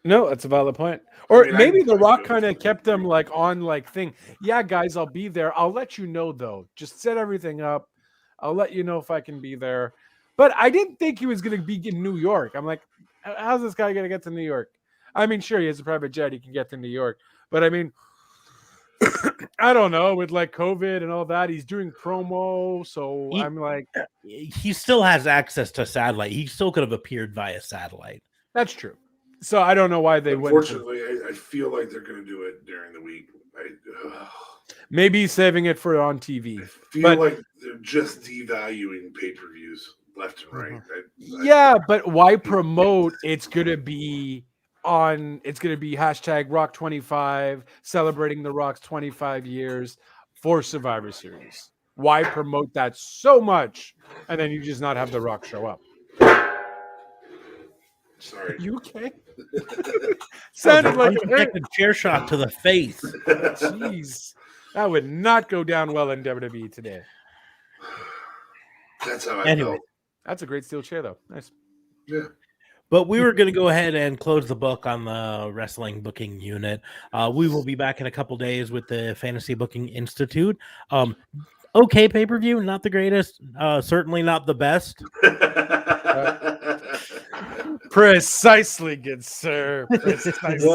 No, that's a valid point. Or maybe The Rock kind of kept them on thing. Yeah, guys, I'll be there. I'll let you know, though. Just set everything up. I'll let you know if I can be there. But I didn't think he was going to be in New York. I'm like, how's this guy going to get to New York? I mean, sure, he has a private jet. He can get to New York. But I mean, I don't know. With COVID and all that, he's doing promo. So I'm like, he still has access to satellite. He still could have appeared via satellite. That's true. So I don't know why they wouldn't. Unfortunately, I feel like they're going to do it during the week. Maybe saving it for on TV. I feel like they're just devaluing pay-per-views left and right. Yeah, but why promote? It's going to be hashtag Rock25 celebrating The Rock's 25 years for Survivor Series. Why promote that so much and then you just not have The Rock show up? Sorry. You okay? Sounded like a chair shot to the face. Jeez. That would not go down well in WWE today. That's how I felt. That's a great steel chair, though. Nice. Yeah. But we were going to go ahead and close the book on the wrestling booking unit. We will be back in a couple days with the Fantasy Booking Institute. Okay, pay-per-view, not the greatest. Certainly not the best. Precisely, good sir. Precisely.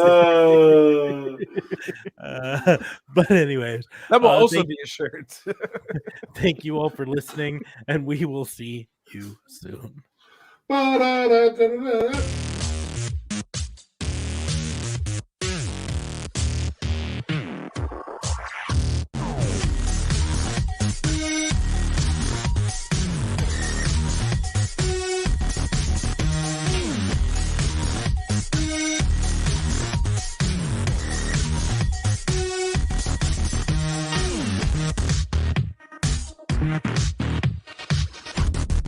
But anyways, that will also be a shirt. Thank you all for listening, and we will see you soon.